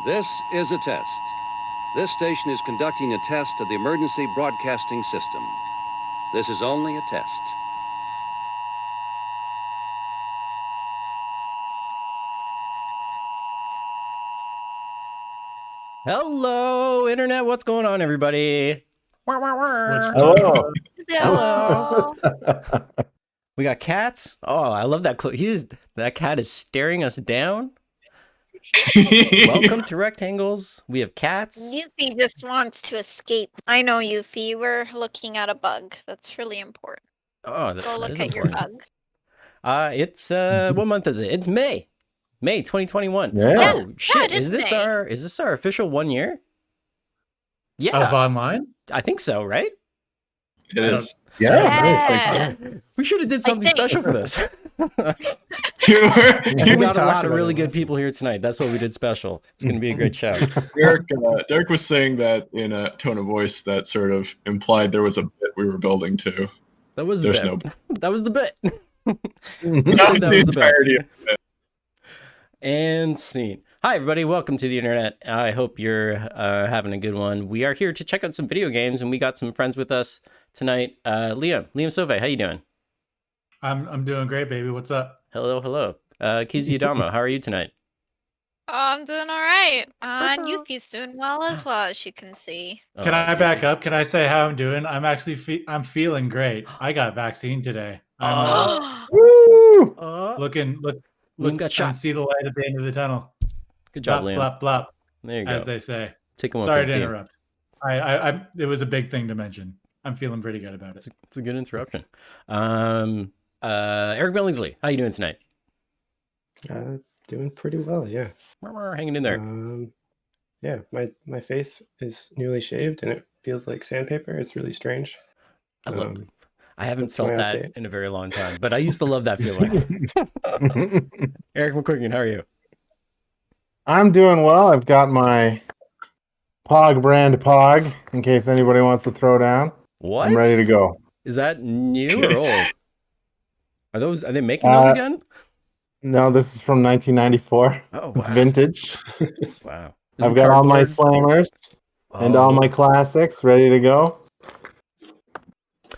This is a test. This station is conducting a test of the emergency broadcasting system. This is only a test. Hello, Internet. What's going on, everybody? Hello. Hello. We got cats. Oh, I love that clip. That cat is staring us down. Welcome to Rectangles. We have cats. Yuffie just wants to escape. I know, Yuffie. We're looking at a bug. That's really important. Oh, Go that look is at your important. bug. It's what month is it? It's May. May 2021. Yeah. Oh shit! it is this May. is this our official 1 year? Yeah, Of online? I think so. Right? It is. Yeah. Yes. We should have did something think. special for this. You were, We got a talked lot of about really it good last people here tonight. That's what we did special. It's going to be a great show. Derek was saying that in a tone of voice that sort of implied there was a bit we were building to. That was the There's bit. no That was the bit. not that the was the bit. entirety of it. And scene. Hi, everybody. Welcome to the Internet. I hope you're having a good one. We are here to check out some video games, and we got some friends with us tonight. Liam Sove, how you doing? I'm doing great, baby. What's up? Hello. Kizi Adama, how are you tonight? Oh, I'm doing all right. And Yuffie's doing well as you can see. Can Oh, I back up? Can I say how I'm doing? I'm actually I'm feeling great. I got vaccine today. I'm Woo! Liam got I shot. see the light at the end of the tunnel. Good job, Blop, Liam. blop, blop, There you as go. they say. Take one Sorry for the to team. interrupt. I it was a big thing to mention. I'm feeling pretty good about it. It's a good interruption. Eric Billingsley, how you doing tonight? Doing pretty well, yeah. Hanging in there. Yeah, my face is newly shaved and it feels like sandpaper. It's really strange. I love it. I haven't that's felt my that update. in a very long time, but I used to love that feeling. Eric McQuiggan, how are you? I'm doing well. I've got my Pog brand Pog in case anybody wants to throw down. What? I'm ready to go. Is that new or old? Are they making those again? No, this is from 1994. Oh, It's wow. vintage. Wow. Is I've it got all my cardboard? slammers and all my Oh. classics ready to go.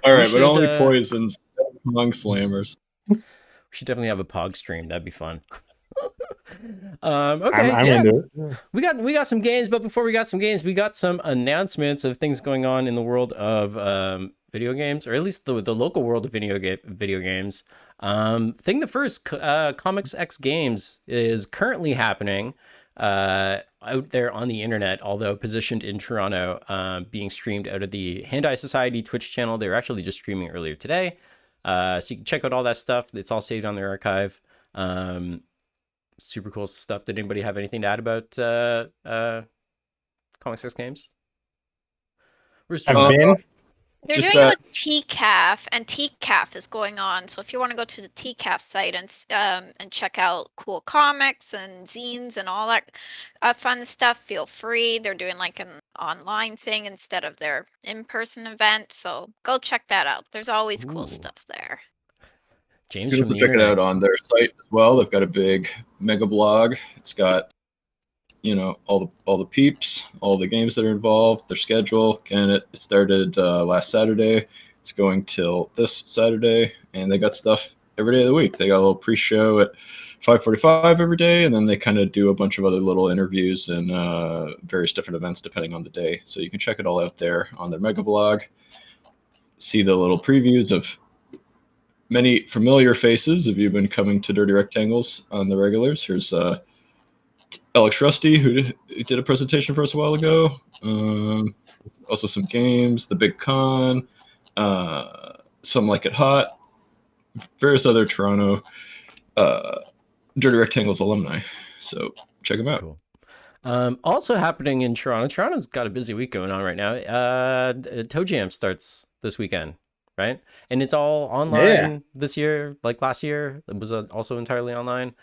All right, should, but only poisons among slammers. We should definitely have a Pog stream. That'd be fun. Okay, I'm yeah. into it. We got some games, but before we got some games, we got some announcements of things going on in the world of video games, or at least the local world of video games. Thing the first, Comics X Games is currently happening out there on the internet, although positioned in Toronto, being streamed out of the Hand-Eye Society Twitch channel. They were actually just streaming earlier today, so you can check out all that stuff. It's all saved on their archive. Super cool stuff. Did anybody have anything to add about Comics X Games? Where's I've John? been. They're Just doing that- a TCAF, and TCAF is going on. So if you want to go to the TCAF site and check out cool comics and zines and all that fun stuff, feel free. They're doing like an online thing instead of their in-person event. So go check that out. There's always Ooh. cool stuff there. James You from can the check it internet. out on their site as well. They've got a big mega blog. It's got, all the peeps, all the games that are involved, their schedule. And it started last Saturday. It's going till this Saturday, and they got stuff every day of the week. They got a little pre-show at 5:45 every day, and then they kind of do a bunch of other little interviews and various different events depending on the day. So you can check it all out there on their mega blog. See the little previews of many familiar faces if you've been coming to Dirty Rectangles on the regulars. Here's Alex Rusty, who did a presentation for us a while ago. Also some games, The Big Con, Some Like It Hot, various other Toronto Dirty Rectangles alumni. So check them That's out. cool. Also happening in Toronto. Toronto's got a busy week going on right now. Toe Jam starts this weekend, right? And it's all online this year, like last year. It was also entirely online.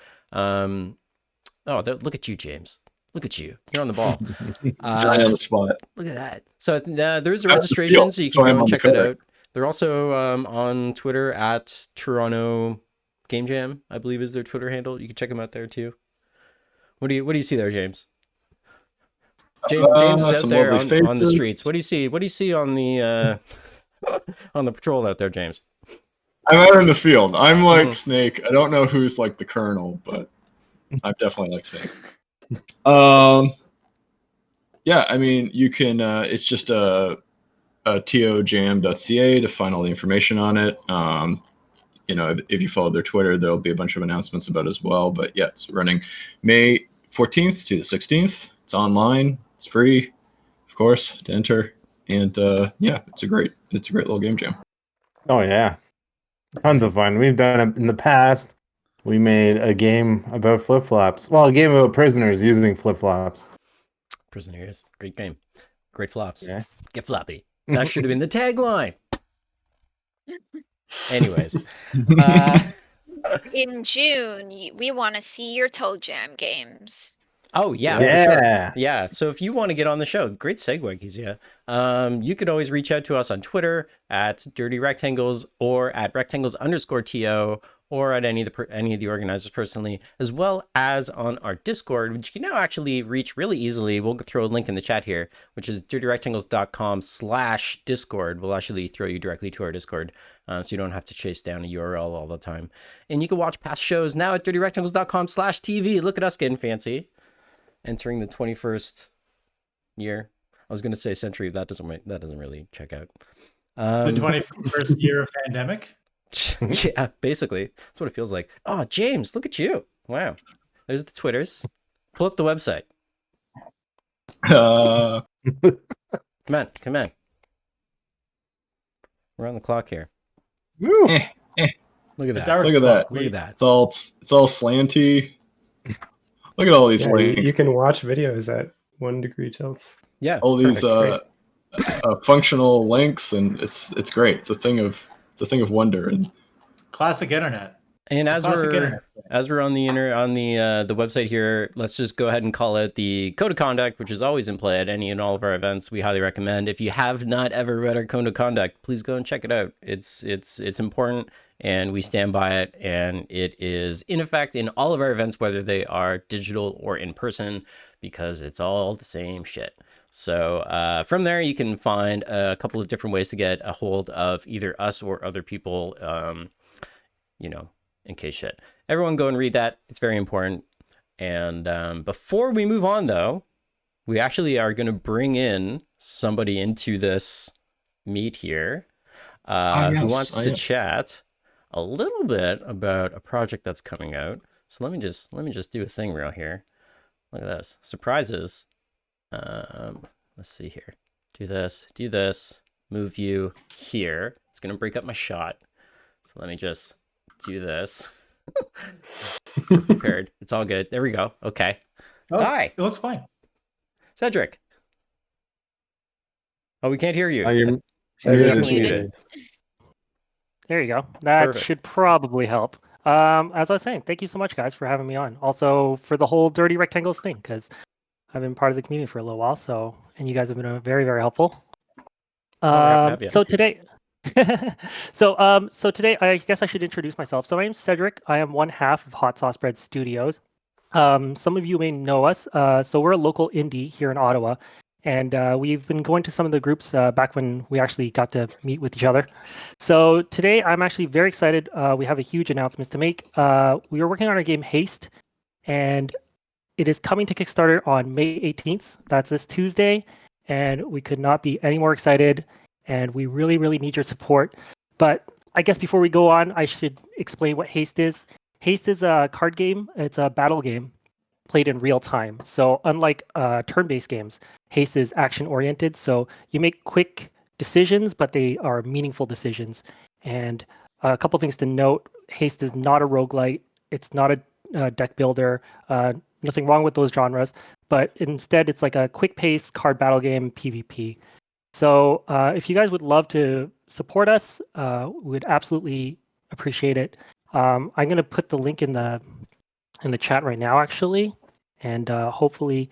Look at you, James. Look at you. You're on the ball. Johnny on the spot. Look at that. So there is a That's the registration, field. so you So can I'm go and on the check that cover. out. They're also on Twitter at Toronto Game Jam, I believe is their Twitter handle. You can check them out there too. What do you see there, James? James is out Some there lovely on the faces. streets. What do you see? What do you see on the on the patrol out there, James? I'm out in the field. I'm like Mhm. Snake. I don't know who's like the colonel, but I'm definitely like Snake. Yeah, I mean, you can. It's just a tojam.ca to find all the information on it. You know, if you follow their Twitter, there'll be a bunch of announcements about it as well. But yeah, it's running May 14th to the 16th. It's online. It's free, of course, to enter. And yeah, it's a great little game jam. Oh yeah, tons of fun. We've done it in the past. We made a game about flip flops. Well, a game about prisoners using flip flops. Prisoners, great game, great flops. Yeah. Get floppy. That should have been the tagline. Anyways, In June, we want to see your Toe Jam games. oh yeah, for sure. Yeah. Yeah. So if you want to get on the show, great segue, Kezia. You could always reach out to us on Twitter at Dirty Rectangles or at rectangles_TO or at any of the organizers personally, as well as on our Discord, which you can now actually reach really easily. We'll throw a link in the chat here, which is dirtyrectangles.com/Discord. We'll actually throw you directly to our Discord, so you don't have to chase down a URL all the time. And you can watch past shows now at dirtyrectangles.com/TV. Look at us getting fancy. Entering the 21st year. I was going to say century. That doesn't really check out. The 21st year of pandemic. Yeah, basically. That's what it feels like. Oh, James, look at you. Wow. There's the Twitters. Pull up the website. Come on. We're on the clock here. Woo. Look at It's that. our Look at that. Look at that. It's all slanty. Look at all these Yeah, links. you can watch videos at 1 degree tilts. Yeah. All these Perfect, functional links, and it's great. It's a thing of wonder. And Classic internet. And as Classic we're internet. on the website here, let's just go ahead and call out the code of conduct, which is always in play at any and all of our events. We highly recommend. If you have not ever read our code of conduct, please go and check it out. It's important, and we stand by it. And it is in effect in all of our events, whether they are digital or in person, because it's all the same shit. So from there, you can find a couple of different ways to get a hold of either us or other people. In case shit. Everyone go and read that. It's very important. And before we move on, though, we actually are going to bring in somebody into this meet here who wants to chat a little bit about a project that's coming out. So let me just do a thing real here. Look at this. Surprises. Let's see here. Do this, move you here. It's going to break up my shot. So let me just do this. Prepared. It's all good. There we go. Okay. Oh, Hi. It looks fine. Cedric. Oh, we can't hear you. You're So You're you're definitely muted. muted. There you go. That Perfect. should probably help. As I was saying, thank you so much, guys, for having me on. Also, for the whole Dirty Rectangles thing, because I've been part of the community for a little while. And you guys have been very, very helpful. we're happy to have you. So today, so today, I guess I should introduce myself. So my name's Cedric. I am one half of Hot Sauce Bread Studios. Some of you may know us. So we're a local indie here in Ottawa. And we've been going to some of the groups back when we actually got to meet with each other. So today, I'm actually very excited. We have a huge announcement to make. We are working on our game Haste, and it is coming to Kickstarter on May 18th. That's this Tuesday, and we could not be any more excited, and we really, really need your support. But I guess before we go on, I should explain what Haste is. Haste is a card game. It's a battle game played in real time. So unlike turn-based games, Haste is action-oriented. So you make quick decisions, but they are meaningful decisions. And a couple things to note, Haste is not a roguelite. It's not a deck builder. Nothing wrong with those genres. But instead, it's like a quick-paced card battle game, PvP. So if you guys would love to support us, we would absolutely appreciate it. I'm going to put the link in the chat right now, actually. And hopefully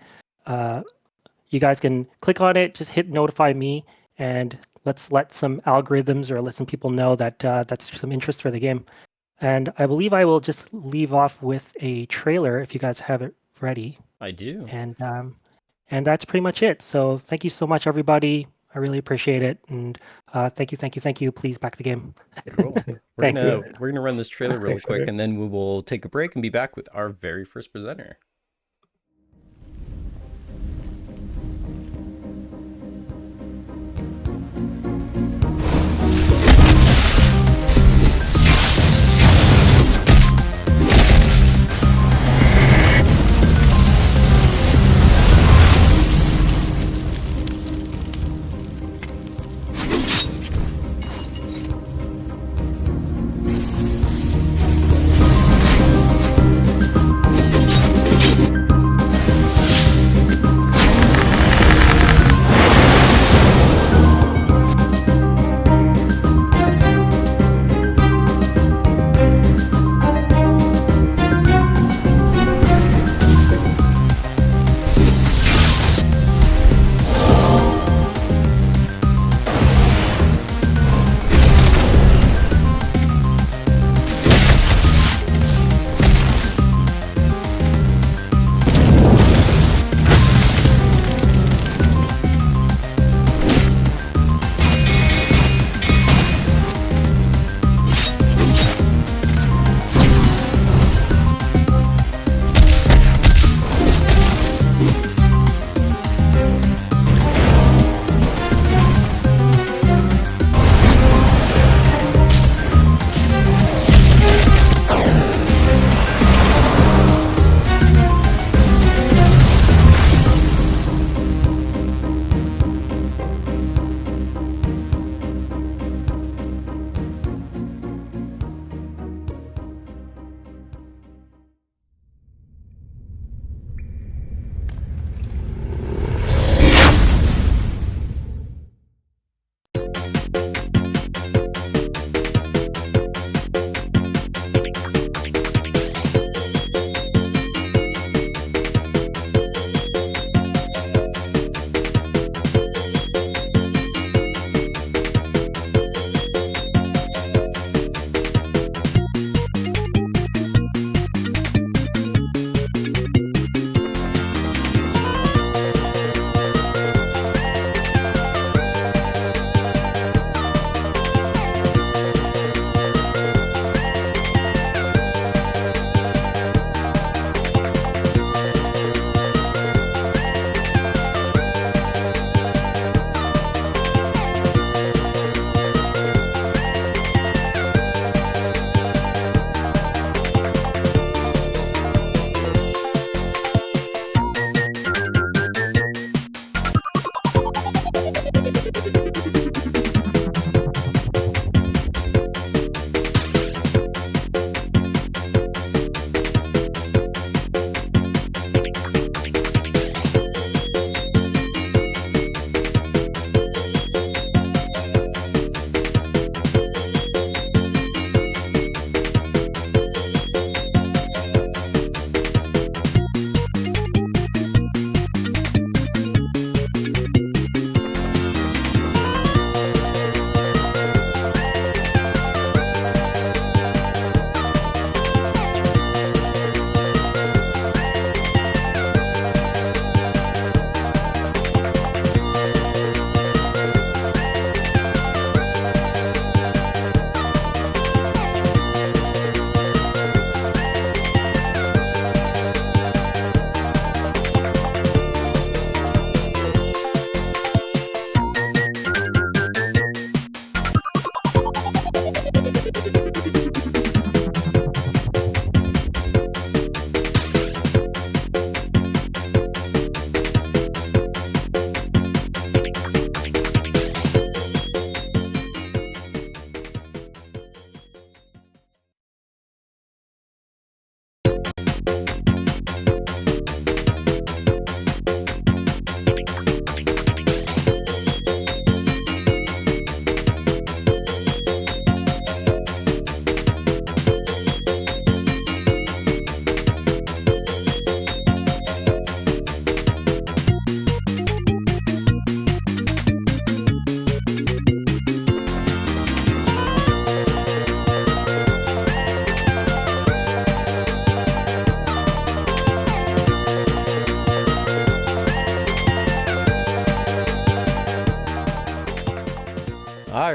you guys can click on it, just hit notify me, and let's let some algorithms or let some people know that that's some interest for the game. And I believe I will just leave off with a trailer if you guys have it ready. I do. And And that's pretty much it. So thank you so much, everybody. I really appreciate it. And thank you. Please back the game. Cool. Thanks. We're gonna run this trailer really Thanks, quick, Cedric. and then we will take a break and be back with our very first presenter.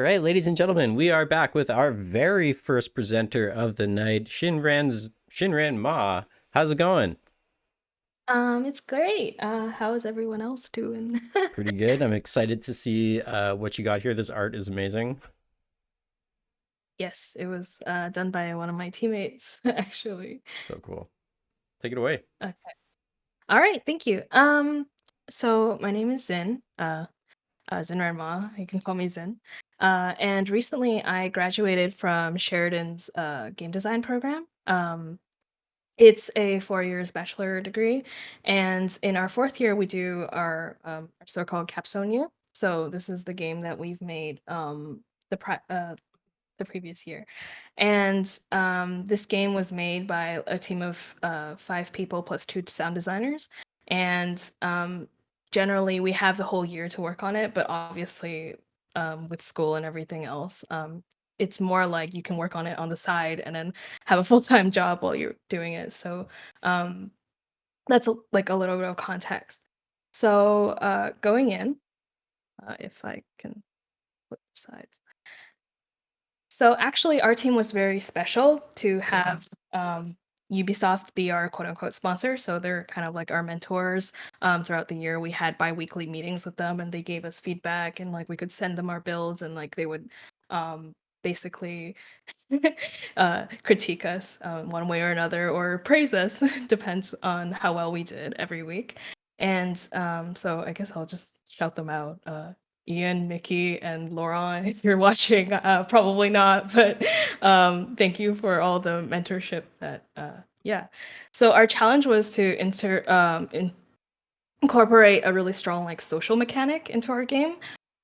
right, ladies and gentlemen, we are back with our very first presenter of the night, Shinran Ma. How's it going? It's great. How is everyone else doing? Pretty good. I'm excited to see what you got here. This art is amazing. Yes, it was done by one of my teammates, actually. So cool. Take it away. Okay. All right, thank you. So my name is Zin, Zinran Ma. You can call me Zin. And recently I graduated from Sheridan's game design program. It's a 4 years bachelor degree, and in our 4th year we do our so-called capstone year. So this is the game that we've made the previous year, and this game was made by a team of 5 people plus 2 sound designers, and generally we have the whole year to work on it, but obviously with school and everything else, it's more like you can work on it on the side and then have a full-time job while you're doing it. So that's like a little bit of context. So going in, if I can flip the sides. So actually, our team was very special to have Ubisoft be our quote-unquote sponsor. So they're kind of like our mentors throughout the year. We had bi-weekly meetings with them, and they gave us feedback, and like we could send them our builds, and like they would basically critique us one way or another, or praise us, depends on how well we did every week. And so I guess I'll just shout them out. Ian, Mickey, and Laurent, if you're watching, probably not, but thank you for all the mentorship that, yeah. So our challenge was to incorporate a really strong like social mechanic into our game.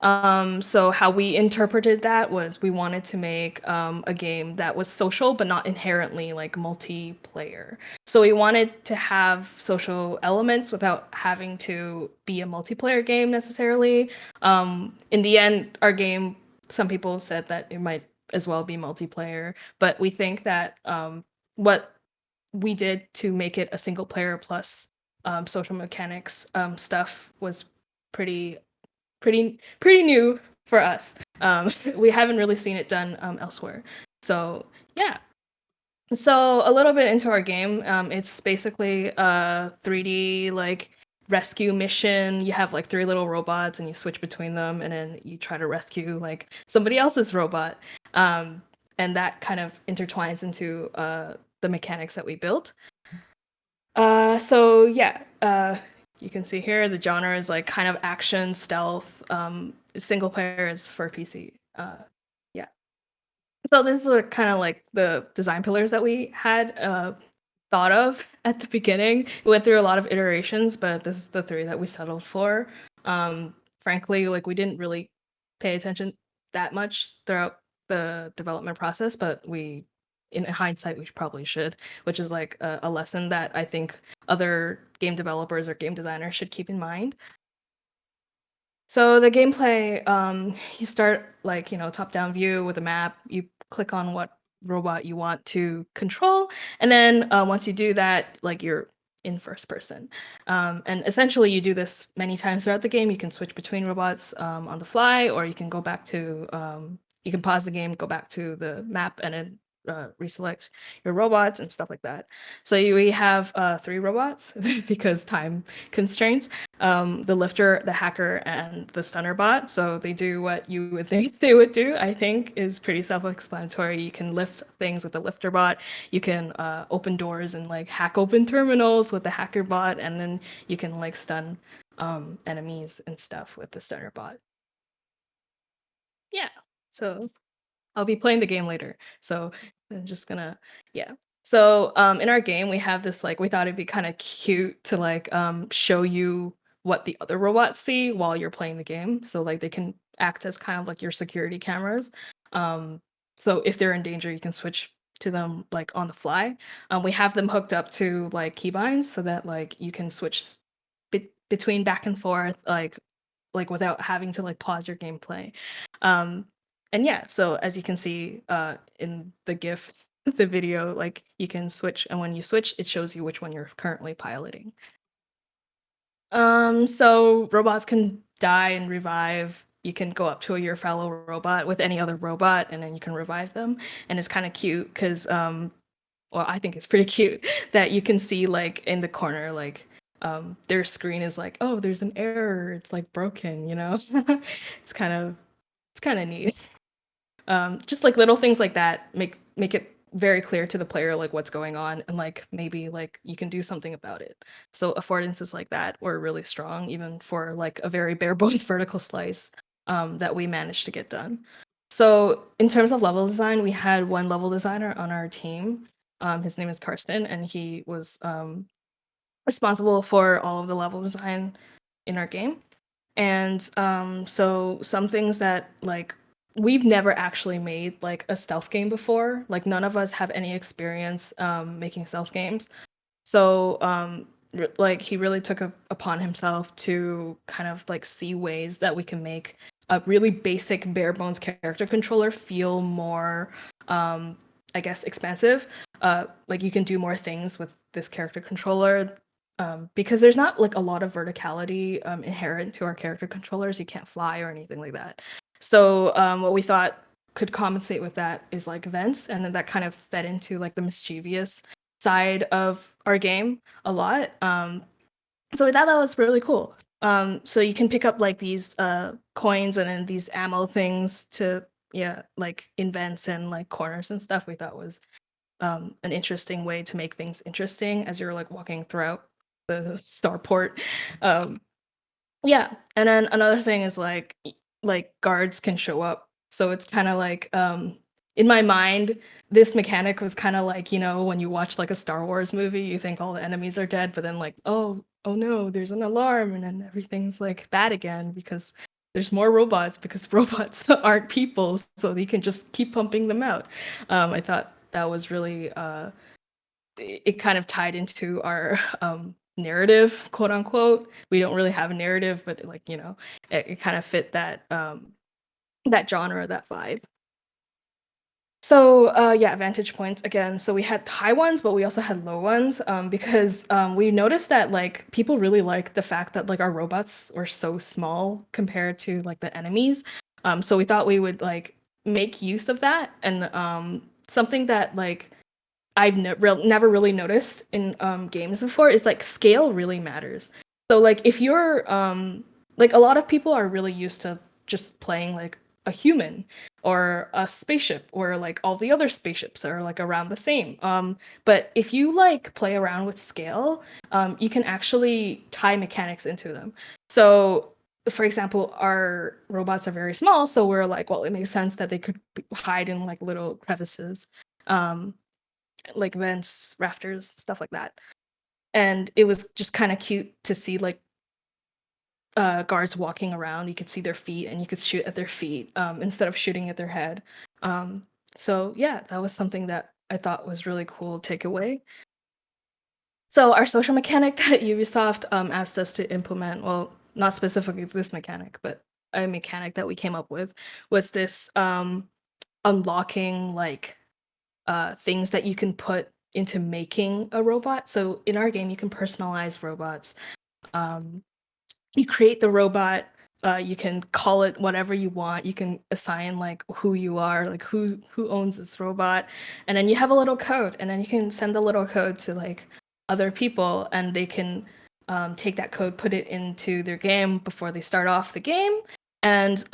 So how we interpreted that was we wanted to make a game that was social but not inherently like multiplayer. So we wanted to have social elements without having to be a multiplayer game necessarily. In the end, our game, some people said that it might as well be multiplayer, but we think that what we did to make it a single player plus social mechanics stuff was pretty new for us. We haven't really seen it done elsewhere. So yeah. So a little bit into our game, it's basically a 3D like rescue mission. You have like 3 little robots and you switch between them, and then you try to rescue like somebody else's robot. And that kind of intertwines into the mechanics that we built. So yeah, you can see here the genre is like kind of action stealth. Single player is for PC. Yeah. So this is kind of like the design pillars that we had thought of at the beginning. We went through a lot of iterations, but this is the 3 that we settled for. Frankly, like we didn't really pay attention that much throughout the development process, but in hindsight, we probably should, which is like a lesson that I think other game developers or game designers should keep in mind. So the gameplay, you start like, top-down view with a map. You click on what robot you want to control, and then once you do that, like you're in first person. And essentially, you do this many times throughout the game. You can switch between robots on the fly, or you can go back to, you can pause the game, go back to the map, and then reselect your robots and stuff like that. So we have 3 robots because time constraints. The lifter, the hacker, and the stunner bot. So they do what you would think they would do. I think is pretty self-explanatory. You can lift things with the lifter bot. You can open doors and like hack open terminals with the hacker bot, and then you can like stun enemies and stuff with the stunner bot. Yeah. So I'll be playing the game later. So I'm just gonna, yeah. So in our game, we have this like, we thought it'd be kind of cute to like show you what the other robots see while you're playing the game. So like they can act as kind of like your security cameras. So if they're in danger, you can switch to them like on the fly. We have them hooked up to like keybinds so that like you can switch between back and forth like without having to like pause your gameplay. And yeah, so as you can see in the GIF, the video, like you can switch, and when you switch, it shows you which one you're currently piloting. So robots can die and revive you can go up to your fellow robot with any other robot, and then you can revive them. And it's kind of cute because, well, I think it's pretty cute that you can see like in the corner, like their screen is like, oh, there's an error, it's like broken, you know. It's kind of neat. Just like little things like that make it very clear to the player like what's going on, and like maybe like you can do something about it. So affordances like that were really strong, even for like a very bare bones vertical slice that we managed to get done. So in terms of level design, we had one level designer on our team. His name is Karsten, and he was responsible for all of the level design in our game. And so some things that like we've never actually made like a stealth game before. Like none of us have any experience making stealth games. So like he really took upon himself to kind of like see ways that we can make a really basic bare bones character controller feel more I guess expansive. Like you can do more things with this character controller. Because there's not like a lot of verticality inherent to our character controllers. You can't fly or anything like that. So what we thought could compensate with that is like events, and then that kind of fed into like the mischievous side of our game a lot. So we thought that was really cool. So you can pick up like these coins and then these ammo things to like invents and like corners and stuff. We thought was an interesting way to make things interesting as you're like walking throughout the starport. Yeah, and then another thing is like guards can show up, so it's kind of like in my mind this mechanic was kind of like, you know, when you watch like a Star Wars movie, you think all the enemies are dead, but then like oh no, there's an alarm, and then everything's like bad again because there's more robots, because robots aren't people, so you can just keep pumping them out. I thought that was really it kind of tied into our narrative, quote unquote. We don't really have a narrative, but like, you know, it kind of fit that that genre, that vibe. So yeah, vantage points again. So we had high ones, but we also had low ones because we noticed that like people really like the fact that like our robots were so small compared to like the enemies. So we thought we would like make use of that, and something that like I've never really noticed in games before is like scale really matters. So like if you're like a lot of people are really used to just playing like a human or a spaceship, or like all the other spaceships are like around the same. But if you like play around with scale, you can actually tie mechanics into them. So for example, our robots are very small, so we're like, well, it makes sense that they could hide in like little crevices. Like vents, rafters, stuff like that. And it was just kind of cute to see like guards walking around. You could see their feet, and you could shoot at their feet instead of shooting at their head. So yeah, that was something that I thought was really cool takeaway. So our social mechanic that Ubisoft asked us to implement, well, not specifically this mechanic, but a mechanic that we came up with, was this unlocking like things that you can put into making a robot. So in our game, you can personalize robots. You create the robot. You can call it whatever you want. You can assign like who you are, like who owns this robot, and then you have a little code, and then you can send the little code to like other people, and they can take that code, put it into their game before they start off the game, and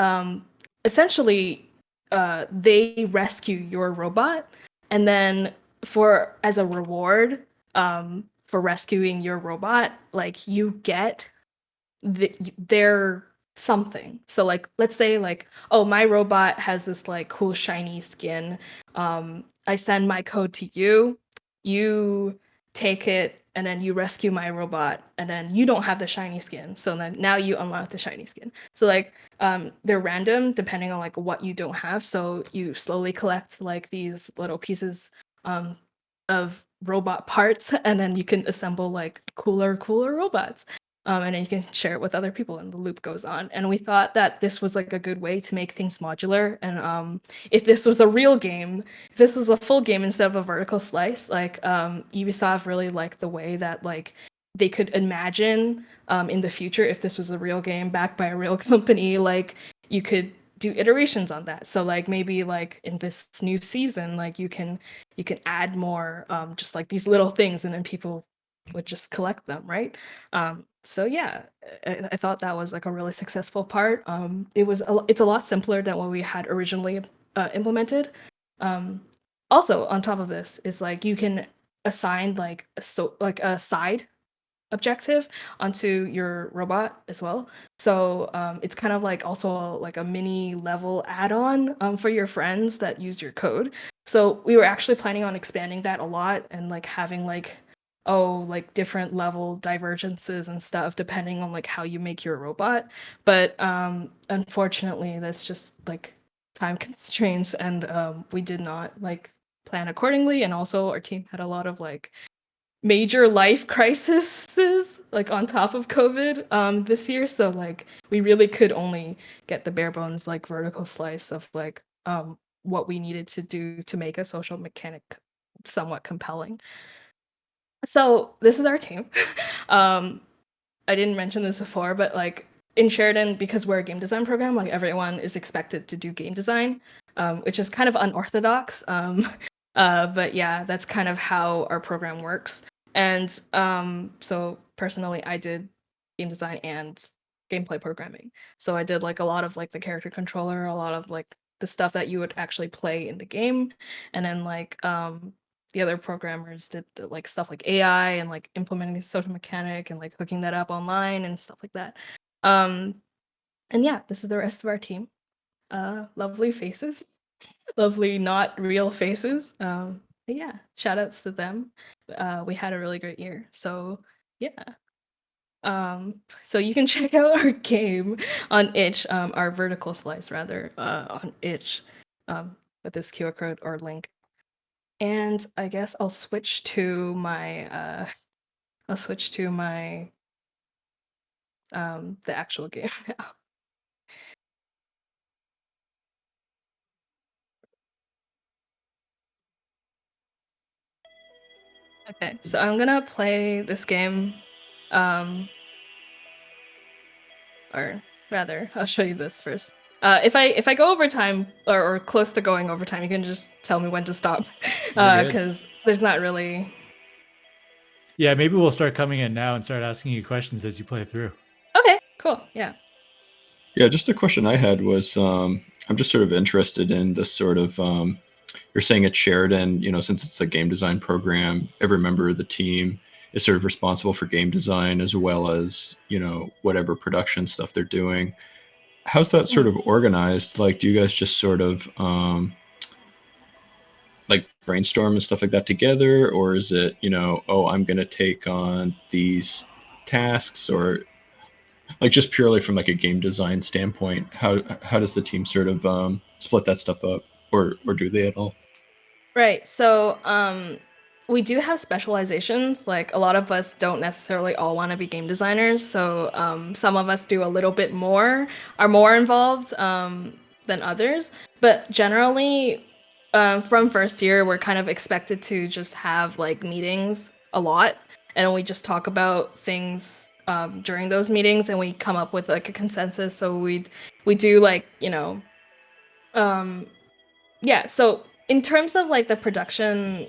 essentially they rescue your robot. And then as a reward for rescuing your robot, like you get their something. So like let's say like, oh, my robot has this like cool shiny skin. I send my code to you. You take it, and then you rescue my robot, and then you don't have the shiny skin, so then now you unlock the shiny skin. So like they're random depending on like what you don't have, so you slowly collect like these little pieces of robot parts, and then you can assemble like cooler robots, and then you can share it with other people, and the loop goes on. And we thought that this was like a good way to make things modular, and if this was a real game, if this was a full game instead of a vertical slice, like Ubisoft really liked the way that like they could imagine in the future, if this was a real game backed by a real company, like you could do iterations on that. So like maybe like in this new season, like you can add more just like these little things, and then people would just collect them, right? So yeah, I thought that was like a really successful part. It's a lot simpler than what we had originally implemented. Also, on top of this is like you can assign like a side objective onto your robot as well. So it's kind of like also like a mini level add-on for your friends that use your code. So we were actually planning on expanding that a lot and like having like like different level divergences and stuff depending on like how you make your robot. But unfortunately, that's just like time constraints, and we did not like plan accordingly. And also our team had a lot of like major life crises like on top of COVID this year. So like we really could only get the bare bones like vertical slice of like what we needed to do to make a social mechanic somewhat compelling. So this is our team. I didn't mention this before, but like in Sheridan, because we're a game design program, like everyone is expected to do game design, which is kind of unorthodox. But yeah, that's kind of how our program works. And so personally, I did game design and gameplay programming. So I did like a lot of like the character controller, a lot of like the stuff that you would actually play in the game, and then like the other programmers did like stuff like AI and like implementing the social mechanic and like hooking that up online and stuff like that. And yeah, this is the rest of our team. Lovely faces, lovely not real faces. But yeah, shout outs to them. We had a really great year. So yeah. So you can check out our game on itch, our vertical slice rather, on itch, with this QR code or link. And I guess I'll switch to my the actual game now. Okay, so I'm gonna play this game, or rather, I'll show you this first. If I go over time or close to going over time, you can just tell me when to stop, You're good. because there's not really. Yeah, maybe we'll start coming in now and start asking you questions as you play through. Okay, cool, yeah. Yeah, just a question I had was I'm just sort of interested in this sort of you're saying at Sheridan, since it's a game design program, every member of the team is sort of responsible for game design as well as, whatever production stuff they're doing. How's that sort of organized? Like, do you guys just sort of like brainstorm and stuff like that together, or is it, oh, I'm going to take on these tasks, or like just purely from like a game design standpoint, how does the team sort of split that stuff up, or do they at all? Right. So, we do have specializations. Like a lot of us don't necessarily all want to be game designers. So, some of us do a little bit more, are more involved than others. But generally, from first year, we're kind of expected to just have like meetings a lot, and we just talk about things during those meetings, and we come up with like a consensus. So we do like um, yeah, so in terms of like the production,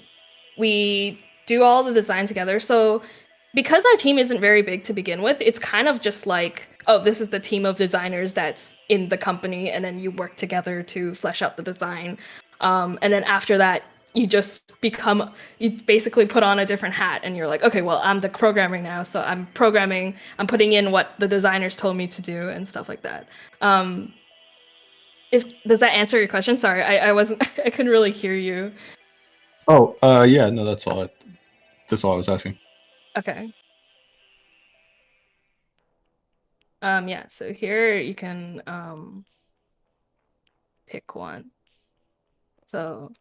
we do all the design together. So because our team isn't very big to begin with, it's kind of just like, oh, this is the team of designers that's in the company, and then you work together to flesh out the design. And then after that, you basically put on a different hat, and you're like, okay, well, I'm the programming now, so I'm putting in what the designers told me to do and stuff like that. If does that answer your question? Sorry, I wasn't I couldn't really hear you. Oh, yeah, no, that's all. That's all I was asking. Okay. Yeah, so here you can pick one. So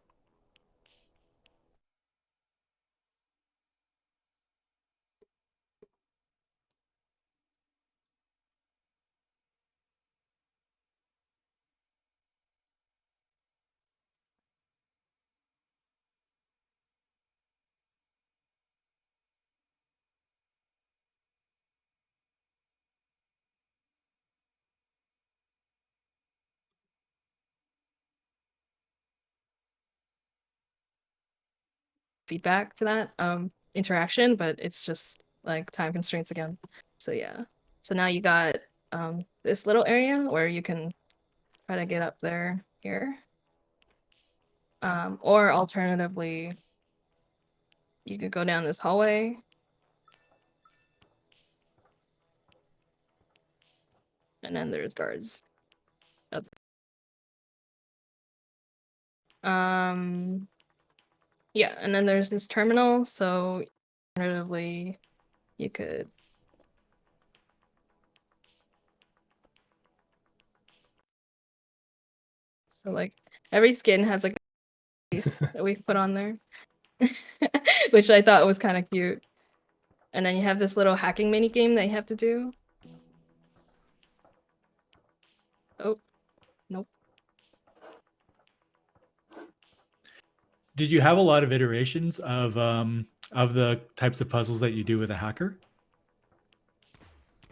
feedback to that interaction, but it's just like time constraints again. So yeah. So now you got this little area where you can try to get up there here. Or alternatively, you could go down this hallway. And then there's guards. Yeah, and then there's this terminal, so alternatively you could like every skin has like a face that we've put on there. Which I thought was kind of cute. And then you have this little hacking mini game that you have to do. Oh, nope. Did you have a lot of iterations of the types of puzzles that you do with a hacker?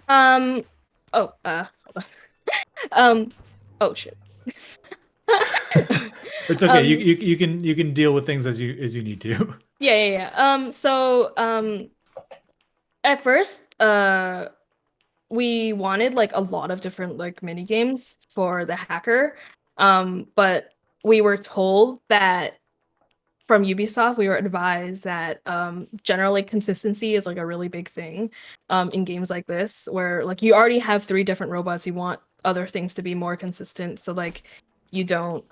Hold on. Oh shit. It's okay. You can deal with things as you need to. Yeah. So at first, we wanted like a lot of different like mini games for the hacker. But we were told that from Ubisoft, we were advised that generally consistency is like a really big thing in games like this, where like you already have 3 different robots, you want other things to be more consistent, so like you don't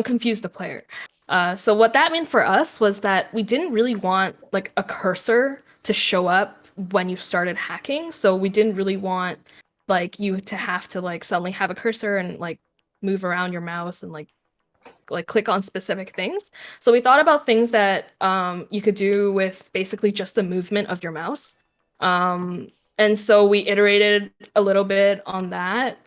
confuse the player. So what that meant for us was that we didn't really want like a cursor to show up when you started hacking, so we didn't really want like you to have to like suddenly have a cursor and like move around your mouse and like click on specific things. So we thought about things that you could do with basically just the movement of your mouse. And so we iterated a little bit on that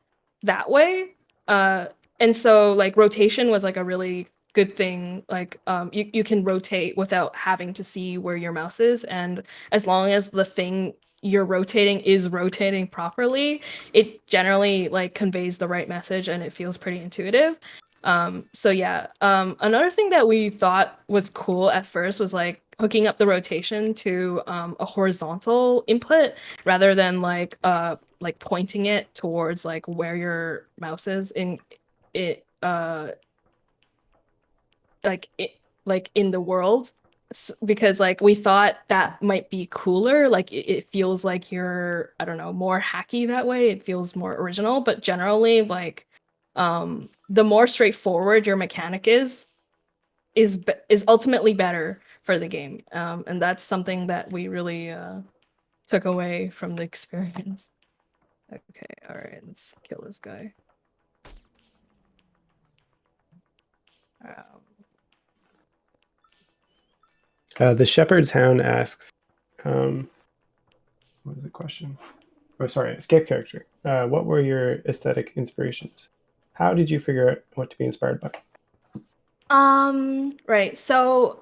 way. And so like rotation was like a really good thing. Like you can rotate without having to see where your mouse is. And as long as the thing you're rotating is rotating properly, it generally like conveys the right message and it feels pretty intuitive. So yeah, another thing that we thought was cool at first was like hooking up the rotation to a horizontal input rather than like pointing it towards like where your mouse is in it in the world, because like we thought that might be cooler, like it feels like you're, I don't know, more hacky that way, it feels more original, but generally like the more straightforward your mechanic is ultimately better for the game, and that's something that we really took away from the experience. Okay, all right, let's kill this guy. The Shepherd's Hound asks, what was the question? Oh, sorry, escape character. What were your aesthetic inspirations? How did you figure out what to be inspired by? Right. So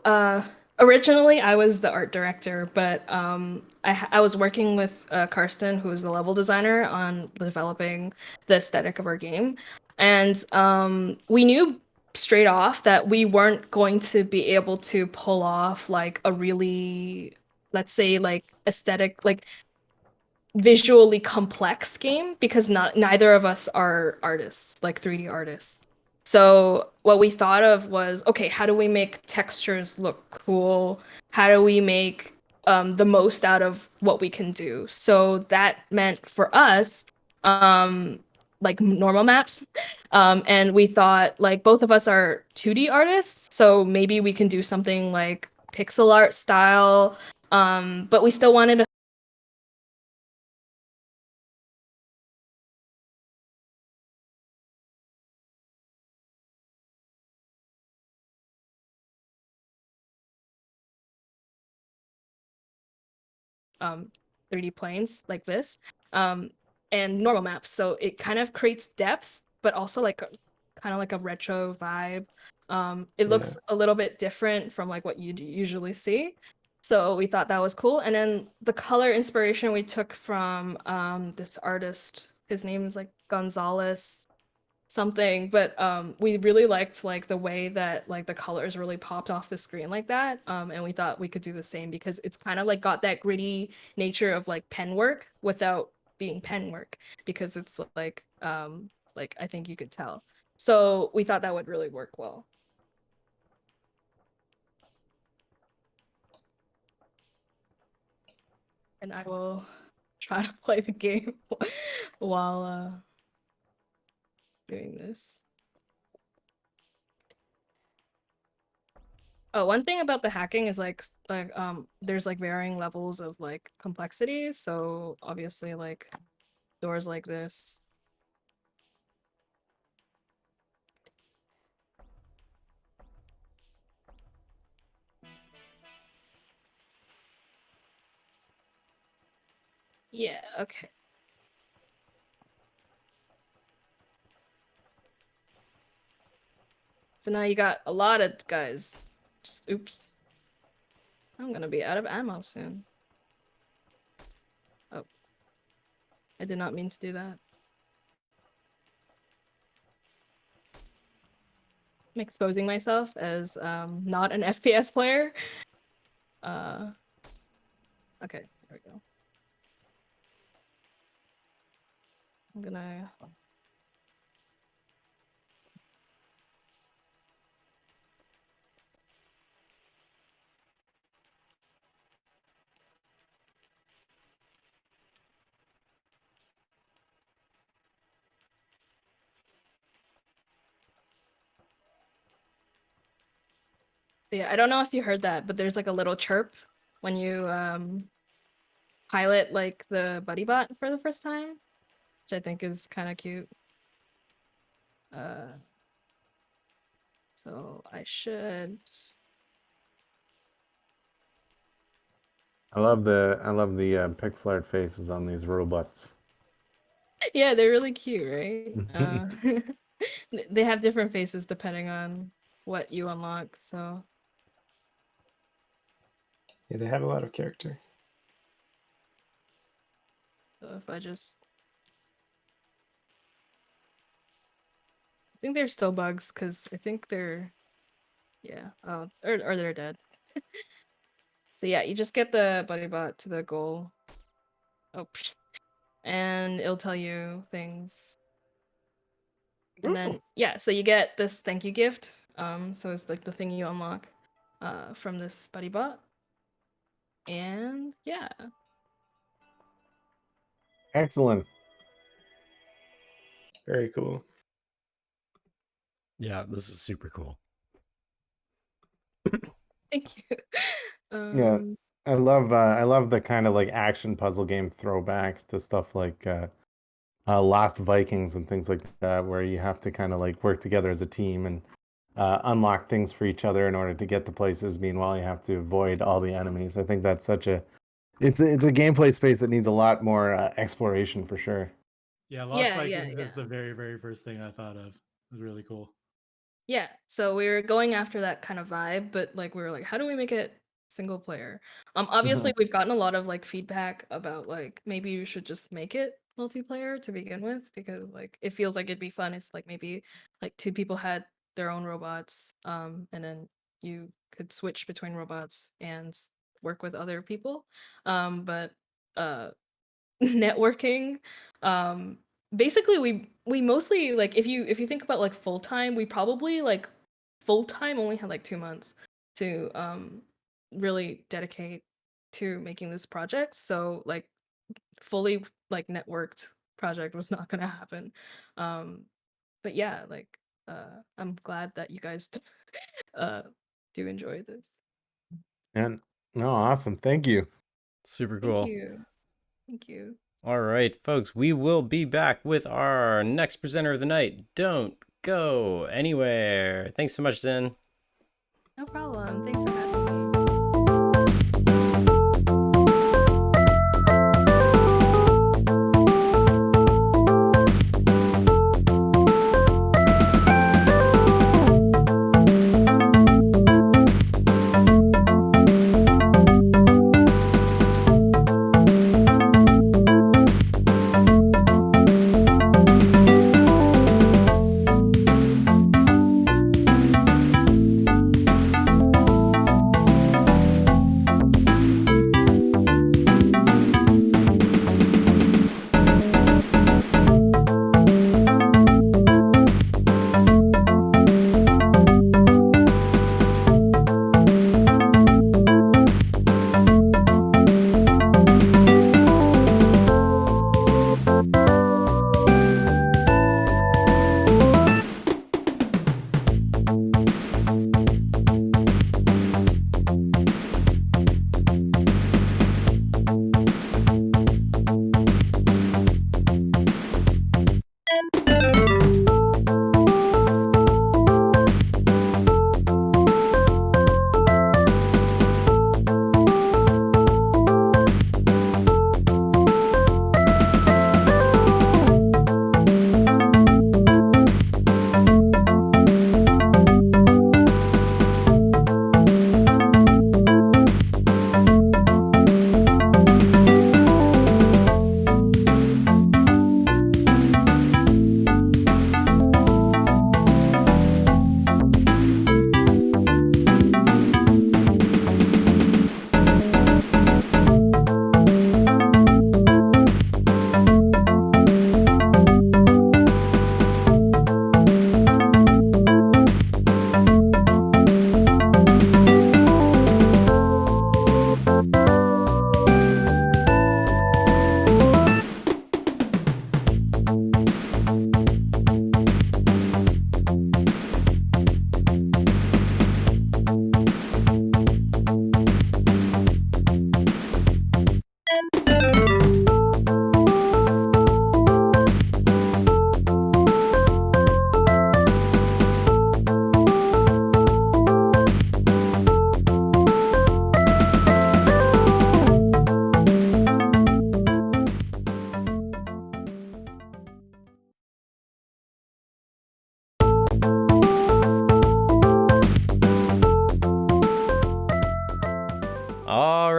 originally I was the art director, but I was working with Karsten, who is the level designer, on developing the aesthetic of our game. And we knew straight off that we weren't going to be able to pull off like a really, let's say, like aesthetic, like visually complex game, because neither of us are artists, like 3D artists. So what we thought of was, okay, how do we make textures look cool? How do we make the most out of what we can do? So that meant for us, like normal maps. And we thought, like, both of us are 2D artists, so maybe we can do something like pixel art style, but we still wanted to 3D planes like this, and normal maps. So it kind of creates depth, but also like kind of like a retro vibe. It looks a little bit different from like what you usually see. So we thought that was cool. And then the color inspiration we took from this artist. His name is like Gonzalez something, but we really liked like the way that like the colors really popped off the screen like that, and we thought we could do the same because it's kind of like got that gritty nature of like pen work without being pen work, because it's like I think you could tell. So we thought that would really work well. And I will try to play the game while doing this. Oh, one thing about the hacking is like there's like varying levels of like complexity. So obviously like doors like this. Yeah, okay. So now you got a lot of guys. Just oops. I'm gonna be out of ammo soon. Oh. I did not mean to do that. I'm exposing myself as not an FPS player. Okay, there we go. I'm gonna Yeah, I don't know if you heard that, but there's like a little chirp when you pilot like the buddy bot for the first time, which I think is kind of cute. So I should. I love the pixel art faces on these robots. Yeah, they're really cute, right? They have different faces depending on what you unlock, so. Yeah, they have a lot of character. So if I just. I think they're still bugs because I think they're. Yeah, oh, or they're dead. So yeah, you just get the buddy bot to the goal. Oh, and it'll tell you things. And then yeah, so you get this thank you gift. So it's like the thing you unlock from this buddy bot. And yeah. Excellent. Very cool. Yeah, this is super cool. Thank you. Yeah, I love the kind of like action puzzle game throwbacks to stuff like Lost Vikings and things like that, where you have to kind of like work together as a team and unlock things for each other in order to get to places. Meanwhile, you have to avoid all the enemies. I think that's such a it's a gameplay space that needs a lot more exploration for sure. Yeah, Lost Vikings is the very, very first thing I thought of. It was really cool. Yeah, so we were going after that kind of vibe, but like we were like, how do we make it single player? Obviously we've gotten a lot of like feedback about like maybe you should just make it multiplayer to begin with, because like it feels like it'd be fun if like maybe like two people had their own robots, and then you could switch between robots and work with other people. But networking, basically we mostly like if you think about like full time, we probably like full time only had like 2 months to really dedicate to making this project. So like fully like networked project was not gonna happen. But yeah, like I'm glad that you guys do enjoy this. And no, awesome. Thank you. Super cool. Thank you. Thank you. All right, folks, we will be back with our next presenter of the night. Don't go anywhere. Thanks so much, Zen. No problem. Thanks for having me.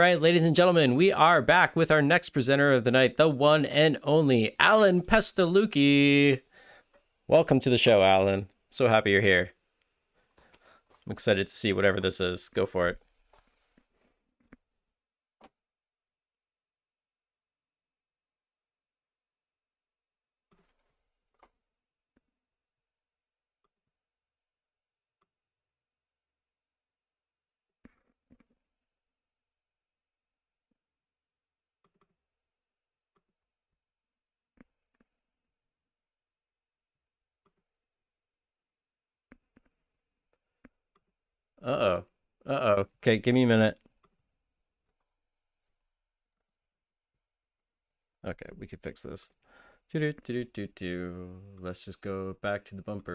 right, ladies and gentlemen, we are back with our next presenter of the night, the one and only Alan Pestalozzi. Welcome to the show, Alan. So happy you're here. I'm excited to see whatever this is. Go for it. Uh-oh. Uh-oh. Okay, give me a minute. Okay, we can fix this. Let's just go back to the bumper.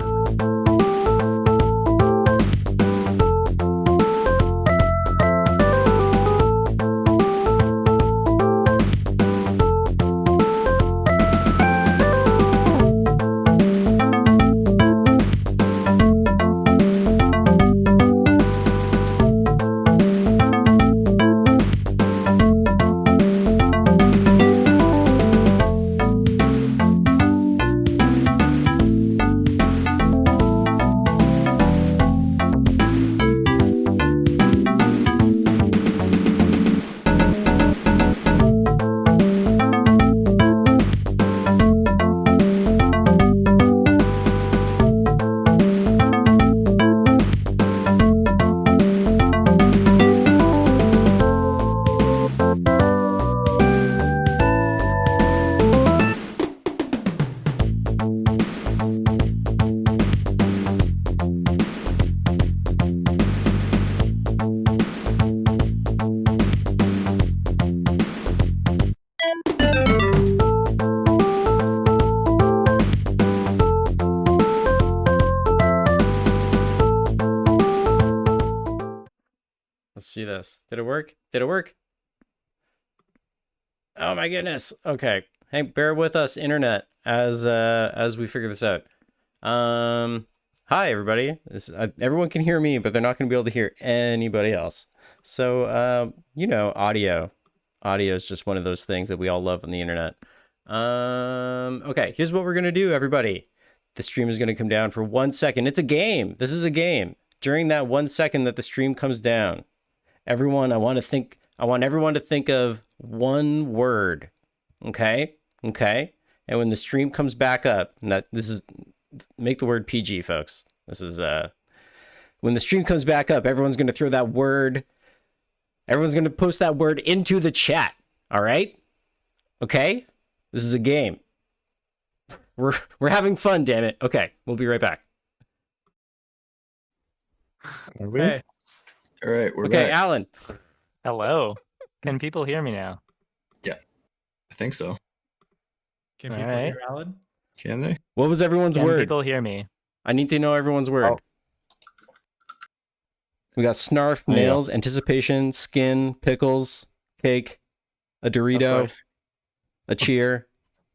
Let's see this. Did it work? Did it work? Oh my goodness. Okay. Hey, bear with us, internet, as we figure this out. Hi everybody. Everyone can hear me, but they're not going to be able to hear anybody else. So, you know, audio is just one of those things that we all love on the internet. Okay, here's what we're going to do, everybody. The stream is going to come down for 1 second. It's a game. This is a game. During that 1 second that the stream comes down, I want everyone to think of one word. Okay? Okay? And when the stream comes back up, make the word PG, folks. This is when the stream comes back up, everyone's going to throw that word. Everyone's going to post that word into the chat. All right? Okay? This is a game. We're having fun, damn it. Okay, we'll be right back. Are we? Hey. All right, we're Okay, back. Alan. Hello. Can people hear me now? Yeah, I think so. Can All people right. hear Alan? Can they? What was everyone's Can word? people hear me? I need to know everyone's word. Oh. We got snarf, Oh, yeah. nails, anticipation, skin, pickles, cake, a Of Dorito, course. a cheer,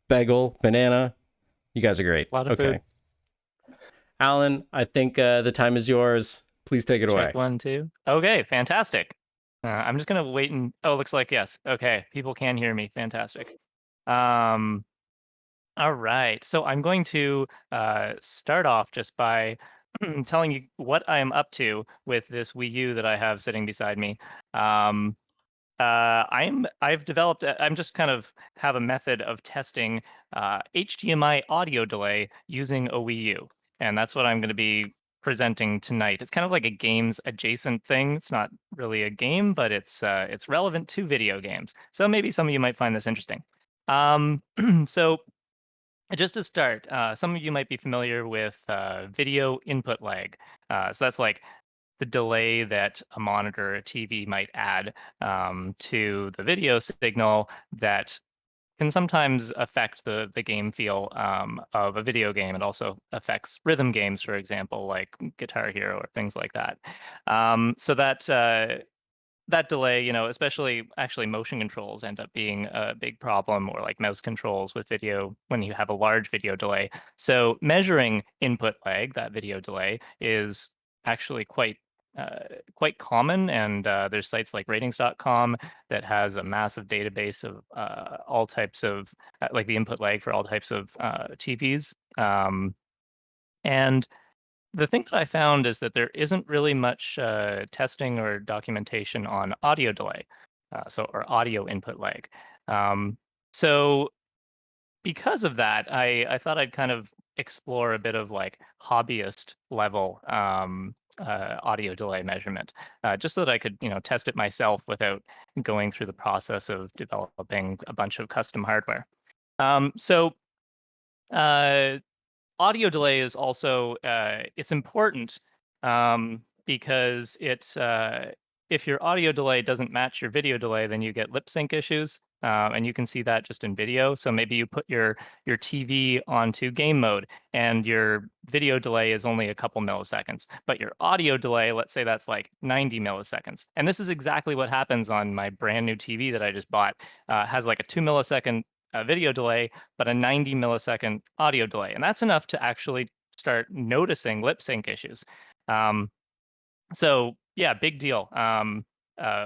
bagel, banana. You guys are great. A lot of Okay. Alan, I think the time is yours. Please take it away. Check 1, 2. Okay, fantastic. I'm just gonna wait and looks like yes. Okay, people can hear me. Fantastic. All right. So I'm going to start off just by telling you what I am up to with this Wii U that I have sitting beside me. I've developed. I'm just kind of have a method of testing HDMI audio delay using a Wii U, and that's what I'm going to be presenting tonight. It's kind of like a games adjacent thing. It's not really a game, but it's relevant to video games. So maybe some of you might find this interesting. So just to start, some of you might be familiar with video input lag. So that's like the delay that a monitor, a TV might add to the video signal that can sometimes affect the game feel of a video game. It also affects rhythm games, for example, like Guitar Hero or things like that. So that delay, you know, especially actually motion controls end up being a big problem, or like mouse controls with video when you have a large video delay. So measuring input lag, that video delay, is actually quite quite common, and there's sites like ratings.com that has a massive database of all types of like the input lag for all types of TVs. And the thing that I found is that there isn't really much testing or documentation on audio delay, or audio input lag. So because of that, I thought I'd kind of explore a bit of like hobbyist level audio delay measurement, just so that I could, test it myself without going through the process of developing a bunch of custom hardware. So audio delay is also it's important because it's if your audio delay doesn't match your video delay, then you get lip sync issues, and you can see that just in video. So maybe you put your TV onto game mode, and your video delay is only a couple milliseconds, but your audio delay, let's say that's like 90 milliseconds. And this is exactly what happens on my brand new TV that I just bought. Has like a 2 millisecond video delay, but a 90 millisecond audio delay. And that's enough to actually start noticing lip sync issues. So yeah, big deal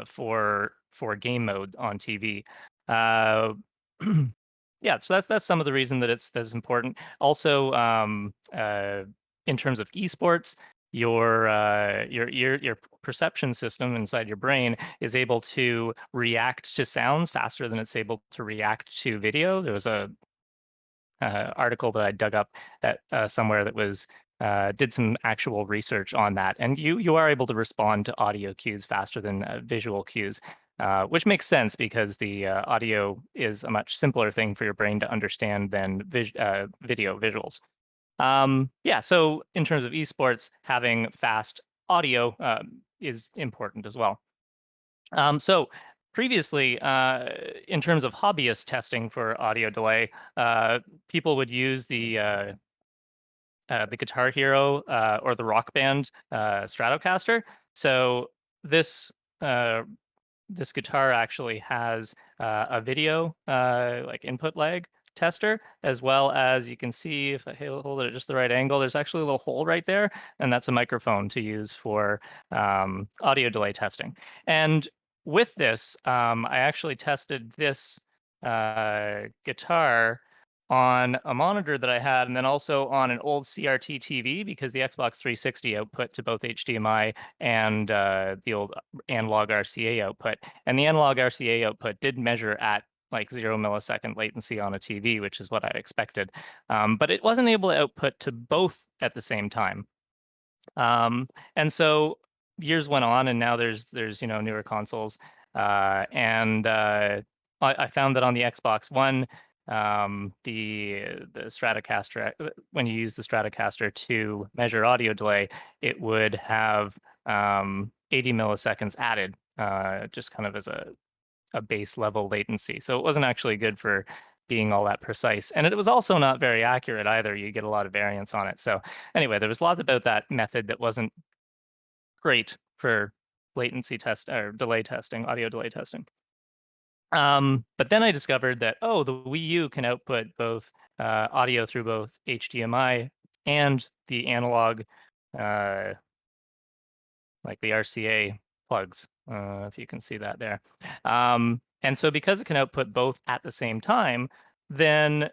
for game mode on TV. Yeah, so that's some of the reason that that's important. Also, in terms of esports, your perception system inside your brain is able to react to sounds faster than it's able to react to video. There was a article that I dug up at somewhere that was did some actual research on that, and you are able to respond to audio cues faster than visual cues, which makes sense because the audio is a much simpler thing for your brain to understand than video visuals. Yeah, so in terms of esports, having fast audio is important as well. So previously, in terms of hobbyist testing for audio delay, people would use the Guitar Hero or the Rock Band Stratocaster. So this this guitar actually has a video like input lag tester, as well as you can see if I hold it at just the right angle, there's actually a little hole right there, and that's a microphone to use for audio delay testing. And with this, I actually tested this guitar on a monitor that I had, and then also on an old CRT TV, because the Xbox 360 output to both HDMI and the old analog RCA output. And the analog RCA output did measure at like 0 millisecond latency in a TV, which is what I expected. But it wasn't able to output to both at the same time. And so years went on, and now there's newer consoles, and I found that on the Xbox One, the Stratocaster, when you use the Stratocaster to measure audio delay, it would have 80 milliseconds added, just kind of as a base level latency. So it wasn't actually good for being all that precise. And it was also not very accurate either. You get a lot of variance on it. So anyway, there was a lot about that method that wasn't great for latency test or delay testing, audio delay testing. But then I discovered that, oh, the Wii U can output both audio through both HDMI and the analog, like the RCA plugs, if you can see that there. And so because it can output both at the same time, then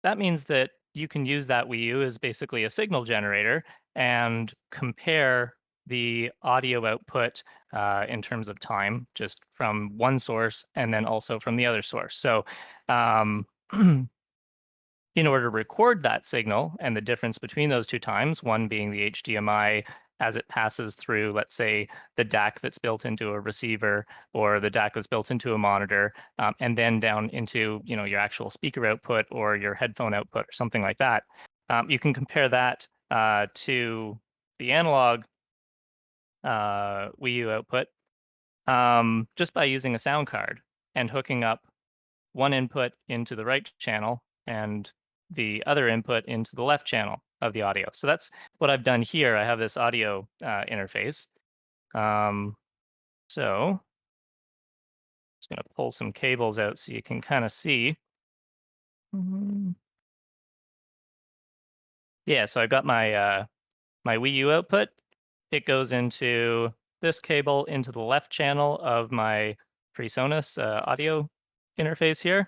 that means that you can use that Wii U as basically a signal generator and compare the audio output in terms of time, just from one source and then also from the other source. So in order to record that signal and the difference between those two times, one being the HDMI as it passes through, let's say, the DAC that's built into a receiver or the DAC that's built into a monitor, and then down into your actual speaker output or your headphone output or something like that. You can compare that to the analog Wii U output just by using a sound card and hooking up one input into the right channel and the other input into the left channel of the audio. So that's what I've done here. I have this audio interface. So just going to pull some cables out so you can kind of see. Yeah, so I've got my my Wii U output, it goes into this cable into the left channel of my PreSonus audio interface here.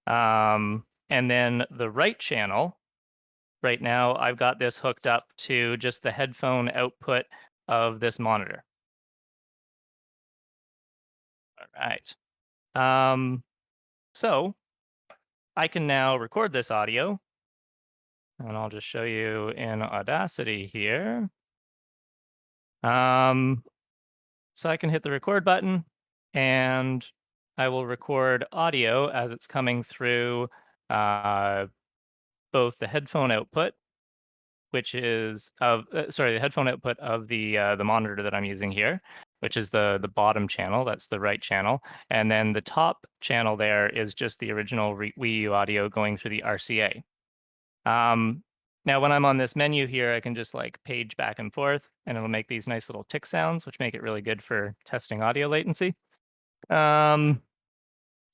And then the right channel, right now, I've got this hooked up to just the headphone output of this monitor. All right. So I can now record this audio, and I'll just show you in Audacity here. So I can hit the record button, and I will record audio as it's coming through both the headphone output, which is the headphone output of the monitor that I'm using here, which is the bottom channel. That's the right channel, and then the top channel there is just the original Wii U audio going through the RCA. Now, when I'm on this menu here, I can just like page back and forth, and it'll make these nice little tick sounds, which make it really good for testing audio latency. Because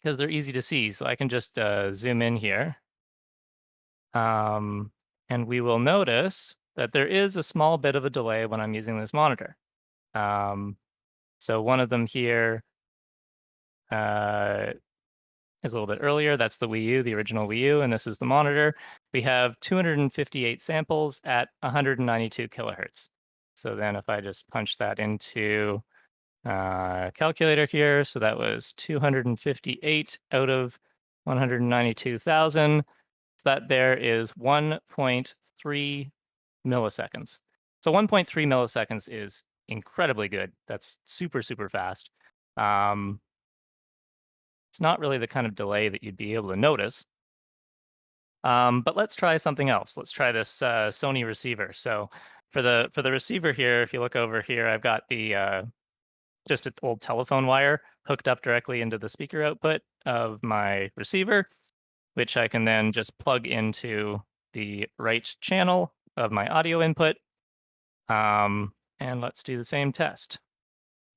they're easy to see, so I can just zoom in here. And we will notice that there is a small bit of a delay when I'm using this monitor. So one of them here is a little bit earlier. That's the Wii U, the original Wii U, and this is the monitor. We have 258 samples at 192 kilohertz. So then if I just punch that into calculator here, so that was 258 out of 192,000. So that there is 1.3 milliseconds. So 1.3 milliseconds is incredibly good. That's super, super fast. It's not really the kind of delay that you'd be able to notice. But let's try something else. Let's try this Sony receiver. So for the receiver here, if you look over here, I've got the just an old telephone wire hooked up directly into the speaker output of my receiver, which I can then just plug into the right channel of my audio input. And let's do the same test.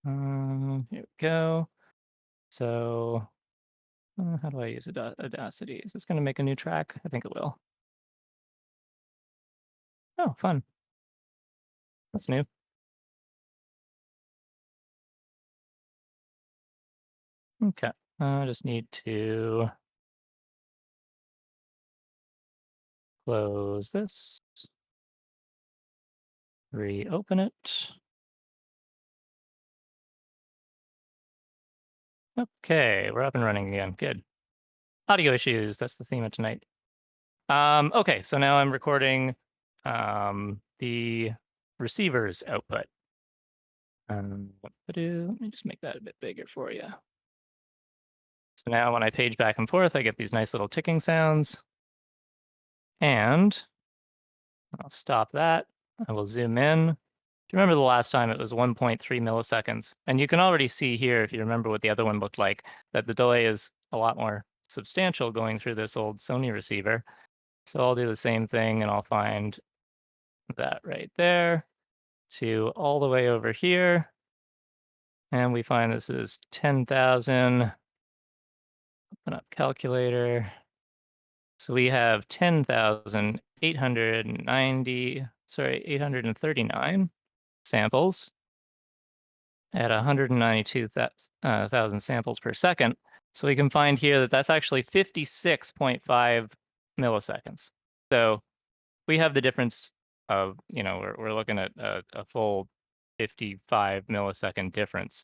Here we go. So how do I use Audacity? Is this going to make a new track? I think it will. Oh, fun. That's new. Okay, I just need to close this, reopen it. Okay, we're up and running again. Good. Audio issues, that's the theme of tonight. Okay, so now I'm recording the receiver's output. Let me just make that a bit bigger for you. So now when I page back and forth, I get these nice little ticking sounds. And I'll stop that. I will zoom in. Do you remember the last time it was 1.3 milliseconds? And you can already see here, if you remember what the other one looked like, that the delay is a lot more substantial going through this old Sony receiver. So I'll do the same thing, and I'll find that right there to all the way over here. And we find this is 10,000. Open up calculator. So we have 839 samples at 192,000 samples per second. So we can find here that that's actually 56.5 milliseconds. So we have the difference of, we're looking at a full 55 millisecond difference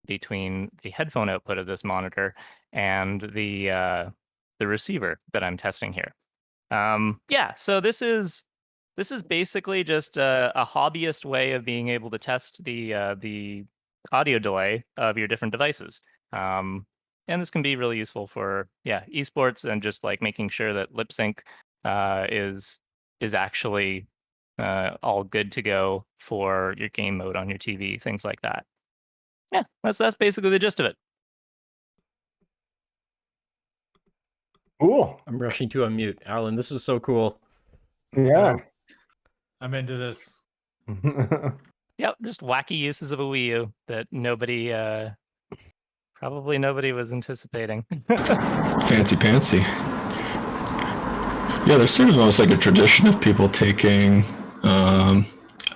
between the headphone output of this monitor and the receiver that I'm testing here. Yeah, so this is basically just a hobbyist way of being able to test the audio delay of your different devices. And this can be really useful for esports and just like making sure that lip sync is actually all good to go for your game mode on your TV, things like that. Yeah, that's basically the gist of it. Cool. I'm rushing to unmute. Alan, this is so cool. Yeah. I'm into this. Yep, just wacky uses of a Wii U that probably nobody was anticipating. Fancy pantsy. Yeah, there's sort of almost like a tradition of people taking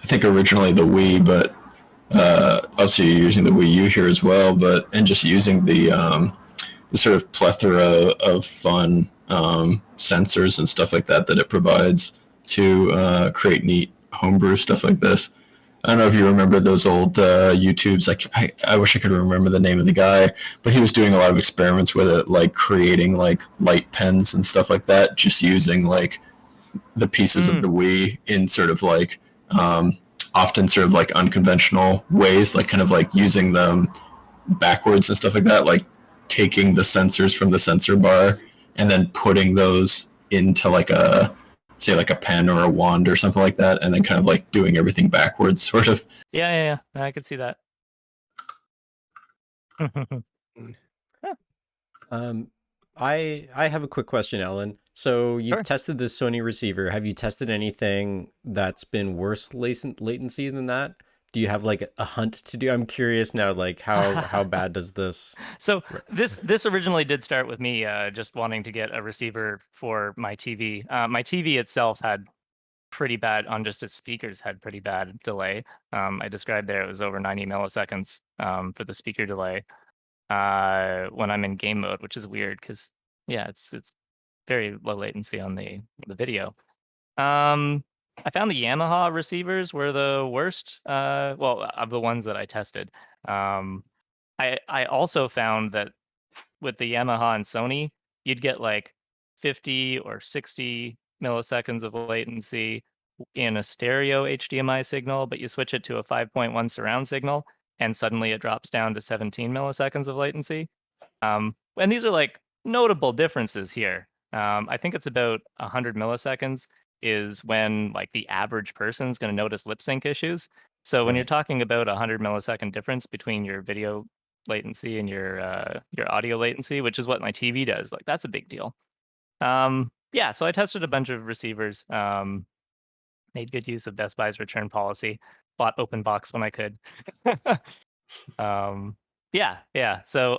I think originally the Wii, but also you're using the Wii U here as well. And just using the sort of plethora of fun sensors and stuff like that it provides to create neat homebrew stuff like this. I don't know if you remember those old YouTubes. I wish I could remember the name of the guy, but he was doing a lot of experiments with it, like creating like light pens and stuff like that, just using like the pieces of the Wii in sort of like often sort of like unconventional ways, like kind of like using them backwards and stuff like that, like taking the sensors from the sensor bar and then putting those into like a pen or a wand or something like that, and then kind of like doing everything backwards, sort of. Yeah. I could see that. I have a quick question, Alan. So you've Sure. tested this Sony receiver. Have you tested anything that's been worse latency than that? Do you have like a hunt to do? I'm curious now, like how bad does this? So this originally did start with me just wanting to get a receiver for my TV. My TV itself had pretty bad, on just its speakers, had pretty bad delay. I described there it was over 90 milliseconds for the speaker delay when I'm in game mode, which is weird because it's very low latency on the video. I found the Yamaha receivers were the worst, of the ones that I tested. I also found that with the Yamaha and Sony, you'd get like 50 or 60 milliseconds of latency in a stereo HDMI signal, but you switch it to a 5.1 surround signal, and suddenly it drops down to 17 milliseconds of latency. And these are like notable differences here. I think it's about 100 milliseconds is when like the average person's going to notice lip sync issues. So when you're talking about 100 millisecond difference between your video latency and your audio latency, which is what my TV does, like that's a big deal. So I tested a bunch of receivers, made good use of Best Buy's return policy, bought open box when I could. So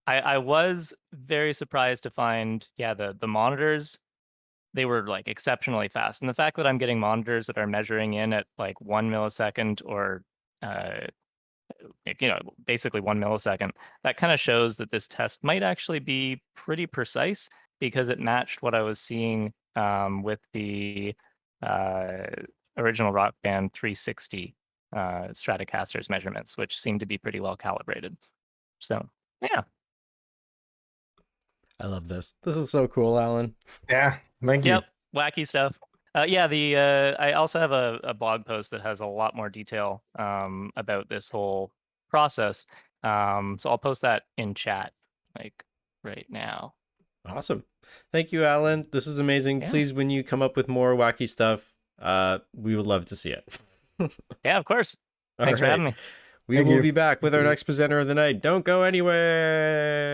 I was very surprised to find the monitors, they were like exceptionally fast. And the fact that I'm getting monitors that are measuring in at like 1 millisecond or basically 1 millisecond, that kind of shows that this test might actually be pretty precise, because it matched what I was seeing with the original Rock Band 360 Stratocaster's measurements, which seemed to be pretty well calibrated. So yeah. I love this. This is so cool, Alan. Yeah, thank you. Yep, wacky stuff. I also have a blog post that has a lot more detail about this whole process. So I'll post that in chat like right now. Awesome. Thank you, Alan. This is amazing. Yeah. Please, when you come up with more wacky stuff, we would love to see it. Yeah, of course. Thanks for having me. We will be back with our next presenter of the night. Don't go anywhere.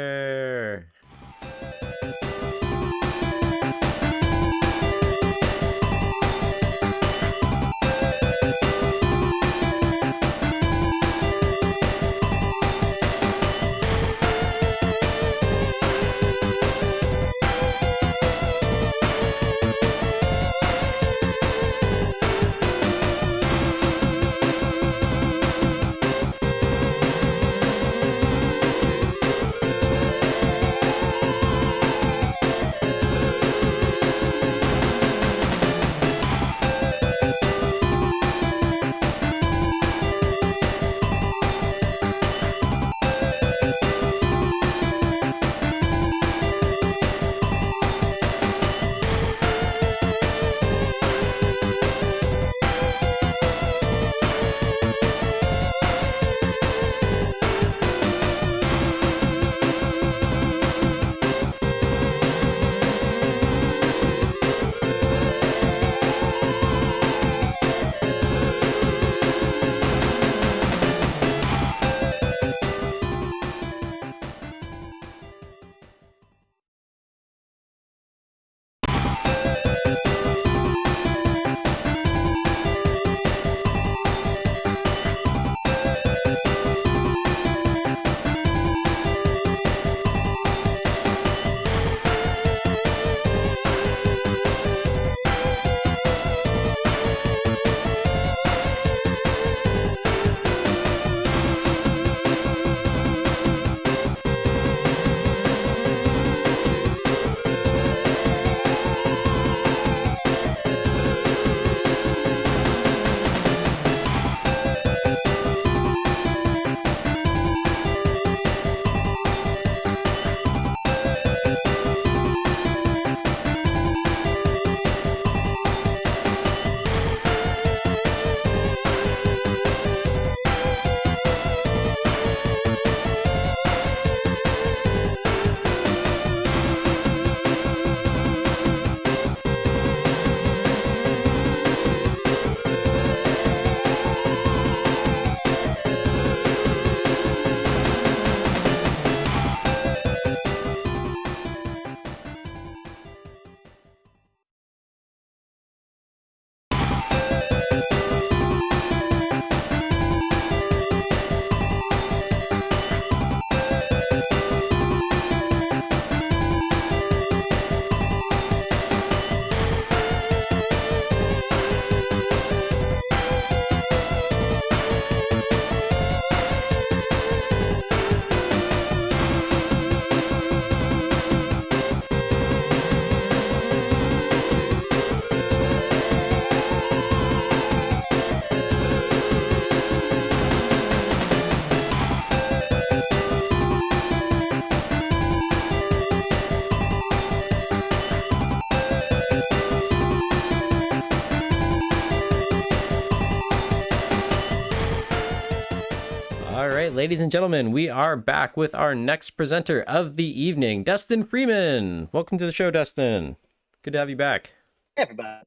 ladies and gentlemen, we are back with our next presenter of the evening, Dustin Freeman. Welcome to the show, Dustin. Good to have you back. Hey, everybody.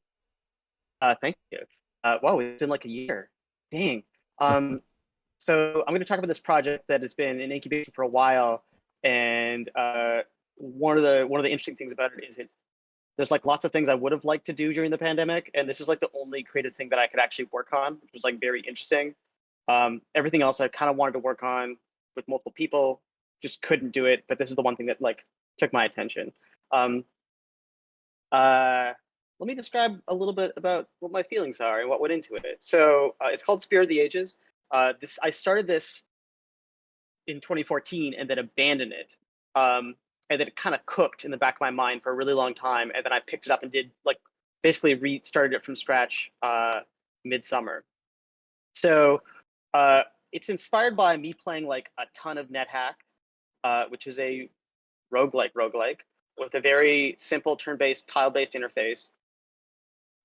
Thank you. Wow, it's been like a year. Dang. So I'm going to talk about this project that has been in incubation for a while, and one of the interesting things about it is there's like lots of things I would have liked to do during the pandemic, and this is like the only creative thing that I could actually work on, which was like very interesting. Everything else I kind of wanted to work on with multiple people, just couldn't do it. But this is the one thing that like took my attention. Let me describe a little bit about what my feelings are and what went into it. So it's called Spirit of the Ages. I started this in 2014 and then abandoned it. And then it kind of cooked in the back of my mind for a really long time. And then I picked it up and did like basically restarted it from scratch midsummer. So it's inspired by me playing like a ton of NetHack, which is a roguelike with a very simple turn-based, tile-based interface.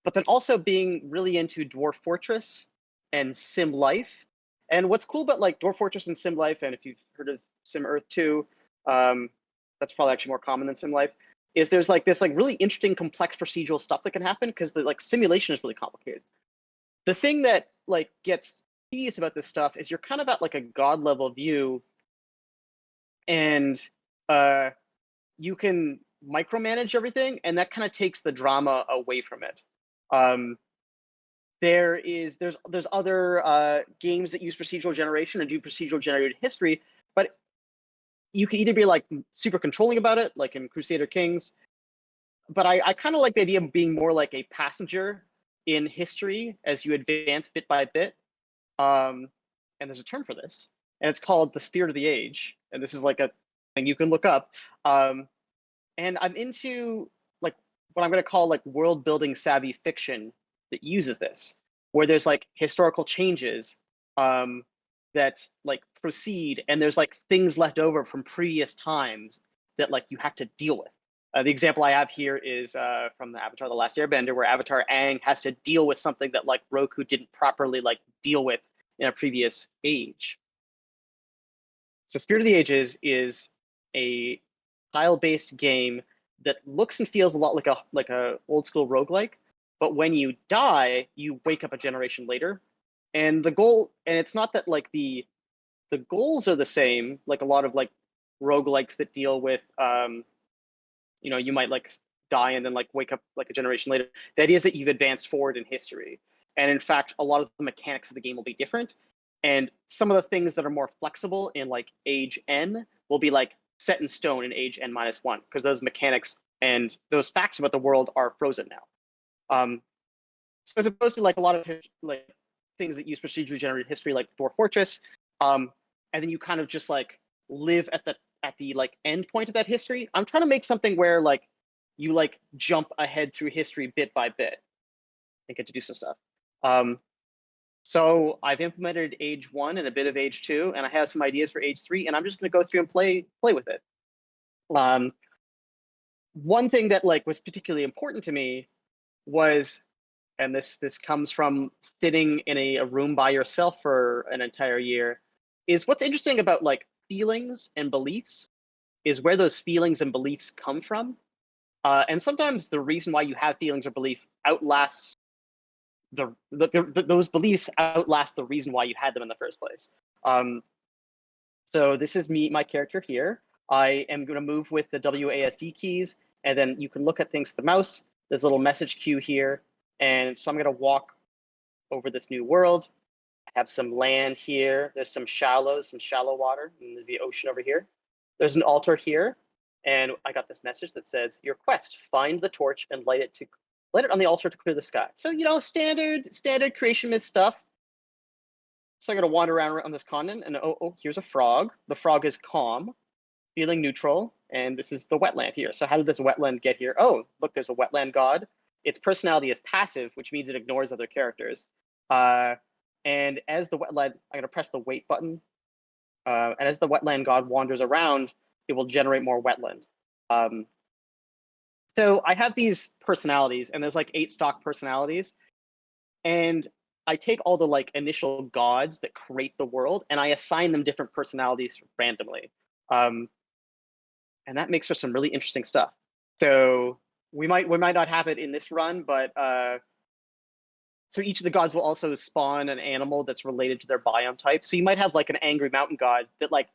But then also being really into Dwarf Fortress and Sim Life. And what's cool about like Dwarf Fortress and Sim Life, and if you've heard of Sim Earth 2, that's probably actually more common than Sim Life, is there's like this like really interesting complex procedural stuff that can happen because the like simulation is really complicated. The thing that like gets tedious about this stuff is you're kind of at like a god level view, and you can micromanage everything, and that kind of takes the drama away from it. There's other games that use procedural generation and do procedural generated history, but you can either be like super controlling about it, like in Crusader Kings, but I kind of like the idea of being more like a passenger in history as you advance bit by bit. And there's a term for this, and it's called the Spirit of the Age, and this is like a thing you can look up. And I'm into like what I'm going to call like world building savvy fiction that uses this, where there's like historical changes that like proceed, and there's like things left over from previous times that like you have to deal with. The example I have here is from the Avatar: The Last Airbender, where Avatar Aang has to deal with something that like Roku didn't properly like deal with in a previous age. So Spirit of the Ages is a tile-based game that looks and feels a lot like a old school roguelike, but when you die, you wake up a generation later. And the goal, and it's not that like the goals are the same, like a lot of like roguelikes that deal with you might like die and then like wake up like a generation later. The idea is that you've advanced forward in history. And in fact, a lot of the mechanics of the game will be different. And some of the things that are more flexible in like age N will be like set in stone in age N-1, because those mechanics and those facts about the world are frozen now. So as opposed to like a lot of like things that use procedurally generated history like Dwarf Fortress, and then you kind of just like live at the like end point of that history, I'm trying to make something where like you like jump ahead through history bit by bit and get to do some stuff. So I've implemented age 1 and a bit of age 2, and I have some ideas for age 3, and I'm just going to go through and play with it. One thing that like was particularly important to me was, and this comes from sitting in a room by yourself for an entire year, is what's interesting about like feelings and beliefs is where those feelings and beliefs come from. And sometimes the reason why you have feelings or belief outlasts those beliefs outlast the reason why you had them in the first place. So this is my character here. I am going to move with the WASD keys, and then you can look at things with the mouse. There's a little message queue here. And so I'm going to walk over this new world. I have some land here. There's some shallow water, and there's the ocean over here. There's an altar here, and I got this message that says, "Your quest: find the torch and light it on the altar to clear the sky." So standard creation myth stuff. So I'm gonna wander around on this continent, and oh, here's a frog. The frog is calm, feeling neutral, and this is the wetland here. So how did this wetland get here? Oh, look, there's a wetland god. Its personality is passive, which means it ignores other characters. And as the wetland, I'm gonna press the wait button. And as the wetland god wanders around, it will generate more wetland. So I have these personalities, and there's like 8 stock personalities. And I take all the like initial gods that create the world and I assign them different personalities randomly. And that makes for some really interesting stuff. So we might not have it in this run, but so each of the gods will also spawn an animal that's related to their biome type. So you might have like an angry mountain god that like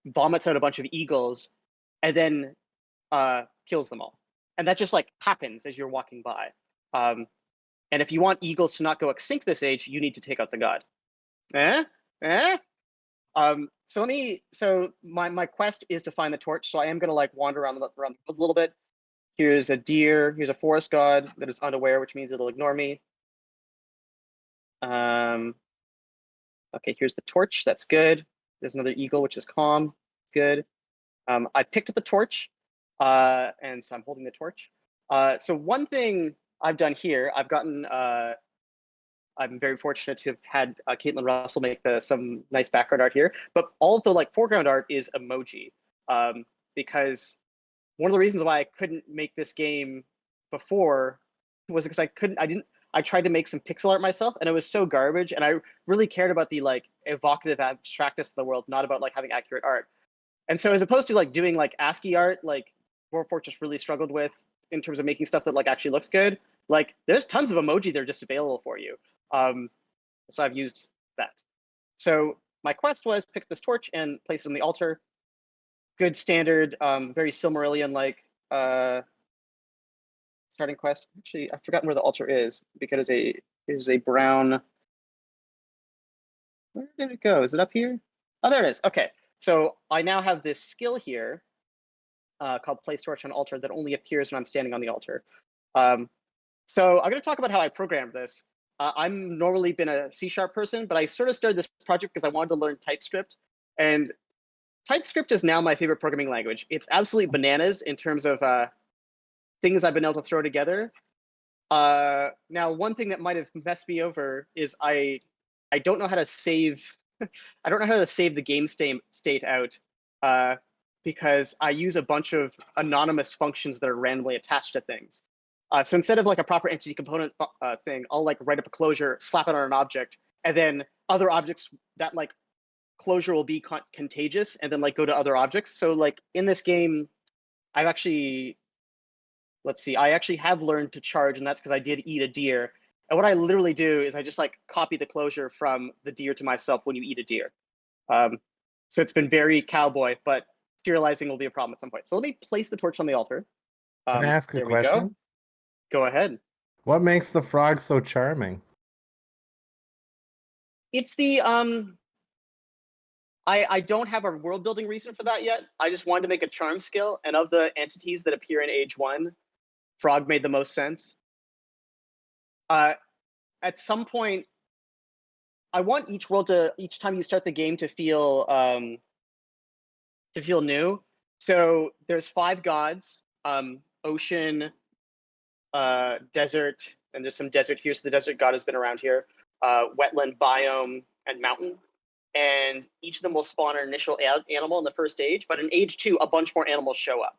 vomits out a bunch of eagles and then kills them all. And that just like happens as you're walking by. And if you want eagles to not go extinct this age, you need to take out the god. So my quest is to find the torch. So I am gonna like wander around the world a little bit. Here's a deer. Here's a forest god that is unaware, which means it'll ignore me. Okay, here's the torch. That's good. There's another eagle, which is calm. Good. I picked up the torch, and so I'm holding the torch. So one thing I've done here, I'm very fortunate to have had Caitlin Russell make some nice background art here, but all of the like foreground art is emoji, because one of the reasons why I couldn't make this game before was because I tried to make some pixel art myself and it was so garbage, and I really cared about the like evocative abstractness of the world, not about like having accurate art. And so as opposed to like doing like ASCII art, like Dwarf Fortress really struggled with in terms of making stuff that like actually looks good, like there's tons of emoji that are just available for you. So I've used that. So my quest was pick this torch and place it on the altar. Good standard, very Silmarillion-like starting quest. Actually, I've forgotten where the altar is because it is a brown. Where did it go? Is it up here? Oh, there it is. Okay, so I now have this skill here called place torch on altar that only appears when I'm standing on the altar. So I'm going to talk about how I programmed this. I'm normally been a C# person, but I sort of started this project because I wanted to learn TypeScript. And TypeScript is now my favorite programming language. It's absolutely bananas in terms of things I've been able to throw together. Now, one thing that might have messed me over is I don't know how to save. I don't know how to save the game state out because I use a bunch of anonymous functions that are randomly attached to things. So instead of like a proper entity component thing, I'll like write up a closure, slap it on an object, and then other objects that like closure will be contagious and then like go to other objects. So like in this game, I've actually, let's see, I actually have learned to charge, and that's because I did eat a deer. And what I literally do is I just like copy the closure from the deer to myself when you eat a deer. So it's been very cowboy, but serializing will be a problem at some point. So let me place the torch on the altar. Can I ask a there we go. question? Go ahead. What makes the frog so charming? It's the I don't have a world building reason for that yet. I just wanted to make a charm skill, and of the entities that appear in Age 1, frog made the most sense. At some point, I want each world to, each time you start the game, to feel new. So there's 5 gods: ocean, desert, and there's some desert here. So the desert god has been around here. Wetland, biome, and mountain. And each of them will spawn an initial animal in the first age, but in Age 2, a bunch more animals show up.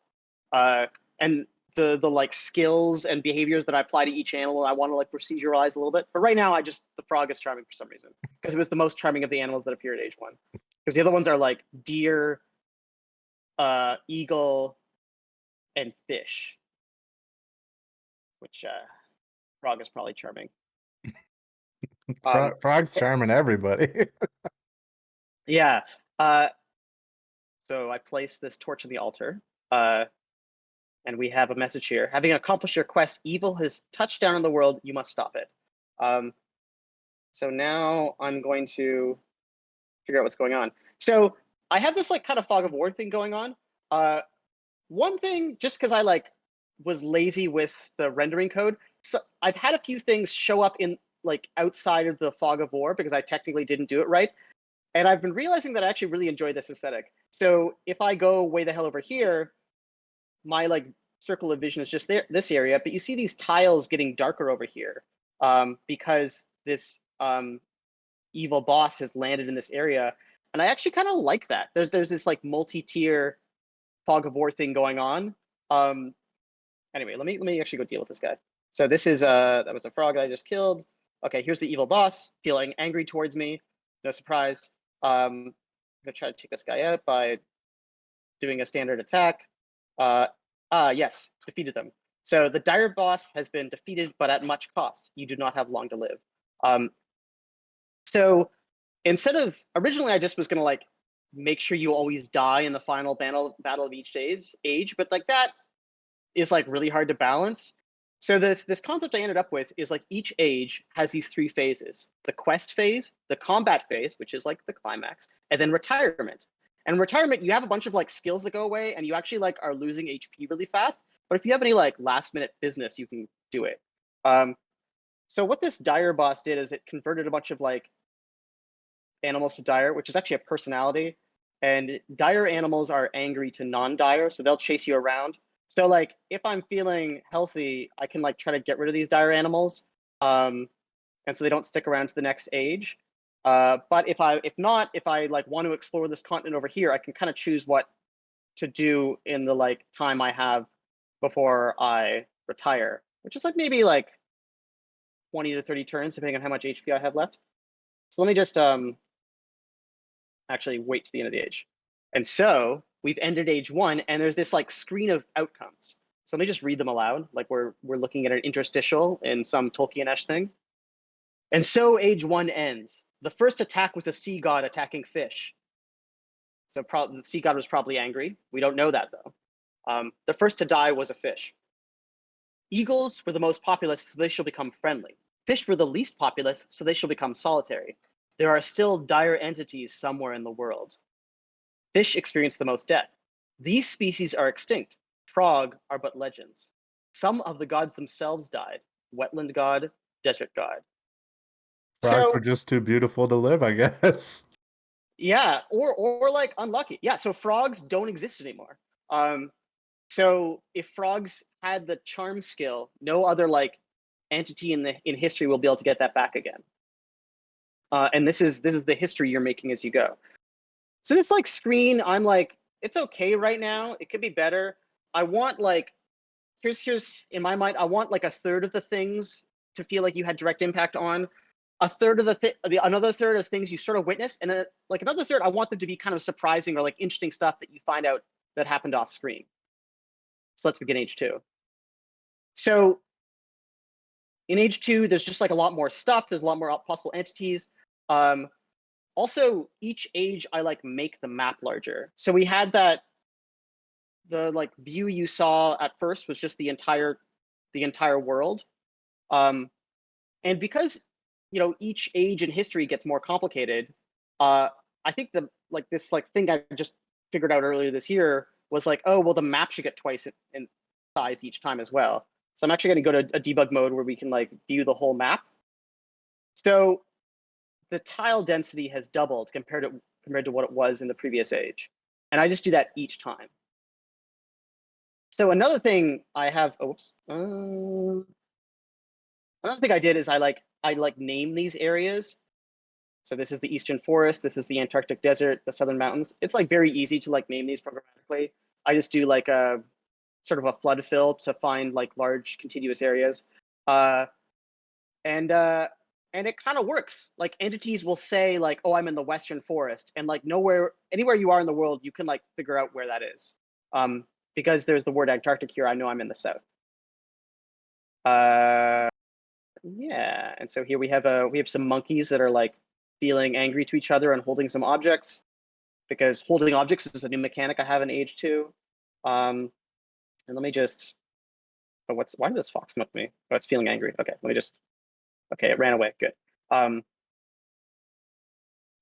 And the like skills and behaviors that I apply to each animal, I want to like proceduralize a little bit. But right now, the frog is charming for some reason, because it was the most charming of the animals that appear at Age 1. Because the other ones are like deer, eagle, and fish, which frog is probably charming. Frog's charming everybody. Yeah. So I place this torch on the altar, and we have a message here. Having accomplished your quest, evil has touched down on the world. You must stop it. So now I'm going to figure out what's going on. So I have this like kind of fog of war thing going on. One thing, just because I like was lazy with the rendering code, so I've had a few things show up in like outside of the fog of war because I technically didn't do it right. And I've been realizing that I actually really enjoy this aesthetic. So if I go way the hell over here, my like circle of vision is just there, this area, but you see these tiles getting darker over here because this evil boss has landed in this area. And I actually kind of like that. There's this like multi-tier fog of war thing going on. Anyway, let me actually go deal with this guy. So this is that was a frog I just killed. okay, here's the evil boss feeling angry towards me. No surprise. I'm gonna try to take this guy out by doing a standard attack. Yes, defeated them. So the dire boss has been defeated, but at much cost. You do not have long to live. So instead of, originally I just was gonna like make sure you always die in the final battle of each age, but like that is like really hard to balance. So this concept I ended up with is like each age has these 3 phases: the quest phase, the combat phase, which is like the climax, and then retirement. And retirement, you have a bunch of like skills that go away, and you actually like are losing HP really fast. But if you have any like last minute business, you can do it. So what this dire boss did is it converted a bunch of like animals to dire, which is actually a personality. And dire animals are angry to non-dire, so they'll chase you around. So like if I'm feeling healthy, I can like try to get rid of these dire animals, and so they don't stick around to the next age. But if I like want to explore this continent over here, I can kind of choose what to do in the like time I have before I retire, which is like maybe like 20 to 30 turns, depending on how much HP I have left. So let me just actually wait to the end of the age. And so we've ended age 1, and there's this like screen of outcomes. So let me just read them aloud, like we're looking at an interstitial in some Tolkien-esque thing. And so age 1 ends. The first attack was a sea god attacking fish. So the sea god was probably angry. We don't know that though. The first to die was a fish. Eagles were the most populous, so they shall become friendly. Fish were the least populous, so they shall become solitary. There are still dire entities somewhere in the world. Fish experience the most death. These species are extinct. Frog are but legends. Some of the gods themselves died. Wetland god, desert god. Frogs So were just too beautiful to live, I guess. yeah, or like unlucky. Yeah, so frogs don't exist anymore. So if frogs had the charm skill, no other like entity in history will be able to get that back again. And this is the history you're making as you go. So this like screen, I'm like, it's okay right now. It could be better. I want like, here's in my mind, I want like a third of the things to feel like you had direct impact on. A third of another third of things you sort of witnessed, and like another third, I want them to be kind of surprising or like interesting stuff that you find out that happened off screen. So let's begin age 2. So in age 2, there's just like a lot more stuff. There's a lot more possible entities. Also, each age I like make the map larger. So we had that, the like view you saw at first was just the entire world. And because each age in history gets more complicated, I think this thing I just figured out earlier this year was like, oh well, the map should get twice in size each time as well. So I'm actually going to go to a debug mode where we can like view the whole map. So the tile density has doubled compared to what it was in the previous age, and I just do that each time. So another thing I have, another thing I did is I name these areas. So this is the Eastern Forest, this is the Antarctic Desert, the Southern Mountains. It's like very easy to like name these programmatically. I just do like a sort of a flood fill to find like large contiguous areas. And it kind of works. Like entities will say like, oh, I'm in the Western Forest, and like anywhere you are in the world, you can like figure out where that is. Because there's the word Antarctic here, I know I'm in the south. Yeah, and so here we have some monkeys that are like feeling angry to each other and holding some objects, because holding objects is a new mechanic I have in age 2. And let me just, why did this fox smoke me? Oh, it's feeling angry. Okay, okay, it ran away, good. I'm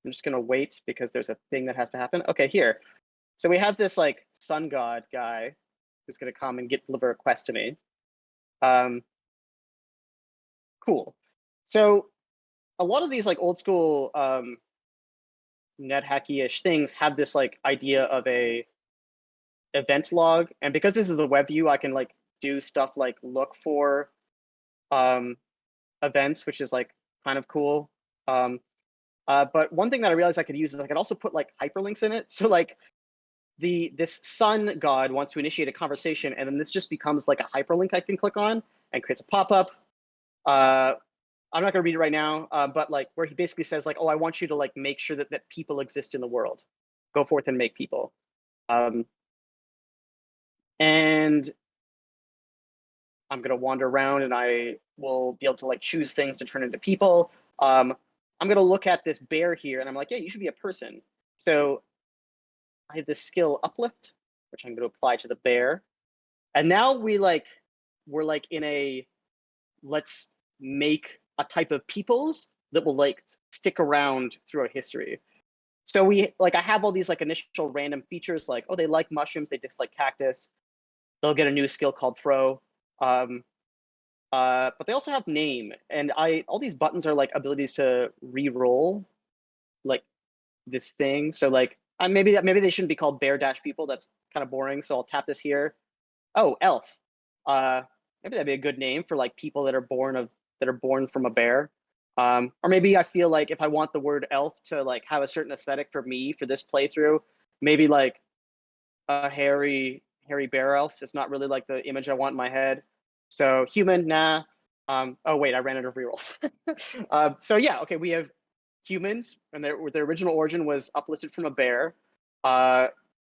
just gonna wait because there's a thing that has to happen. Okay, here. So we have this like sun god guy who's gonna come and deliver a quest to me. Cool. So a lot of these like old school NetHacky-ish things have this like idea of a event log, and because this is the web view, I can like do stuff like look for events, which is like kind of cool. But one thing that I realized I could use is I could also put like hyperlinks in it. So like this sun god wants to initiate a conversation, and then this just becomes like a hyperlink I can click on and creates a pop-up. I'm not gonna read it right now, but like where he basically says like, oh, I want you to like make sure that people exist in the world. Go forth and make people. And I'm gonna wander around and I will be able to like choose things to turn into people. I'm gonna look at this bear here and I'm like, yeah, you should be a person. So I have this skill uplift, which I'm gonna apply to the bear. And now we're like in a let's make a type of peoples that will like stick around throughout history. So we like I have all these like initial random features like, oh, they like mushrooms, they dislike cactus. They'll get a new skill called throw. But they also have name, and all these buttons are like abilities to re-roll, like this thing. So like maybe they shouldn't be called bear dash people. That's kind of boring. So I'll tap this here. Oh, elf. Maybe that'd be a good name for like people that are born from a bear. Or maybe I feel like if I want the word elf to like have a certain aesthetic for me for this playthrough, maybe like a hairy bear elf is not really like the image I want in my head. So human, nah. Oh wait, I ran out of rerolls. So yeah, okay, we have humans, and their original origin was uplifted from a bear.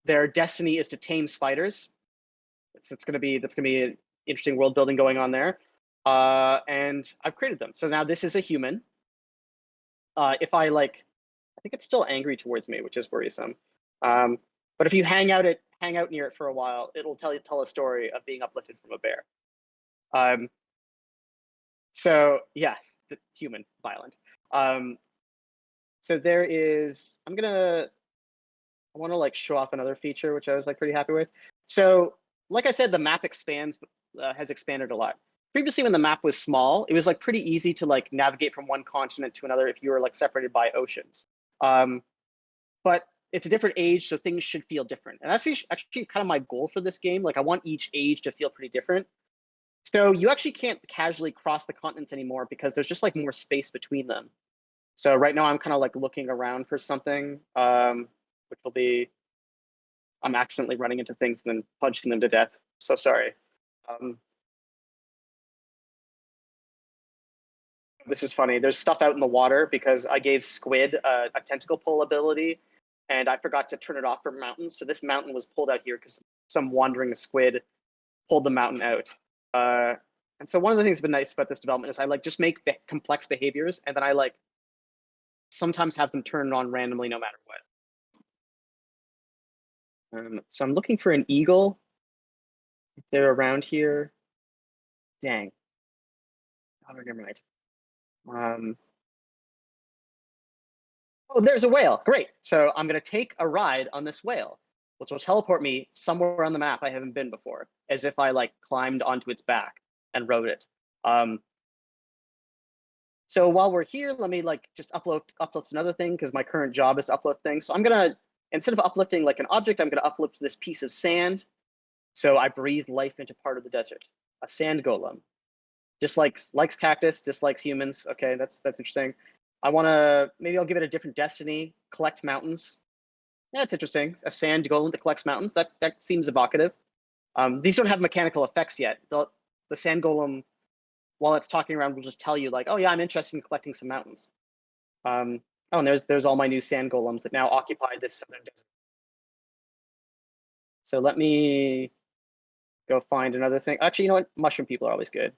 Their destiny is to tame spiders. That's gonna be an interesting world building going on there. And I've created them. So now this is a human. If I like, I think it's still angry towards me, which is worrisome. But if you hang out near it for a while, it'll tell a story of being uplifted from a bear. So yeah, the human violent. So there is. I want to like show off another feature which I was like pretty happy with. So like I said, the map has expanded a lot. Previously, when the map was small, it was like pretty easy to like navigate from one continent to another if you were like separated by oceans. But it's a different age, so things should feel different. And that's actually kind of my goal for this game. Like I want each age to feel pretty different. So you actually can't casually cross the continents anymore because there's just like more space between them. So right now I'm kind of like looking around for something, which will be, I'm accidentally running into things and then punching them to death. So sorry. This is funny. There's stuff out in the water because I gave Squid a tentacle pull ability, and I forgot to turn it off for mountains. So this mountain was pulled out here because some wandering squid pulled the mountain out. And so one of the things that's been nice about this development is I like just make complex behaviors, and then I like sometimes have them turn on randomly no matter what. So I'm looking for an eagle. If they're around here. Dang. Oh, never mind. Oh, there's a whale. Great. So I'm going to take a ride on this whale, which will teleport me somewhere on the map I haven't been before, as if I like climbed onto its back and rode it. So while we're here, let me like just upload another thing because my current job is to upload things. So I'm gonna, instead of uplifting like an object, I'm gonna uplift this piece of sand. So I breathe life into part of the desert. A sand golem. Likes cactus, dislikes humans. Okay, that's interesting. Maybe I'll give it a different destiny. Collect mountains. Yeah, it's interesting. A sand golem that collects mountains. That seems evocative. These don't have mechanical effects yet. The sand golem, while it's talking around, will just tell you like, oh yeah, I'm interested in collecting some mountains. Oh, and there's all my new sand golems that now occupy this southern desert. So let me go find another thing. Actually, you know what? Mushroom people are always good.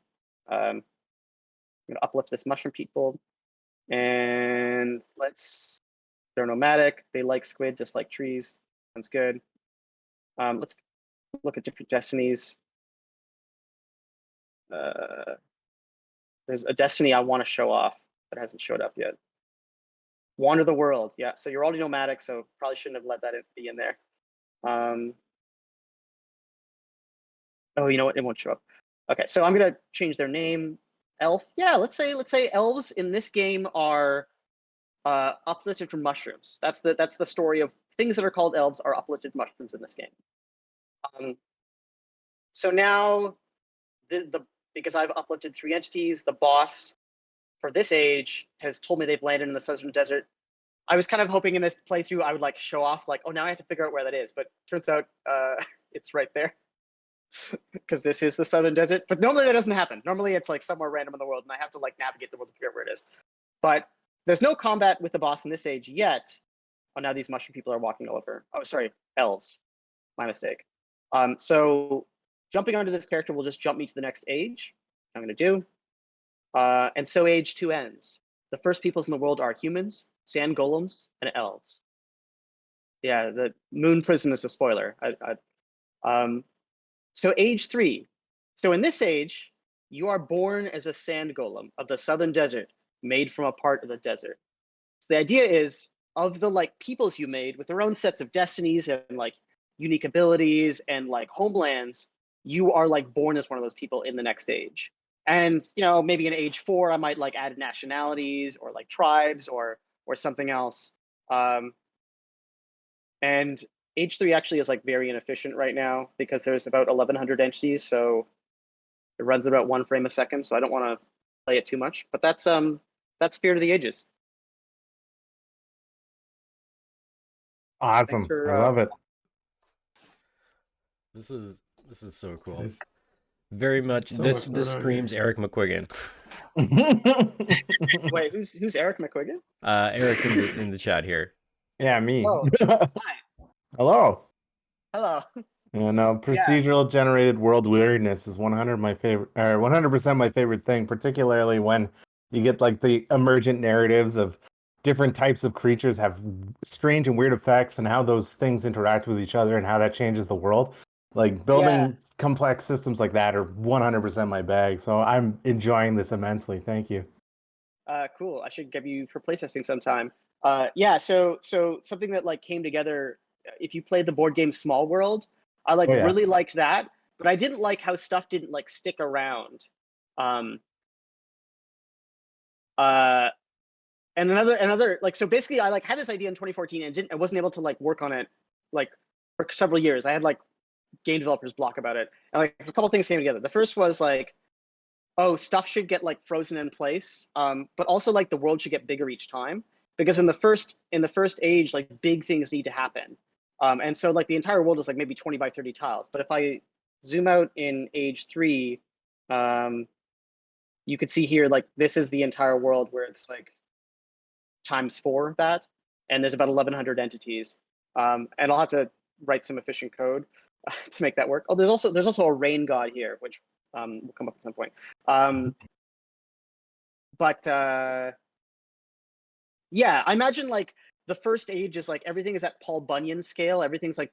I'm gonna uplift this mushroom people, and they're nomadic. They like squid, just like trees. Sounds good. Let's look at different destinies. There's a destiny I want to show off that hasn't showed up yet. Wander the world. Yeah, so you're already nomadic, so probably shouldn't have let that be in there. Oh, you know what? It won't show up. Okay, so I'm gonna change their name. Elf. Yeah, let's say elves in this game are uplifted from mushrooms. That's the story of things that are called elves are uplifted mushrooms in this game. So now because I've uplifted 3 entities, the boss for this age has told me they've landed in the southern desert. I was kind of hoping in this playthrough I would like show off like, oh, now I have to figure out where that is, but turns out it's right there. because this is the southern desert. But normally that doesn't happen. Normally it's like somewhere random in the world, and I have to like navigate the world to figure out where it is. But there's no combat with the boss in this age yet. Oh, now these mushroom people are walking over. Oh, sorry, elves. My mistake. So jumping onto this character will just jump me to the next age. I'm going to do. And so age 2 ends. The first peoples in the world are humans, sand golems, and elves. Yeah, the moon prison is a spoiler. So age 3. So in this age, you are born as a sand golem of the southern desert, made from a part of the desert. So the idea is, of the like peoples you made with their own sets of destinies and like unique abilities and like homelands, you are like born as one of those people in the next age. And you know, maybe in age 4, I might like add nationalities or like tribes or something else. And age 3 actually is like very inefficient right now because there's about 1,100 entities, so it runs about 1 frame a second. So I don't want to play it too much. But that's Spirit of the Ages. Awesome. For, I love it. This is so cool. Nice. Very much. So This much going on screams here. Eric McQuiggin. Wait, who's Eric McQuiggin? Eric in the chat here. Yeah, me. Oh, hi. Hello. Hello. And procedural generated world weirdness is 100% my favorite thing, particularly when you get like the emergent narratives of different types of creatures have strange and weird effects and how those things interact with each other and how that changes the world. Like building complex systems like that are 100% my bag. So I'm enjoying this immensely. Thank you. Cool. I should give you for playtesting sometime. Yeah. So something that like came together. If you played the board game Small World, I like really liked that, but I didn't like how stuff didn't like stick around. And another like, so basically I like had this idea in 2014 and I wasn't able to like work on it like for several years. I had like game developers block about it, and like a couple things came together. The first was like, oh, stuff should get like frozen in place, but also like the world should get bigger each time, because in the first age, like big things need to happen, and so like the entire world is like maybe 20 by 30 tiles. But if I zoom out in age 3, you could see here like this is the entire world where it's like times 4 that, and there's about 1,100 entities, and I'll have to write some efficient code to make that work. Oh, there's also a rain god here, which will come up at some point. Yeah, I imagine like the first age is like everything is at Paul Bunyan scale. Everything's like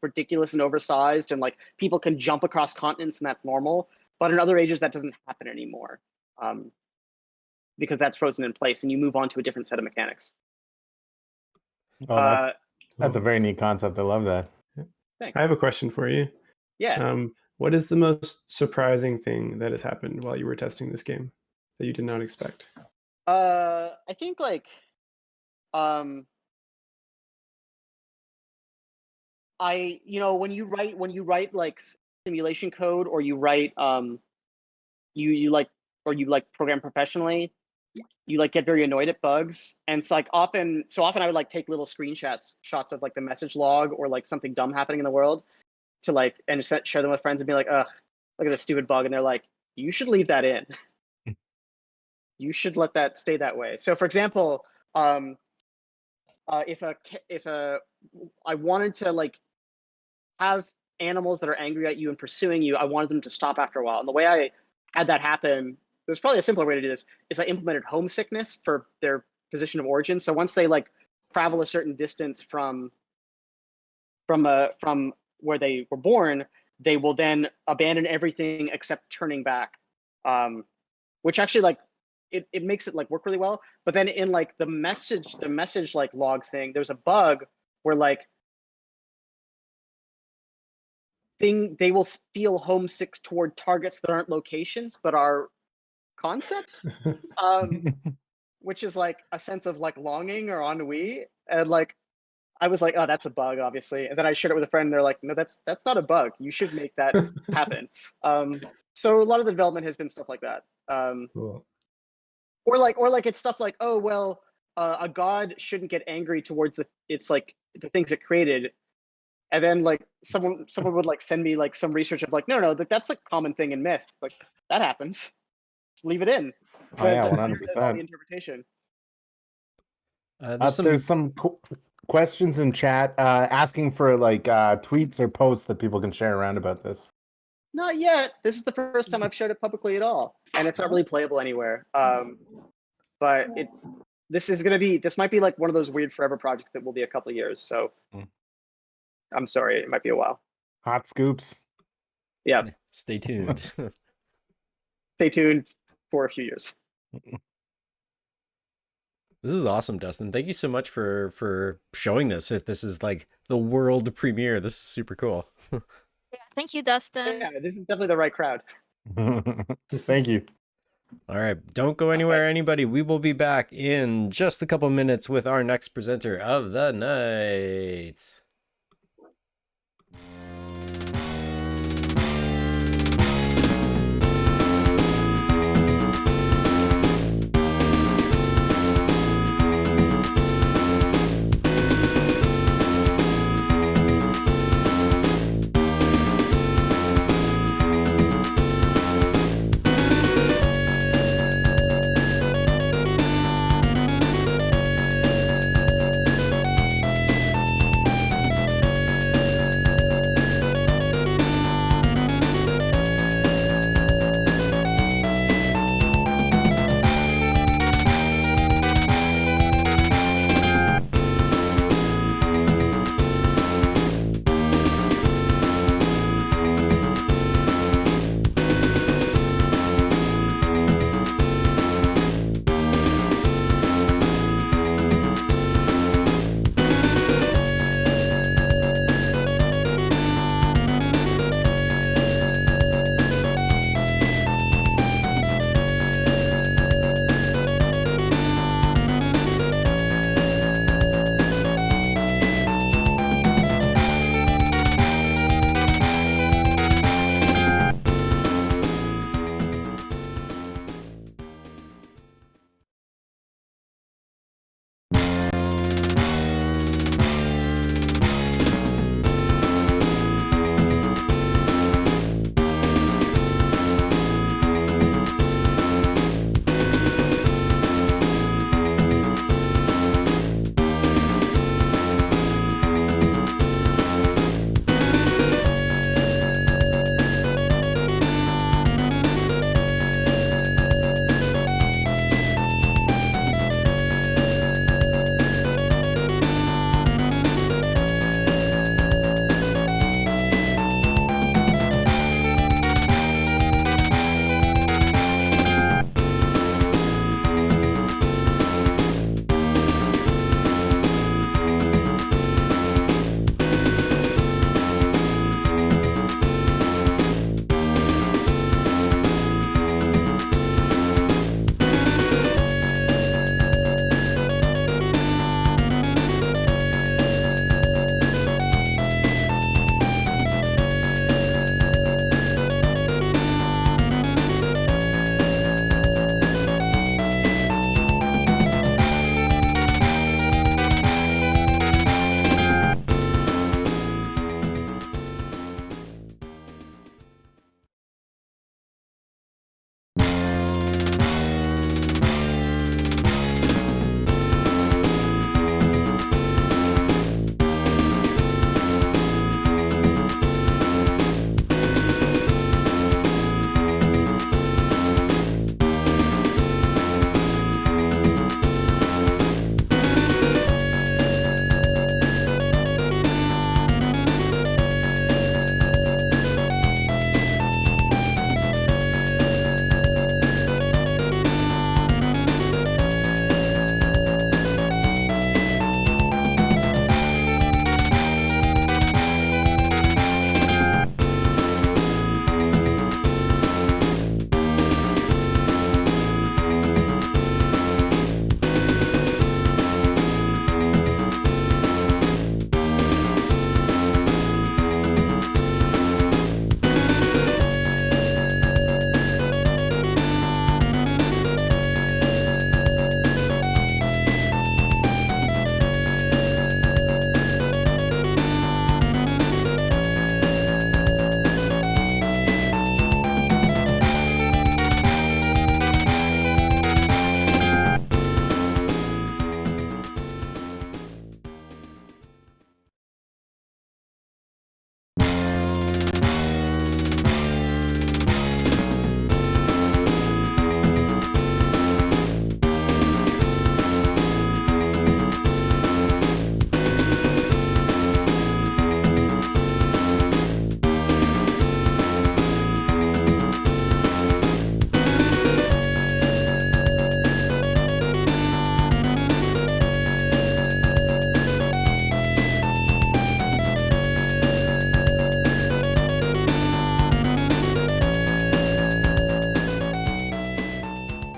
ridiculous and oversized, and like people can jump across continents, and that's normal. But in other ages, that doesn't happen anymore, because that's frozen in place, and you move on to a different set of mechanics. Oh, that's a very neat concept. I love that. Thanks. I have a question for you. Yeah. What is the most surprising thing that has happened while you were testing this game that you did not expect? I think like when you write like simulation code, or you write you program professionally, you like get very annoyed at bugs, and it's like often I would like take little shots of like the message log or like something dumb happening in the world to like and share them with friends and be like, ugh, look at this stupid bug, and they're like, you should leave that in. You should let that stay that way. So for example, if I wanted to like have animals that are angry at you and pursuing you, I wanted them to stop after a while. And the way I had that happen, there's probably a simpler way to do this, is I implemented homesickness for their position of origin. So once they like travel a certain distance from where they were born, they will then abandon everything except turning back, which actually like it makes it like work really well. But then in like the message like log thing, there's a bug where like they will feel homesick toward targets that aren't locations but are concepts, which is like a sense of like longing or ennui. And like I was like, oh, that's a bug, obviously. And then I shared it with a friend, and they're like, no, that's not a bug. You should make that happen. So a lot of the development has been stuff like that. Cool. Or like it's stuff like, oh well, a god shouldn't get angry towards the things it created. And then like someone would like send me like some research of like, no, that's a common thing in myth. Like that happens. Just leave it in. Oh yeah, the 100%. player does all the interpretation. There's some questions in chat asking for like tweets or posts that people can share around about this. Not yet. This is the first time I've shared it publicly at all, and it's not really playable anywhere. But this might be like one of those weird forever projects that will be a couple of years. So I'm sorry, it might be a while. Hot scoops. Yeah. Stay tuned. Stay tuned for a few years. This is awesome, Dustin. Thank you so much for showing this. If this is like the world premiere, this is super cool. Yeah, thank you, Dustin. Yeah, this is definitely the right crowd. Thank you. All right, don't go anywhere, anybody. We will be back in just a couple minutes with our next presenter of the night.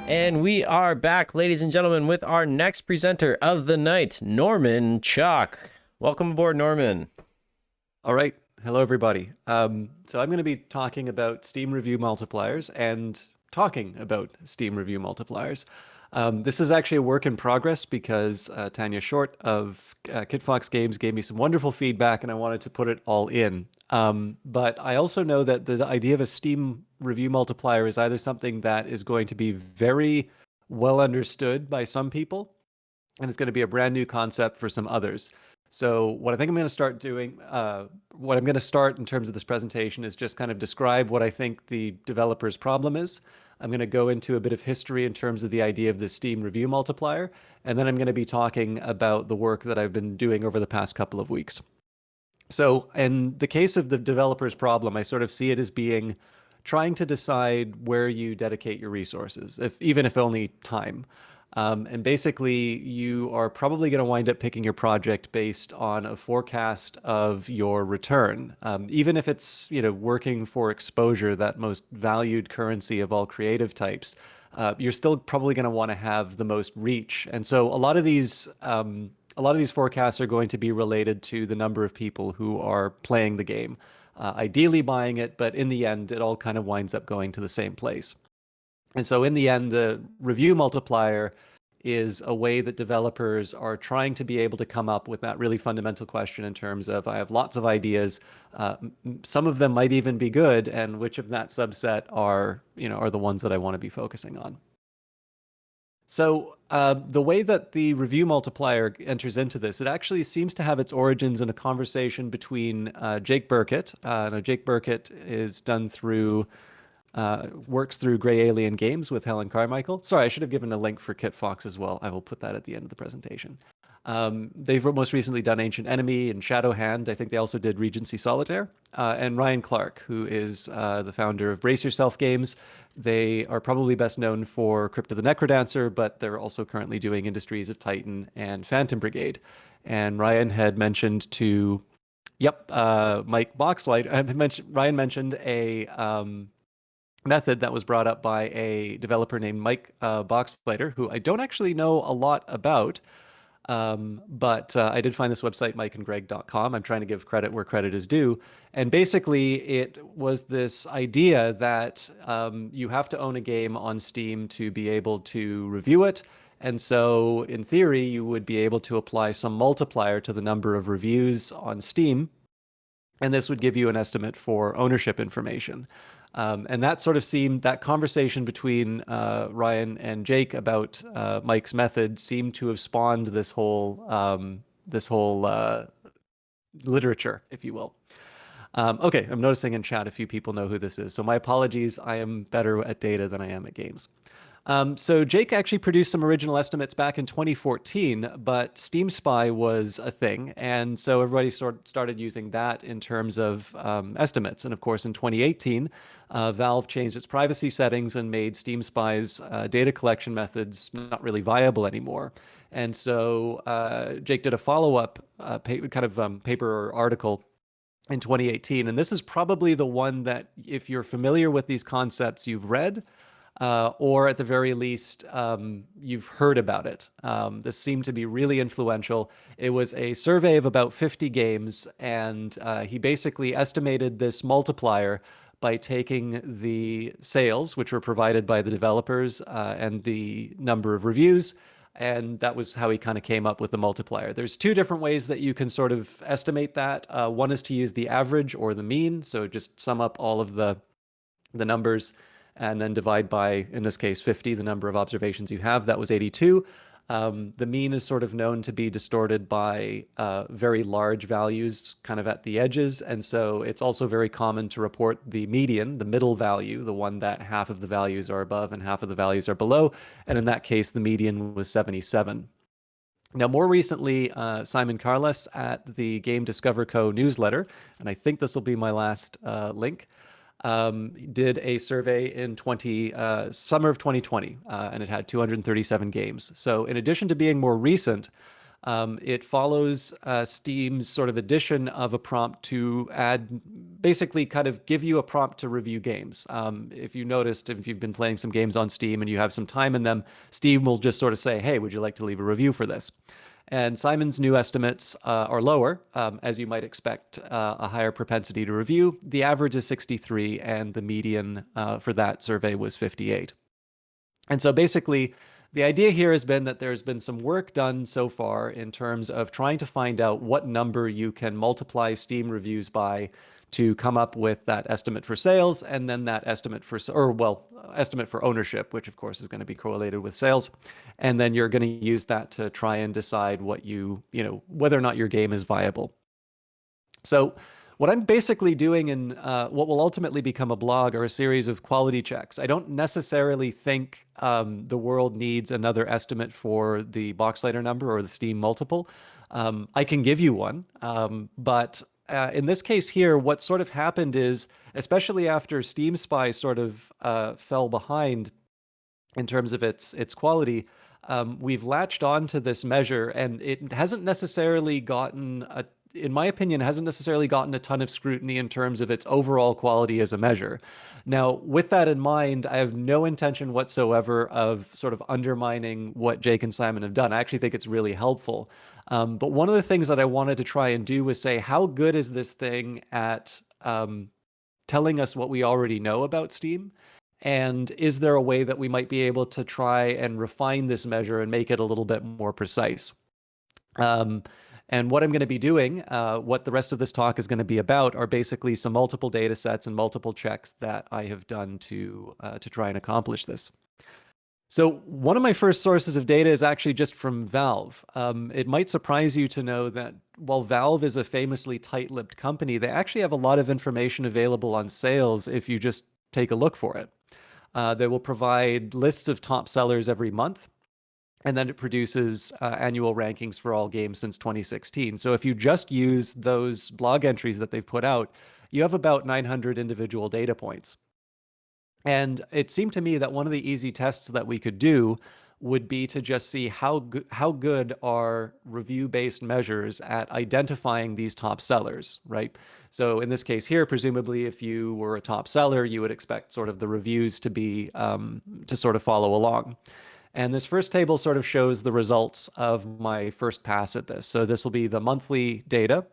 And we are back, ladies and gentlemen, with our next presenter of the night, Norman Chalk. Welcome aboard, Norman. All right. Hello, everybody. So I'm going to be talking about Steam review multipliers and talking about Steam review multipliers. This is actually a work in progress because Tanya Short of KitFox Games gave me some wonderful feedback and I wanted to put it all in. But I also know that the idea of a Steam review multiplier is either something that is going to be very well understood by some people, and it's going to be a brand new concept for some others. So what I think I'm going to start doing, what I'm going to start in terms of this presentation is just kind of describe what I think the developer's problem is. I'm going to go into a bit of history in terms of the idea of the Steam review multiplier, and then I'm going to be talking about the work that I've been doing over the past couple of weeks. So in the case of the developer's problem, I sort of see it as being trying to decide where you dedicate your resources, even if only time. And basically, you are probably going to wind up picking your project based on a forecast of your return, even if it's working for exposure, that most valued currency of all creative types. You're still probably going to want to have the most reach, and so a lot of these forecasts are going to be related to the number of people who are playing the game, ideally buying it, but in the end, it all kind of winds up going to the same place. And so in the end, the review multiplier is a way that developers are trying to be able to come up with that really fundamental question in terms of, I have lots of ideas, some of them might even be good, and which of that subset are the ones that I want to be focusing on. So the way that the review multiplier enters into this, it actually seems to have its origins in a conversation between Jake Burkett. Now Jake Burkett is done through works through Grey Alien Games with Helen Carmichael. Sorry, I should have given a link for KitFox as well. I will put that at the end of the presentation. They've most recently done Ancient Enemy and Shadowhand. I think they also did Regency Solitaire. And Ryan Clark, who is the founder of Brace Yourself Games. They are probably best known for Crypt of the Necrodancer, but they're also currently doing Industries of Titan and Phantom Brigade. And Ryan had mentioned to, Mike Boxlight. Ryan mentioned a method that was brought up by a developer named Mike Boxleiter, who I don't actually know a lot about, but I did find this website, mikeandgreg.com. I'm trying to give credit where credit is due. And basically, it was this idea that you have to own a game on Steam to be able to review it. And so, in theory, you would be able to apply some multiplier to the number of reviews on Steam, and this would give you an estimate for ownership information. And that sort of seemed, that conversation between Ryan and Jake about Mike's method seemed to have spawned this whole literature, if you will. Okay, I'm noticing in chat a few people know who this is, so my apologies. I am better at data than I am at games. So Jake actually produced some original estimates back in 2014, but Steam Spy was a thing, and so everybody started using that in terms of estimates. And of course, in 2018, Valve changed its privacy settings and made Steam Spy's data collection methods not really viable anymore. And so Jake did a follow-up paper or article in 2018, and this is probably the one that, if you're familiar with these concepts, you've read. Or at the very least, you've heard about it. This seemed to be really influential. It was a survey of about 50 games, and he basically estimated this multiplier by taking the sales, which were provided by the developers, and the number of reviews, and that was how he kind of came up with the multiplier. There's two different ways that you can sort of estimate that. One is to use the average or the mean, so just sum up all of the numbers and then divide by, in this case, 50, the number of observations you have. That was 82. The mean is sort of known to be distorted by very large values kind of at the edges. And so it's also very common to report the median, the middle value, the one that half of the values are above and half of the values are below. And in that case, the median was 77. Now, more recently, Simon Carles at the Game Discover Co. newsletter, and I think this will be my last link, did a survey in summer of 2020, and it had 237 games. So in addition to being more recent, It follows Steam's sort of addition of a prompt to basically kind of give you a prompt to review games. If you noticed, if you've been playing some games on Steam and you have some time in them, Steam will just sort of say, hey, would you like to leave a review for this? And Simon's new estimates are lower, as you might expect, a higher propensity to review. The average is 63, and the median for that survey was 58. And so basically, the idea here has been that there's been some work done so far in terms of trying to find out what number you can multiply Steam reviews by to come up with that estimate for sales, and then that estimate for, estimate for ownership, which of course is going to be correlated with sales. And then you're going to use that to try and decide what whether or not your game is viable. So what I'm basically doing in what will ultimately become a blog are a series of quality checks. I don't necessarily think the world needs another estimate for the Boxlighter number or the Steam multiple. I can give you one, but in this case here, what sort of happened is, especially after Steam Spy sort of fell behind in terms of its quality, we've latched on to this measure, and it hasn't necessarily gotten in my opinion, hasn't necessarily gotten a ton of scrutiny in terms of its overall quality as a measure. Now, with that in mind, I have no intention whatsoever of sort of undermining what Jake and Simon have done. I actually think it's really helpful. But one of the things that I wanted to try and do was say, how good is this thing at telling us what we already know about Steam? And is there a way that we might be able to try and refine this measure and make it a little bit more precise? And what I'm going to be doing, what the rest of this talk is going to be about, are basically some multiple data sets and multiple checks that I have done to try and accomplish this. So one of my first sources of data is actually just from Valve. It might surprise you to know that while Valve is a famously tight-lipped company, they actually have a lot of information available on sales if you just take a look for it. They will provide lists of top sellers every month, and then it produces annual rankings for all games since 2016. So if you just use those blog entries that they've put out, you have about 900 individual data points. And it seemed to me that one of the easy tests that we could do would be to just see how good are review-based measures at identifying these top sellers, right? So in this case here, presumably if you were a top seller, you would expect sort of the reviews to be to sort of follow along. And this first table sort of shows the results of my first pass at this. So this will be the monthly data.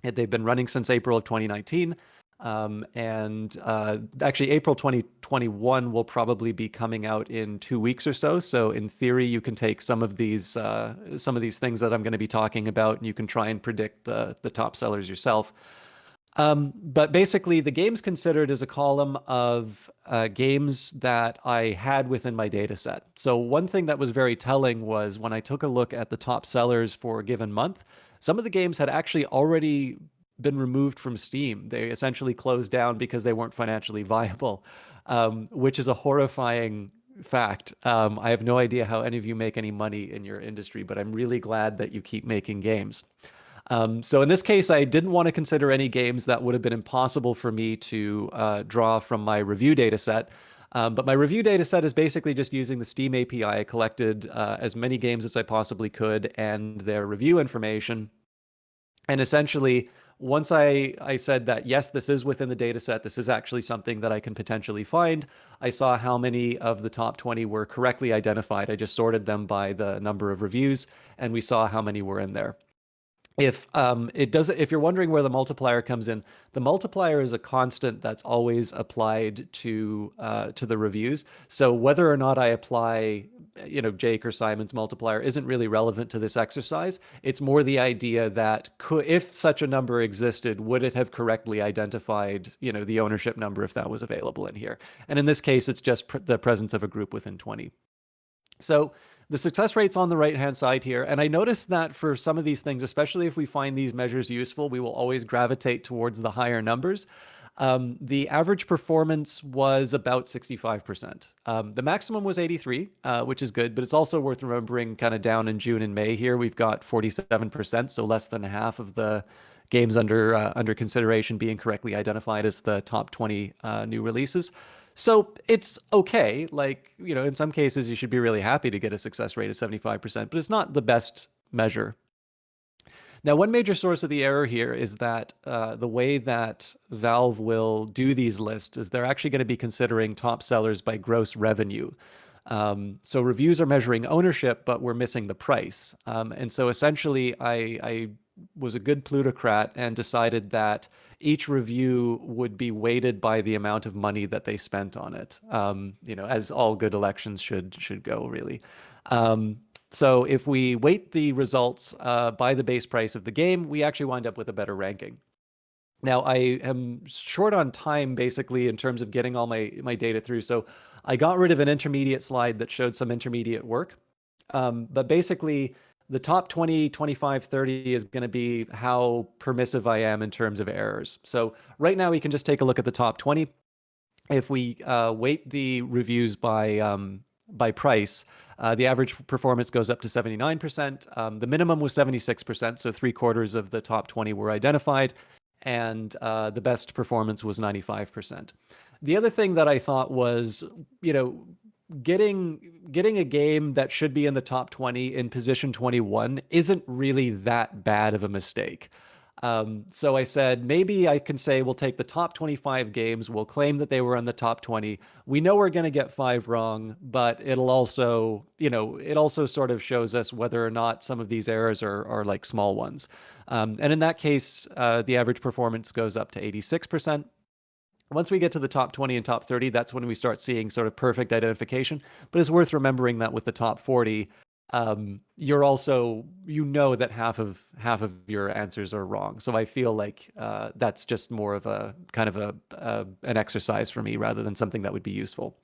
They've been running since April of 2019. Actually, April 2021 will probably be coming out in 2 weeks or so. So in theory, you can take some of these things that I'm going to be talking about, and you can try and predict the top sellers yourself. But basically, the games considered is a column of games that I had within my data set. So one thing that was very telling was when I took a look at the top sellers for a given month, some of the games had actually already been removed from Steam. They essentially closed down because they weren't financially viable, which is a horrifying fact. I have no idea how any of you make any money in your industry, but I'm really glad that you keep making games. So in this case, I didn't want to consider any games that would have been impossible for me to draw from my review data set. But my review data set is basically just using the Steam API. I collected as many games as I possibly could and their review information. And essentially, once I said that, yes, this is within the data set, this is actually something that I can potentially find, I saw how many of the top 20 were correctly identified. I just sorted them by the number of reviews, and we saw how many were in there. If you're wondering where the multiplier comes in, the multiplier is a constant that's always applied to the reviews. So whether or not I apply, Jake or Simon's multiplier isn't really relevant to this exercise. It's more the idea that if such a number existed, would it have correctly identified, the ownership number if that was available in here? And in this case, it's just the presence of a group within 20. So the success rate's on the right-hand side here. And I noticed that for some of these things, especially if we find these measures useful, we will always gravitate towards the higher numbers. The average performance was about 65%. The maximum was 83, which is good, but it's also worth remembering kind of down in June and May here, we've got 47%, so less than half of the games under consideration being correctly identified as the top 20 new releases. So it's okay. In some cases, you should be really happy to get a success rate of 75%, but it's not the best measure. Now, one major source of the error here is that the way that Valve will do these lists is they're actually going to be considering top sellers by gross revenue. So reviews are measuring ownership, but we're missing the price. And so essentially, I was a good plutocrat and decided that each review would be weighted by the amount of money that they spent on it. As all good elections should go, really. So if we weight the results by the base price of the game, we actually wind up with a better ranking. Now, I am short on time, basically, in terms of getting all my data through. So I got rid of an intermediate slide that showed some intermediate work. But basically, the top 20, 25, 30 is going to be how permissive I am in terms of errors. So right now, we can just take a look at the top 20. If we weight the reviews by price, the average performance goes up to 79%. The minimum was 76%, so 3/4 of the top 20 were identified, and the best performance was 95%. The other thing that I thought was, getting a game that should be in the top 20 in position 21 isn't really that bad of a mistake. So I said, maybe I can say we'll take the top 25 games, we'll claim that they were in the top 20. We know we're going to get 5 wrong, but it'll also, it also sort of shows us whether or not some of these errors are like small ones. And in that case, the average performance goes up to 86%. Once we get to the top 20 and top 30, that's when we start seeing sort of perfect identification. But it's worth remembering that with the top 40, you're also, that half of your answers are wrong. So I feel like that's just more of a kind of an exercise for me rather than something that would be useful.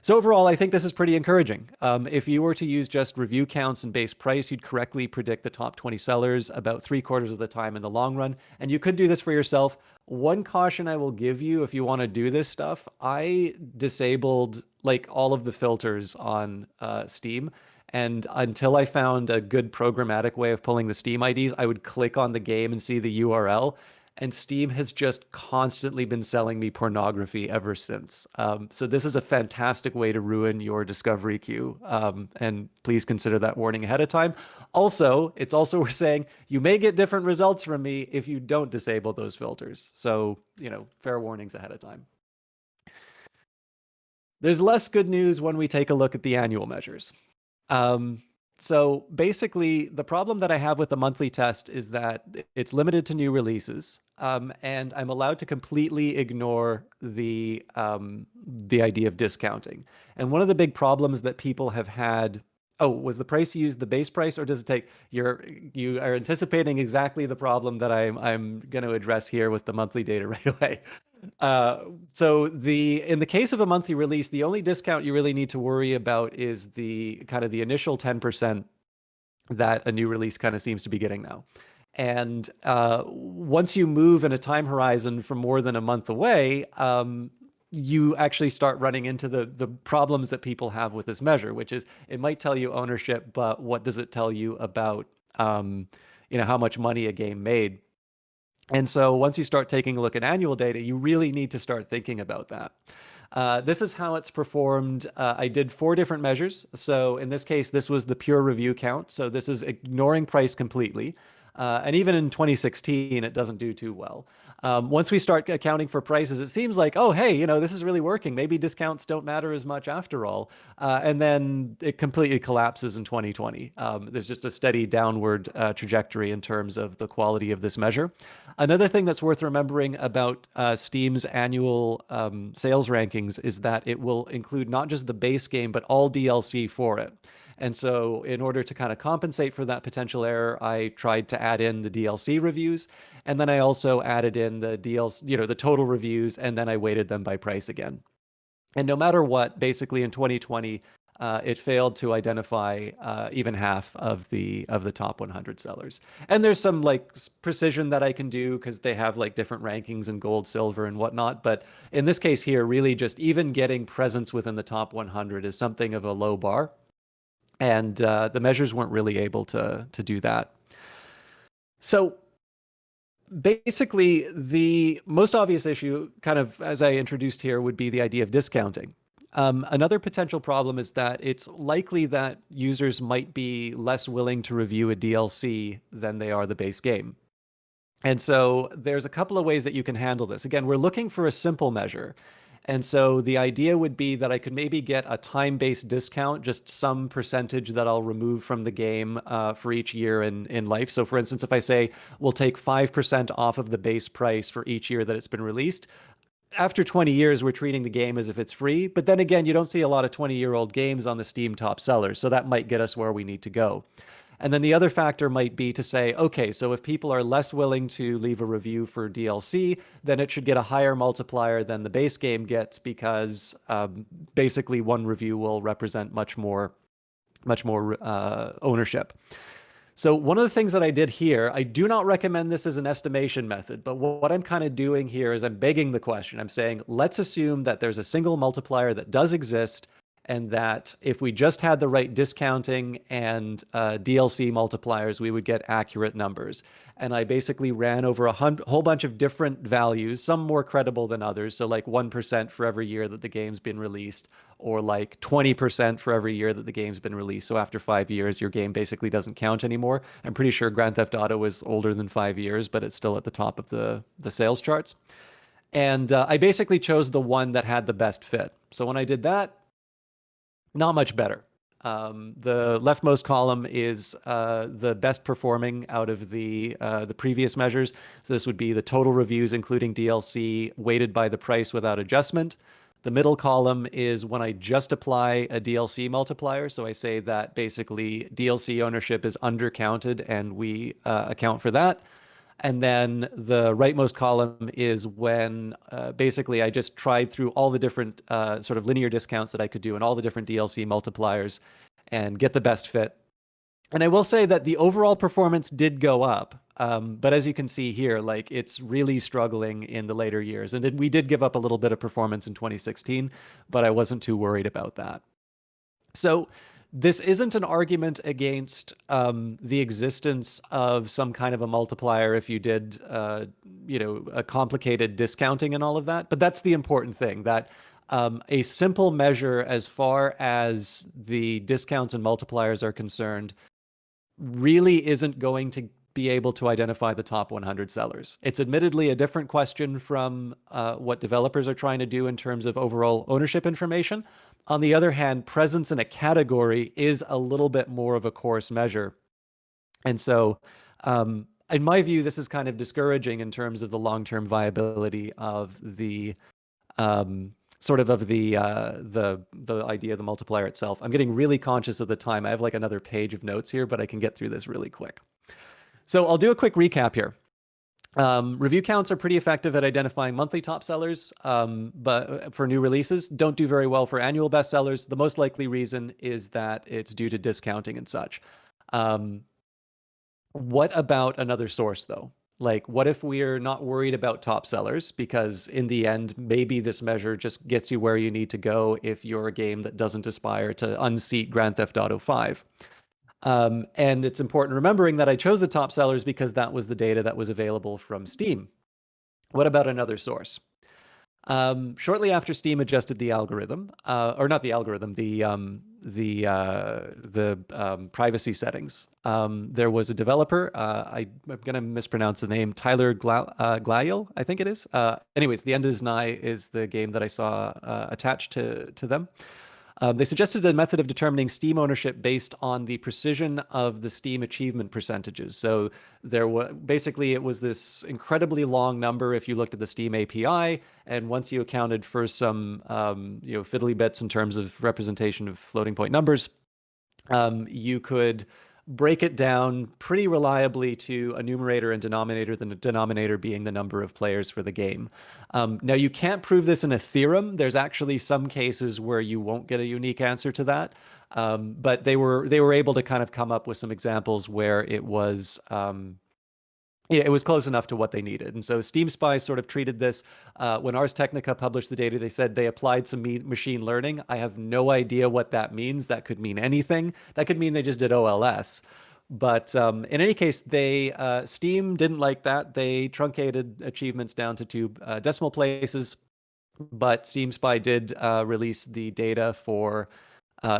So overall, I think this is pretty encouraging. If you were to use just review counts and base price, you'd correctly predict the top 20 sellers about 3/4 of the time in the long run. And you could do this for yourself. One caution I will give you if you want to do this stuff, I disabled like all of the filters on Steam. And until I found a good programmatic way of pulling the Steam IDs, I would click on the game and see the URL. And Steam has just constantly been selling me pornography ever since. So this is a fantastic way to ruin your discovery queue. And please consider that warning ahead of time. Also, it's also worth saying you may get different results from me if you don't disable those filters. So, fair warnings ahead of time. There's less good news when we take a look at the annual measures. So basically, the problem that I have with the monthly test is that it's limited to new releases, and I'm allowed to completely ignore the idea of discounting. And one of the big problems that people have had. Oh, was the price used the base price, or does it take? You are anticipating exactly the problem that I'm going to address here with the monthly data right away. So in the case of a monthly release, the only discount you really need to worry about is the kind of the initial 10% that a new release kind of seems to be getting now. And once you move in a time horizon from more than a month away, you actually start running into the problems that people have with this measure, which is it might tell you ownership, but what does it tell you about how much money a game made? And so once you start taking a look at annual data, you really need to start thinking about that. This is how it's performed. I did 4 different measures. So in this case, this was the pure review count. So this is ignoring price completely. And even in 2016, it doesn't do too well. Once we start accounting for prices, it seems like, oh, hey, this is really working. Maybe discounts don't matter as much after all. And then it completely collapses in 2020. There's just a steady downward trajectory in terms of the quality of this measure. Another thing that's worth remembering about Steam's annual sales rankings is that it will include not just the base game, but all DLC for it. And so in order to kind of compensate for that potential error, I tried to add in the DLC reviews. And then I also added in the DLC, the total reviews, and then I weighted them by price again. And no matter what, basically in 2020, it failed to identify even half of the top 100 sellers. And there's some like precision that I can do because they have like different rankings in gold, silver, and whatnot. But in this case here, really just even getting presence within the top 100 is something of a low bar. And the measures weren't really able to do that. So basically, the most obvious issue, kind of as I introduced here, would be the idea of discounting. Another potential problem is that it's likely that users might be less willing to review a DLC than they are the base game. And so there's a couple of ways that you can handle this. Again, we're looking for a simple measure. And so the idea would be that I could maybe get a time-based discount, just some percentage that I'll remove from the game for each year in life. So for instance, if I say we'll take 5% off of the base price for each year that it's been released, after 20 years, we're treating the game as if it's free. But then again, you don't see a lot of 20-year-old games on the Steam top sellers. So that might get us where we need to go. And then the other factor might be to say, okay, so if people are less willing to leave a review for DLC, then it should get a higher multiplier than the base game gets, because basically one review will represent much more ownership. So one of the things that I did here, I do not recommend this as an estimation method, but what I'm kind of doing here is I'm begging the question. I'm saying, let's assume that there's a single multiplier that does exist, and that if we just had the right discounting and DLC multipliers, we would get accurate numbers. And I basically ran over a whole bunch of different values, some more credible than others. So like 1% for every year that the game's been released, or like 20% for every year that the game's been released. So after 5 years, your game basically doesn't count anymore. I'm pretty sure Grand Theft Auto is older than 5 years, but it's still at the top of the sales charts. And I basically chose the one that had the best fit. So when I did that, not much better. The leftmost column is the best performing out of the previous measures. So this would be the total reviews, including DLC, weighted by the price without adjustment. The middle column is when I just apply a DLC multiplier. So I say that basically DLC ownership is undercounted, and we account for that. And then the rightmost column is when basically I just tried through all the different sort of linear discounts that I could do and all the different DLC multipliers and get the best fit. And I will say that the overall performance did go up. But as you can see here, like, it's really struggling in the later years. And we did give up a little bit of performance in 2016, but I wasn't too worried about that. So this isn't an argument against the existence of some kind of a multiplier if you did, a complicated discounting and all of that. But that's the important thing, that a simple measure as far as the discounts and multipliers are concerned really isn't going to be able to identify the top 100 sellers. It's admittedly a different question from what developers are trying to do in terms of overall ownership information. On the other hand, presence in a category is a little bit more of a coarse measure. And so, in my view, this is kind of discouraging in terms of the long-term viability of the the idea of the multiplier itself. I'm getting really conscious of the time. I have like another page of notes here, but I can get through this really quick. So I'll do a quick recap here. Review counts are pretty effective at identifying monthly top sellers, but for new releases, don't do very well for annual bestsellers. The most likely reason is that it's due to discounting and such. What about another source, though? Like, what if we're not worried about top sellers? Because in the end, maybe this measure just gets you where you need to go if you're a game that doesn't aspire to unseat Grand Theft Auto 5. And it's important remembering that I chose the top sellers because that was the data that was available from Steam. What about another source? Shortly after Steam adjusted the algorithm, or not the algorithm, the privacy settings, there was a developer. I'm going to mispronounce the name, Tyler Glaile, I think it is. Anyways, The End Is Nigh is the game that I saw attached to them. They suggested a method of determining Steam ownership based on the precision of the Steam achievement percentages. So basically it was this incredibly long number if you looked at the Steam API, and once you accounted for some fiddly bits in terms of representation of floating point numbers, you could break it down pretty reliably to a numerator and denominator, the denominator being the number of players for the game. Now, you can't prove this in a theorem. There's actually some cases where you won't get a unique answer to that. But they were able to kind of come up with some examples where it was close enough to what they needed. And so Steam Spy sort of treated this. When Ars Technica published the data, they said they applied some machine learning. I have no idea what that means. That could mean anything. That could mean they just did OLS. But in any case, Steam didn't like that. They truncated achievements down to 2 decimal places. but Steam Spy did release the data for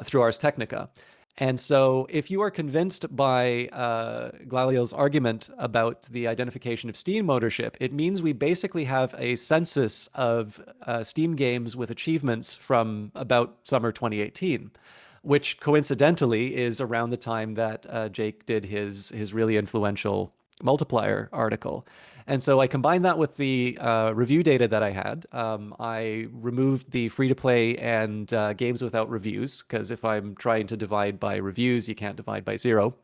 through Ars Technica. And so if you are convinced by Glalio's argument about the identification of Steam ownership, it means we basically have a census of Steam games with achievements from about summer 2018, which coincidentally is around the time that Jake did his really influential multiplier article. And so I combined that with the review data that I had. I removed the free-to-play and games without reviews, because if I'm trying to divide by reviews, you can't divide by 0.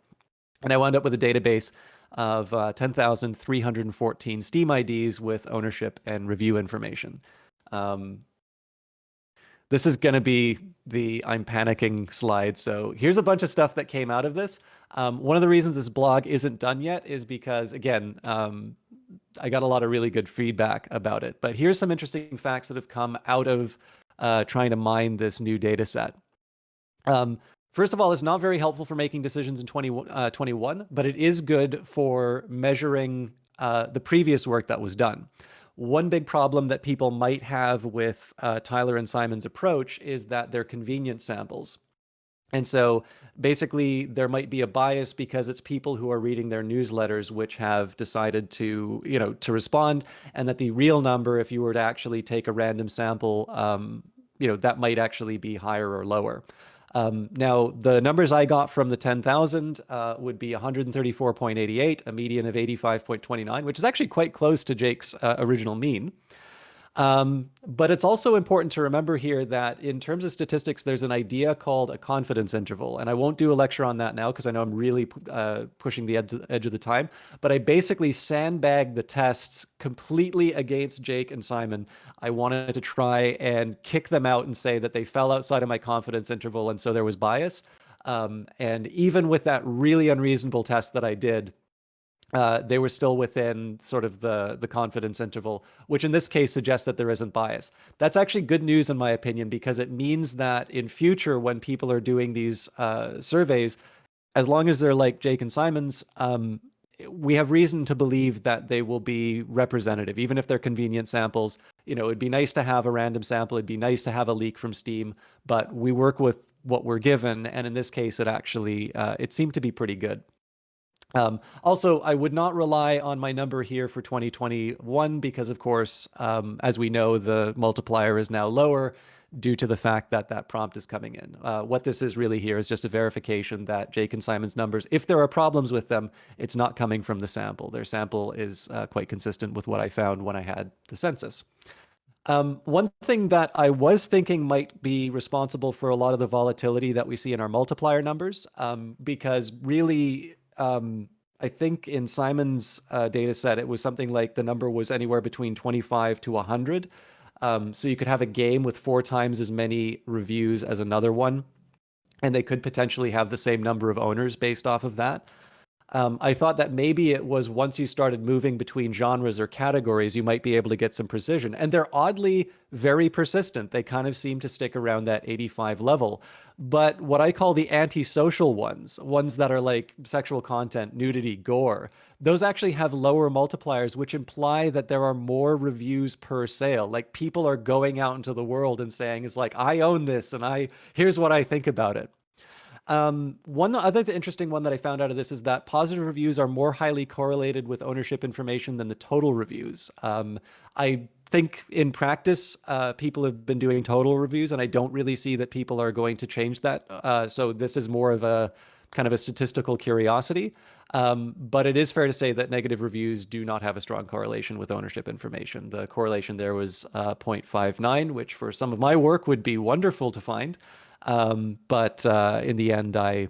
And I wound up with a database of 10,314 Steam IDs with ownership and review information. This is going to be the I'm panicking slide. So here's a bunch of stuff that came out of this. One of the reasons this blog isn't done yet is because, again, I got a lot of really good feedback about it. But here's some interesting facts that have come out of trying to mine this new data set. First of all, it's not very helpful for making decisions in 2021, but it is good for measuring the previous work that was done. One big problem that people might have with Tyler and Simon's approach is that they're convenience samples. And so basically there might be a bias because it's people who are reading their newsletters which have decided to, to respond, and that the real number, if you were to actually take a random sample, that might actually be higher or lower. Now, the numbers I got from the 10,000 would be 134.88, a median of 85.29, which is actually quite close to Jake's original mean. But it's also important to remember here that in terms of statistics, there's an idea called a confidence interval. And I won't do a lecture on that now because I know I'm really pushing the edge of the time. But I basically sandbagged the tests completely against Jake and Simon. I wanted to try and kick them out and say that they fell outside of my confidence interval, and so there was bias. And even with that really unreasonable test that I did, they were still within sort of the confidence interval, which in this case suggests that there isn't bias. That's actually good news in my opinion, because it means that in future, when people are doing these surveys, as long as they're like Jake and Simon's, we have reason to believe that they will be representative, even if they're convenient samples. It'd be nice to have a random sample. It'd be nice to have a leak from Steam, but we work with what we're given. And in this case, it actually, it seemed to be pretty good. Also, I would not rely on my number here for 2021 because, of course, as we know, the multiplier is now lower due to the fact that that prompt is coming in. What this is really here is just a verification that Jake and Simon's numbers, if there are problems with them, it's not coming from the sample. Their sample is quite consistent with what I found when I had the census. One thing that I was thinking might be responsible for a lot of the volatility that we see in our multiplier numbers, because really, I think in Simon's data set, it was something like the number was anywhere between 25 to 100. So you could have a game with 4 times as many reviews as another one, and they could potentially have the same number of owners based off of that. I thought that maybe it was once you started moving between genres or categories, you might be able to get some precision. And they're oddly very persistent. They kind of seem to stick around that 85 level. But what I call the antisocial ones that are like sexual content, nudity, gore, those actually have lower multipliers, which imply that there are more reviews per sale. Like people are going out into the world and saying, it's like, I own this and here's what I think about it. One other interesting one that I found out of this is that positive reviews are more highly correlated with ownership information than the total reviews. I think in practice, people have been doing total reviews, and I don't really see that people are going to change that. So this is more of a kind of a statistical curiosity. But it is fair to say that negative reviews do not have a strong correlation with ownership information. The correlation there was 0.59, which for some of my work would be wonderful to find. But in the end, I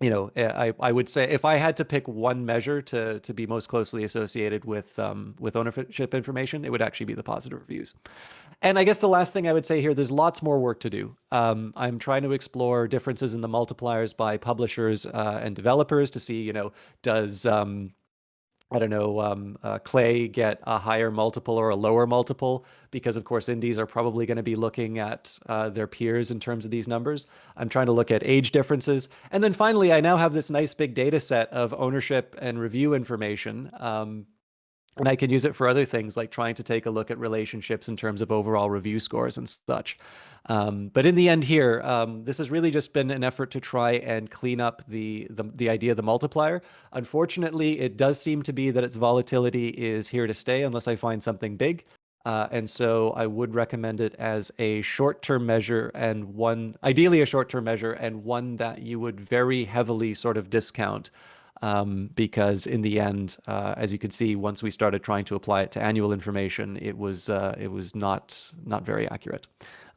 would say if I had to pick one measure to be most closely associated with ownership information, it would actually be the positive reviews. And I guess the last thing I would say here, there's lots more work to do. I'm trying to explore differences in the multipliers by publishers and developers to see, does Clay get a higher multiple or a lower multiple? Because, of course, indies are probably going to be looking at their peers in terms of these numbers. I'm trying to look at age differences. And then finally, I now have this nice big data set of ownership and review information. And I can use it for other things like trying to take a look at relationships in terms of overall review scores and such. But in the end here, this has really just been an effort to try and clean up the idea of the multiplier. Unfortunately, it does seem to be that its volatility is here to stay unless I find something big. And so I would recommend it as a short-term measure and ideally a short-term measure and one that you would very heavily sort of discount. Because in the end, as you could see, once we started trying to apply it to annual information, it was not very accurate.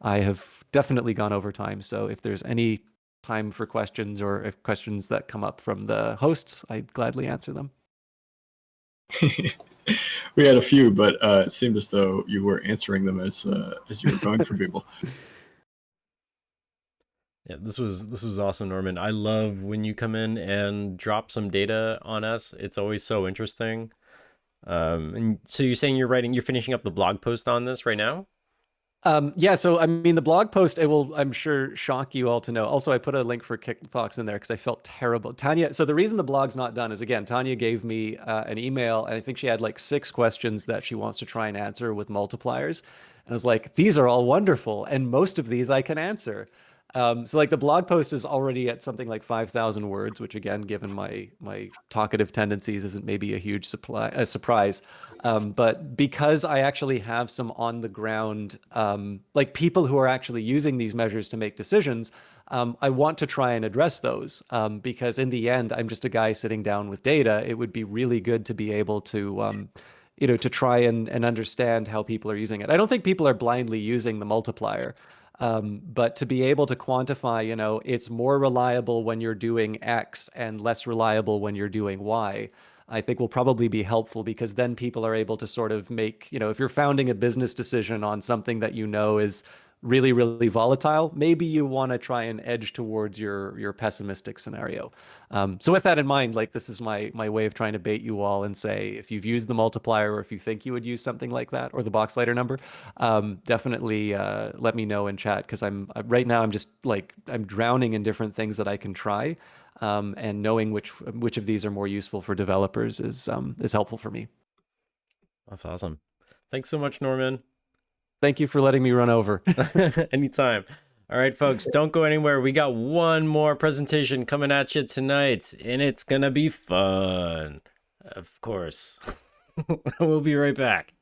I have definitely gone over time, so if there's any time for questions or if questions that come up from the hosts, I'd gladly answer them. We had a few, but it seemed as though you were answering them as you were going for people. Yeah, this was awesome, Norman. I love when you come in and drop some data on us. It's always so interesting. And so you're saying you're finishing up the blog post on this right now? Yeah, so I mean, the blog post, it will, I'm sure, shock you all to know. Also, I put a link for Kickbox in there because I felt terrible. Tanya, so the reason the blog's not done is, again, Tanya gave me an email, and I think she had like 6 questions that she wants to try and answer with multipliers. And I was like, these are all wonderful, and most of these I can answer. So like the blog post is already at something like 5,000 words, which again, given my talkative tendencies, isn't maybe a huge surprise. But because I actually have some on the ground, like people who are actually using these measures to make decisions, I want to try and address those because in the end, I'm just a guy sitting down with data. It would be really good to be able to to try and understand how people are using it. I don't think people are blindly using the multiplier. But to be able to quantify, it's more reliable when you're doing X and less reliable when you're doing Y, I think will probably be helpful because then people are able to sort of make, if you're founding a business decision on something that is really, really volatile, maybe you want to try and edge towards your pessimistic scenario. So with that in mind, like this is my way of trying to bait you all and say, if you've used the multiplier or if you think you would use something like that or the Boxlighter number, definitely let me know in chat because right now I'm just like, I'm drowning in different things that I can try. And knowing which of these are more useful for developers is helpful for me. That's awesome. Thanks so much, Norman. Thank you for letting me run over. Anytime. All right, folks, don't go anywhere. We got one more presentation coming at you tonight, and it's going to be fun. Of course. We'll be right back.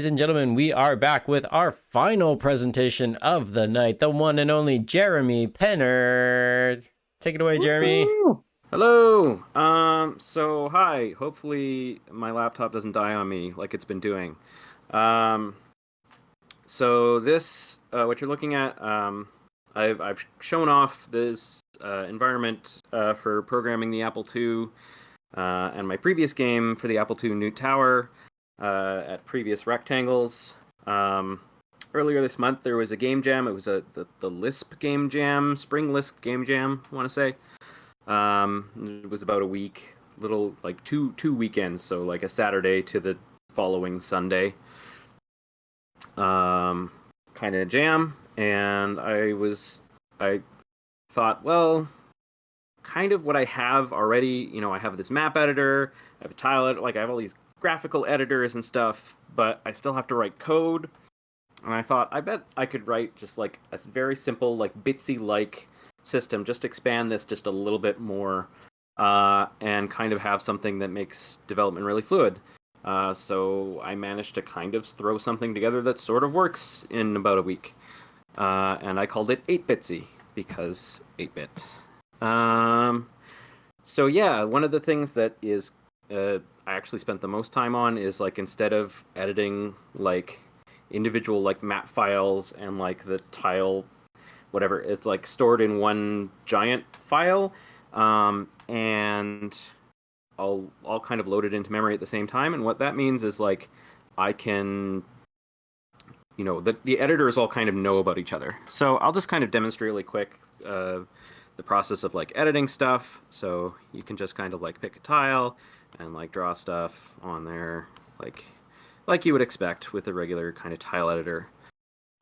and gentlemen, we are back with our final presentation of the night, the one and only Jeremy Penner. Take it away, Jeremy. Hello. So hi. Hopefully my laptop doesn't die on me like it's been doing. So this, what you're looking at, I've shown off this environment for programming the Apple II and my previous game for the Apple II Newt Tower at previous rectangles. Earlier this month there was a game jam. It was the Lisp game jam, Spring Lisp game jam, I want to say. It was about a week, little like two weekends, so like a Saturday to the following Sunday. Kind of jam, and I thought, well, kind of what I have already, I have this map editor, I have a tile editor, like I have all these graphical editors and stuff, but I still have to write code. And I thought, I bet I could write just like a very simple, like Bitsy-like system, just expand this just a little bit more, and kind of have something that makes development really fluid. So I managed to kind of throw something together that sort of works in about a week. And I called it 8Bitsy, because 8-bit. So yeah, one of the things that is I actually spent the most time on is like, instead of editing like individual like map files and like the tile whatever, it's like stored in one giant file, and I'll kind of load it into memory at the same time. And what that means is like I can, the editors all kind of know about each other. So I'll just kind of demonstrate really quick the process of like editing stuff. So you can just kind of like pick a tile and like draw stuff on there, like you would expect with a regular kind of tile editor.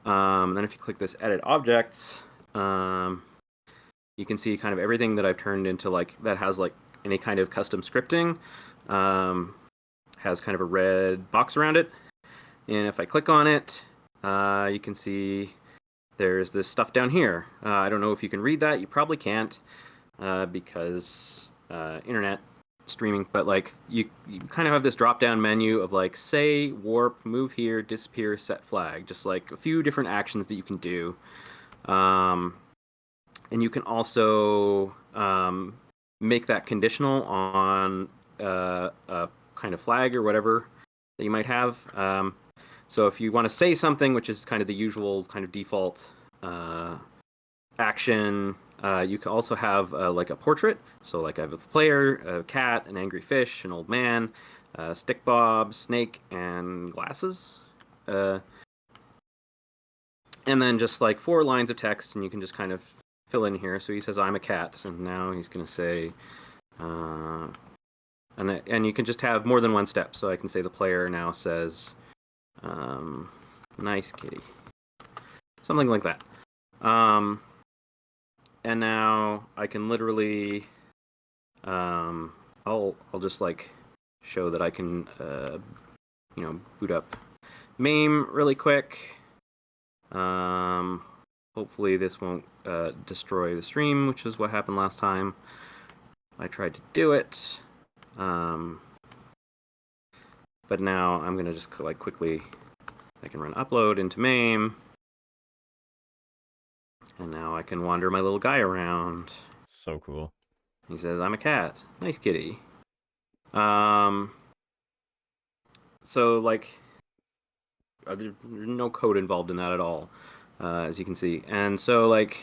Then if you click this edit objects, you can see kind of everything that I've turned into like that has like any kind of custom scripting, has kind of a red box around it. And if I click on it, you can see there's this stuff down here. I don't know if you can read that. You probably can't, because internet streaming, but like you kind of have this drop down menu of like say, warp, move here, disappear, set flag, just like a few different actions that you can do. And you can also make that conditional on a kind of flag or whatever that you might have. So if you want to say something, which is kind of the usual kind of default action, you can also have like a portrait. So like I have a player, a cat, an angry fish, an old man, stick bob, snake, and glasses. And then just like 4 lines of text, and you can just kind of fill in here. So he says, I'm a cat. And now he's going to say, and you can just have more than one step. So I can say the player now says, nice kitty. Something like that. And now I can literally, I'll just like show that I can, boot up MAME really quick. Hopefully this won't destroy the stream, which is what happened last time I tried to do it. But now I'm gonna just like quickly, I can run upload into MAME. And now I can wander my little guy around. So cool. He says, I'm a cat. Nice kitty. So, like, there's no code involved in that at all, as you can see. And so, like,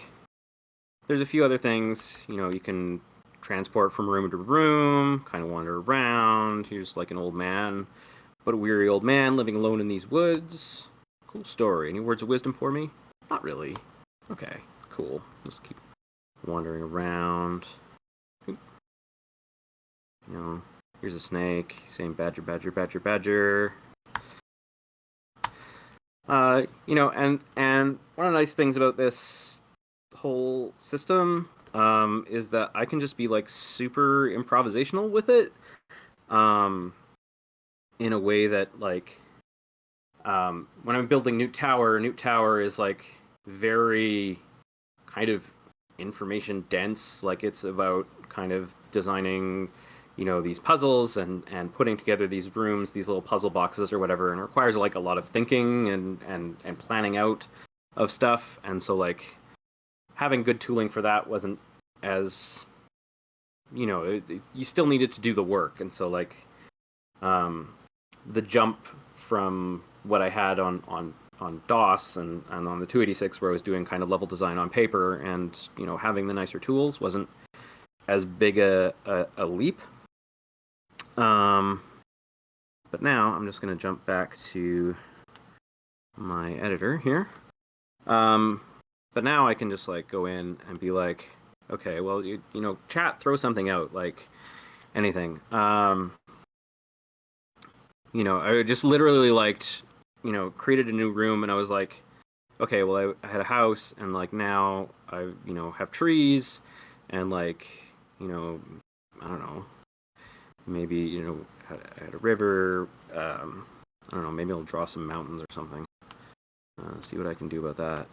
there's a few other things. You can transport from room to room, kind of wander around. Here's, like, an old man, but a weary old man living alone in these woods. Cool story. Any words of wisdom for me? Not really. Okay, cool. Just keep wandering around. Here's a snake saying badger, badger, badger, badger. And one of the nice things about this whole system is that I can just be like super improvisational with it, in a way that like when I'm building Newt Tower is like very kind of information dense. Like it's about kind of designing, these puzzles and putting together these rooms, these little puzzle boxes or whatever, and it requires like a lot of thinking and planning out of stuff. And so like having good tooling for that wasn't as, you still needed to do the work. And so like the jump from what I had on DOS and on the 286, where I was doing kind of level design on paper, and having the nicer tools wasn't as big a leap. But now I'm just going to jump back to my editor here. But now I can just like go in and be like, okay, well, chat, throw something out, like anything. I just literally created a new room, and I was like, okay, well, I had a house, and like now I, have trees, and like, I don't know, maybe, I had a river, I don't know, maybe I'll draw some mountains or something. See what I can do about that.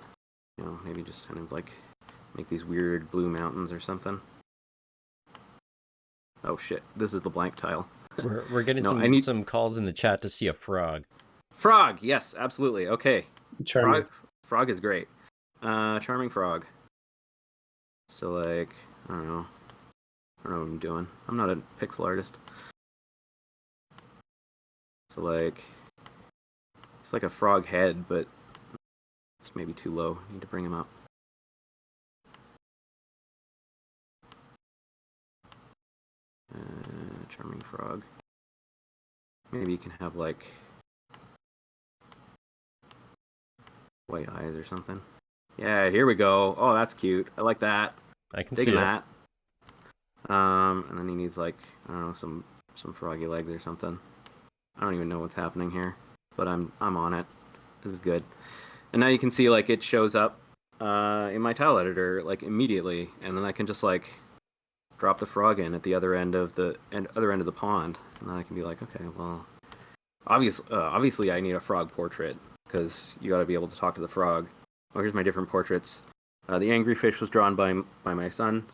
Maybe just kind of like make these weird blue mountains or something. Oh shit, this is the blank tile. We're getting some calls in the chat to see a frog. Frog, yes, absolutely. Okay. Charming. Frog is great. Charming frog. So like, I don't know what I'm doing. I'm not a pixel artist. So like, it's like a frog head, but it's maybe too low. I need to bring him up. Charming frog. Maybe you can have like white eyes or something. Yeah, here we go. Oh, that's cute. I like that. I can Digging see that. And then he needs like, I don't know, some froggy legs or something. I don't even know what's happening here, but I'm on it. This is good. And now you can see like it shows up in my tile editor like immediately, and then I can just like drop the frog in at the other end of the pond, and then I can be like, okay, well, obviously I need a frog portrait, because you got to be able to talk to the frog. Oh, here's my different portraits. The angry fish was drawn by my son,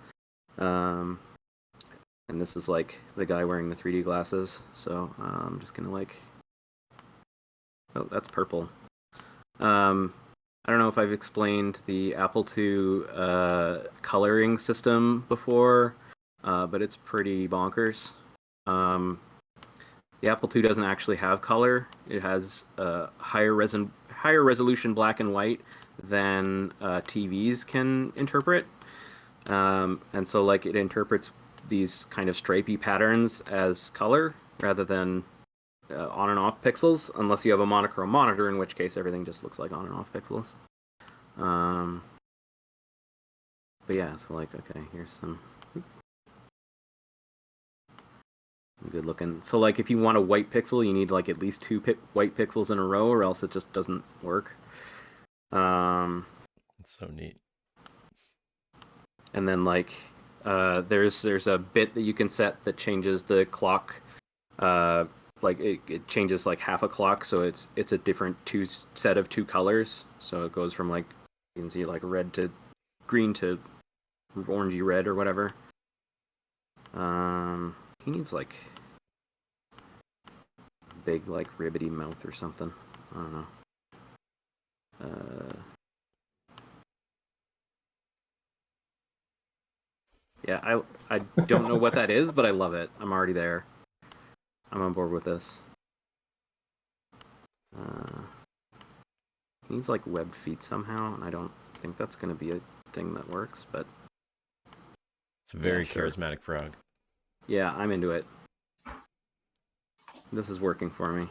and this is like the guy wearing the 3D glasses. So I'm just gonna like, oh, that's purple. I don't know if I've explained the Apple II coloring system before, but it's pretty bonkers. The Apple II doesn't actually have color. It has higher resolution black and white than TVs can interpret. And so like it interprets these kind of stripy patterns as color rather than on and off pixels, unless you have a monochrome monitor, in which case everything just looks like on and off pixels. But yeah, so like, okay, here's some good looking. So like if you want a white pixel, you need like at least two white pixels in a row, or else it just doesn't work. It's so neat. And then like there's a bit that you can set that changes the clock. Like it changes like half a clock, so it's a different set of two colors. So it goes from like, you can see like red to green to orangey red or whatever. He needs like a big like ribbity mouth or something. I don't know. Yeah, I don't know what that is, but I love it. I'm already there. I'm on board with this. He needs like webbed feet somehow, and I don't think that's going to be a thing that works, but it's a very yeah, sure. charismatic frog. Yeah, I'm into it. This is working for me.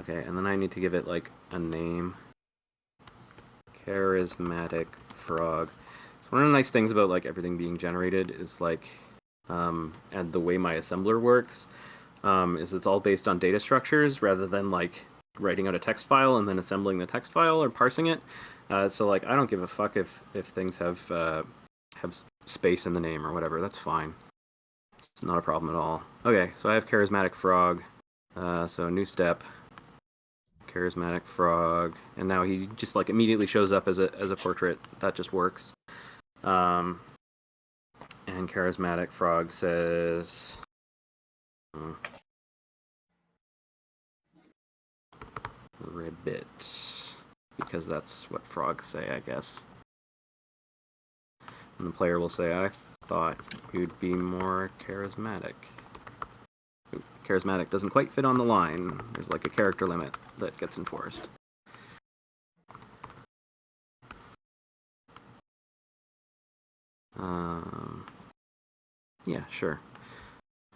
Okay, and then I need to give it like a name. Charismatic frog. So one of the nice things about like everything being generated is like, and the way my assembler works, is it's all based on data structures rather than like writing out a text file and then assembling the text file or parsing it. So like I don't give a fuck if things have space in the name or whatever. That's fine. It's not a problem at all. Okay, so I have charismatic frog. So new step. Charismatic frog, and now he just like immediately shows up as a portrait. That just works And Charismatic Frog says... ribbit. Because that's what frogs say, I guess. And the player will say, I thought you'd be more charismatic. Ooh, charismatic doesn't quite fit on the line. There's like a character limit that gets enforced. Yeah, sure.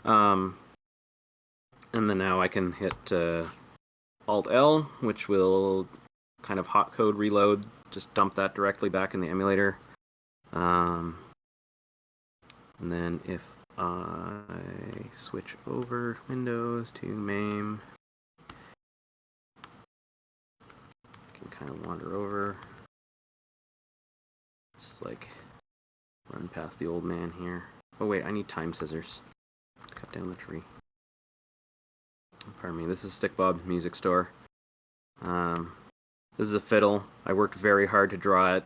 And then now I can hit Alt-L, which will kind of hot code reload, just dump that directly back in the emulator. And then if I switch over Windows to MAME, I can kind of wander over, just like run past the old man here. Oh wait, I need time scissors to cut down the tree. Pardon me, this is Stick Bob's Music Store. This is a fiddle. I worked very hard to draw it.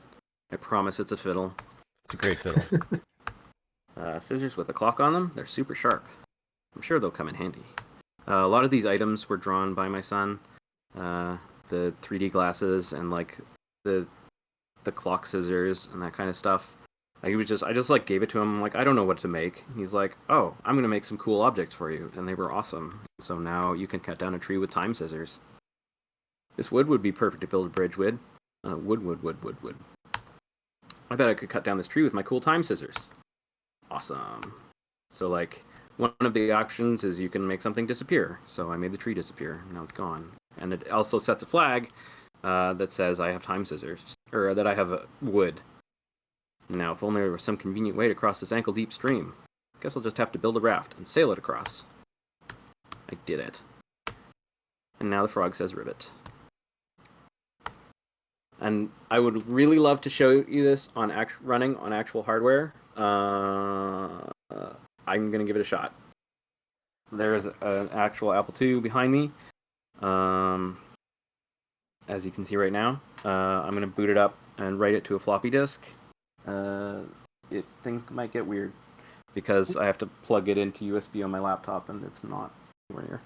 I promise it's a fiddle. It's a great fiddle. Scissors with a clock on them, they're super sharp. I'm sure they'll come in handy. A lot of these items were drawn by my son. The 3D glasses and like the clock scissors and that kind of stuff. I just like gave it to him. I'm like, I don't know what to make. He's like, oh, I'm gonna make some cool objects for you, and they were awesome. So now you can cut down a tree with time scissors. This wood would be perfect to build a bridge with. Wood. I bet I could cut down this tree with my cool time scissors. Awesome. So like, one of the options is you can make something disappear. So I made the tree disappear. Now it's gone. And it also sets a flag that says I have time scissors, or that I have wood. Now, if only there was some convenient way to cross this ankle-deep stream. Guess I'll just have to build a raft and sail it across. I did it. And now the frog says ribbit. And I would really love to show you this on running on actual hardware. I'm going to give it a shot. There's an actual Apple II behind me. As you can see right now. I'm going to boot it up and write it to a floppy disk. Things might get weird because I have to plug it into USB on my laptop and it's not anywhere near.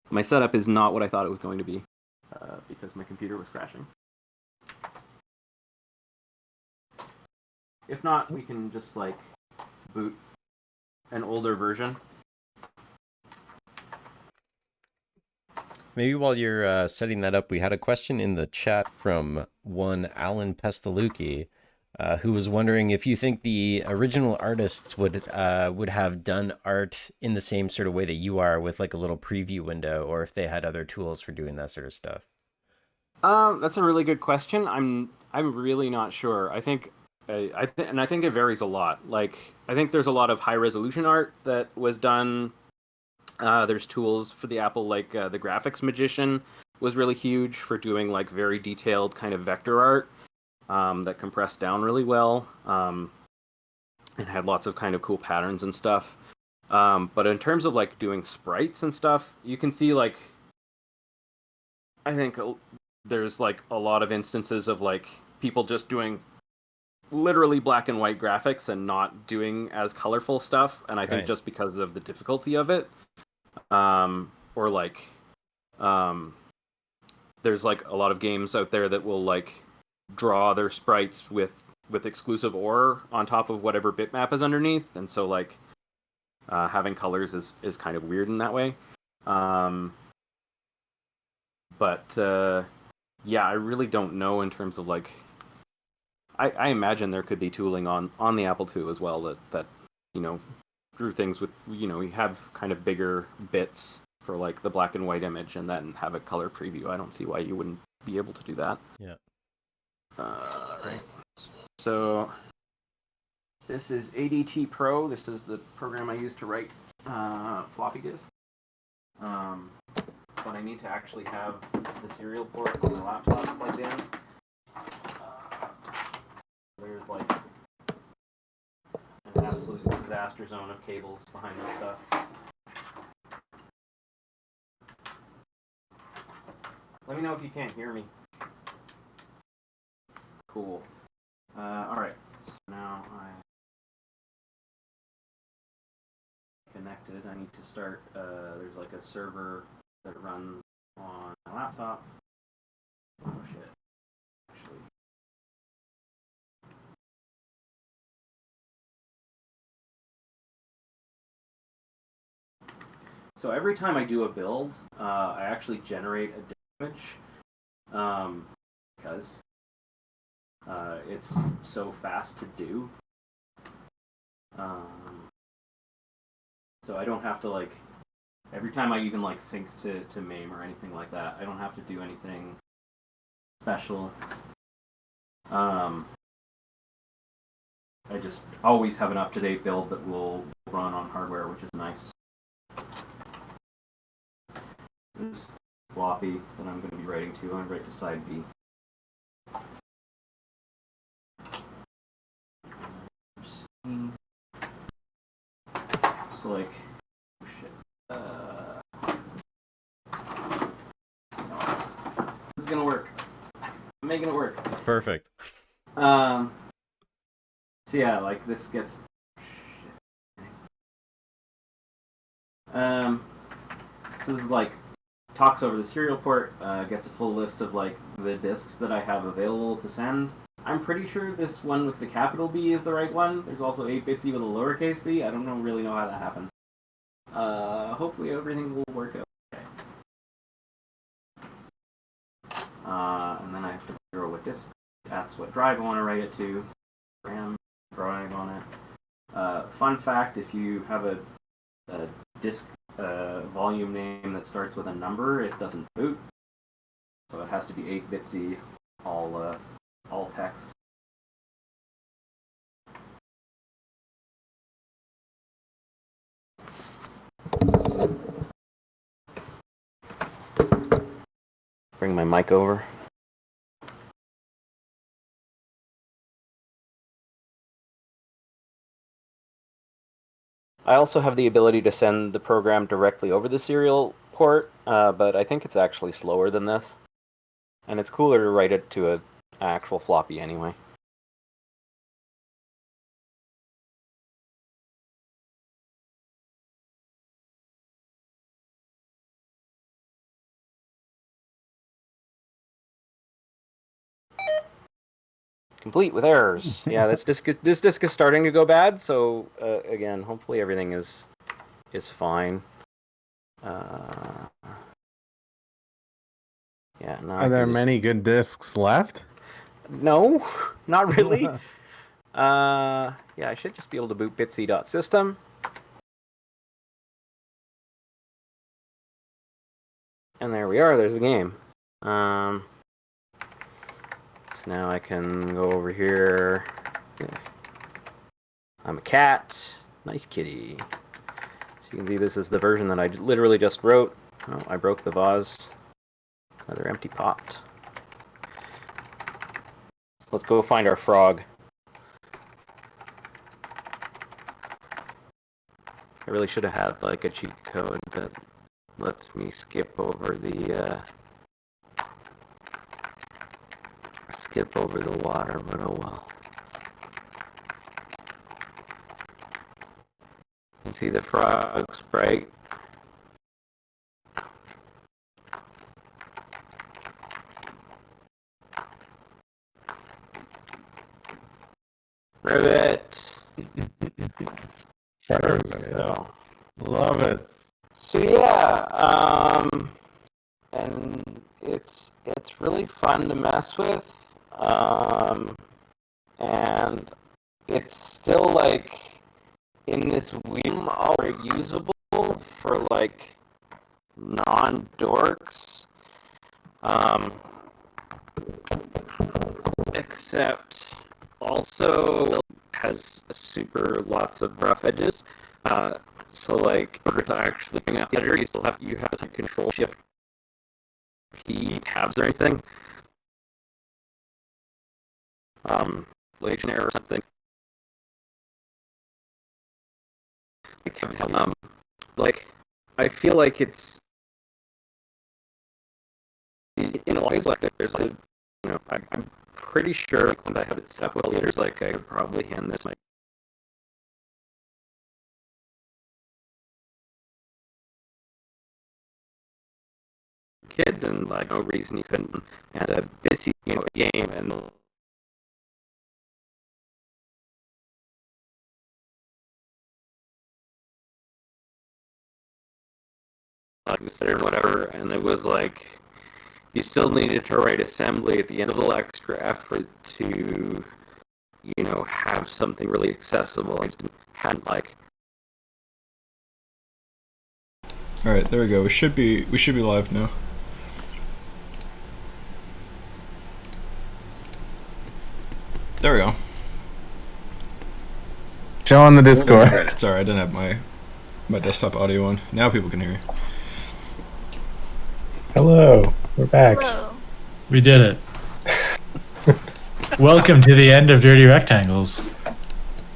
My setup is not what I thought it was going to be because my computer was crashing. If not, we can just like boot an older version. Maybe while you're setting that up, we had a question in the chat from one Alan Pestalozzi, who was wondering if you think the original artists would have done art in the same sort of way that you are, with like a little preview window, or if they had other tools for doing that sort of stuff. That's a really good question. I'm really not sure. I think it varies a lot. Like, I think there's a lot of high resolution art that was done. There's tools for the Apple, like the Graphics Magician was really huge for doing like very detailed kind of vector art that compressed down really well and had lots of kind of cool patterns and stuff. But in terms of like doing sprites and stuff, you can see like, I think there's like a lot of instances of like people just doing literally black and white graphics and not doing as colorful stuff. And I think just because of the difficulty of it, or like, there's like a lot of games out there that will like draw their sprites with exclusive OR on top of whatever bitmap is underneath. And so like, having colors is kind of weird in that way. Yeah, I really don't know in terms of like, I imagine there could be tooling on the Apple II as well that you know, drew things with, you know, you have kind of bigger bits for like the black and white image and then have a color preview. I don't see why you wouldn't be able to do that. Yeah. Right. So this is ADT Pro. This is the program I use to write floppy disk. But I need to actually have the serial port on the laptop plugged in. There's like an absolute disaster zone of cables behind this stuff. Let me know if you can't hear me. Cool. Alright, so now connected. I need to start. There's like a server that runs on my laptop. Oh shit. Actually. So every time I do a build, I actually generate a image because it's so fast to do. So I don't have to like, every time I even like sync to MAME or anything like that, I don't have to do anything special. I just always have an up-to-date build that will run on hardware, which is nice. This floppy that I'm going to be writing to, I'm going to write to side B. So like, oh shit. This is gonna work. I'm making it work. It's perfect. So yeah, like this gets. So this is like talks over the serial port, gets a full list of like the disks that I have available to send. I'm pretty sure this one with the capital B is the right one. There's also 8-bitsy with a lowercase b. I don't really know how that happened. Hopefully everything will work out okay. And then I have to figure out what disk, ask what drive I want to write it to, RAM, drive on it. Fun fact, if you have a disk volume name that starts with a number, it doesn't boot. So it has to be 8-bitsy, all text. Bring my mic over. I also have the ability to send the program directly over the serial port, but I think it's actually slower than this. And it's cooler to write it to an actual floppy anyway. Complete with errors. Yeah, this disk is starting to go bad. So again, hopefully everything is fine. Yeah. No, Are there many good discs left? No, not really. Yeah, I should just be able to boot bitsy.system. And there we are. There's the game. So now I can go over here. I'm a cat. Nice kitty. So you can see this is the version that I literally just wrote. Oh, I broke the vase. Another empty pot. Let's go find our frog. I really should have had like a cheat code that lets me skip over the water, but oh well. You can see the frog sprite. Rivet. So, love it. So yeah, and it's really fun to mess with, and it's still like in this weird already usable for like non-dorks, except also has super lots of rough edges. So like in order to actually bring out the editor, you have to control shift P tabs or anything. Legionnaire or something. Like I feel like it's in a ways like there's a, you know, I'm pretty sure like, when I have it set up with all the editors, like I could probably hand this my kid, and like no reason you couldn't. And Bitsy, a game, and consider whatever, and it was like you still needed to write assembly at the end of the extra effort to, have something really accessible and had like. All right, there we go. We should be live now. There we go. Show on the Discord. Sorry, I didn't have my desktop audio on. Now people can hear you. Hello, we're back. We did it. Welcome to the end of Dirty Rectangles.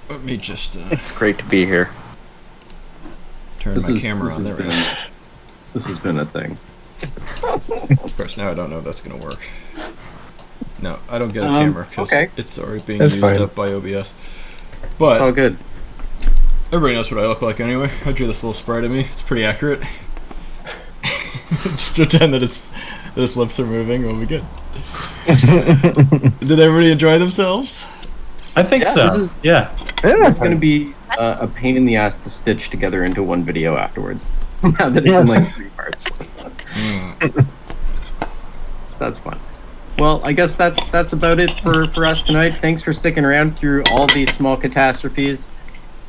Let me just. It's great to be here. Turn my camera on. There we go. This has been a thing. Of course, now I don't know if that's gonna work. No, I don't get a camera because it's already being used up by OBS. But it's all good. Everybody knows what I look like anyway. I drew this little sprite of me. It's pretty accurate. Just pretend that its lips are moving. We'll be good. Did everybody enjoy themselves? I think so. This is going to be a pain in the ass to stitch together into one video afterwards. Now that it's in like 3 parts. That's fun. Well, I guess that's about it for us tonight. Thanks for sticking around through all these small catastrophes.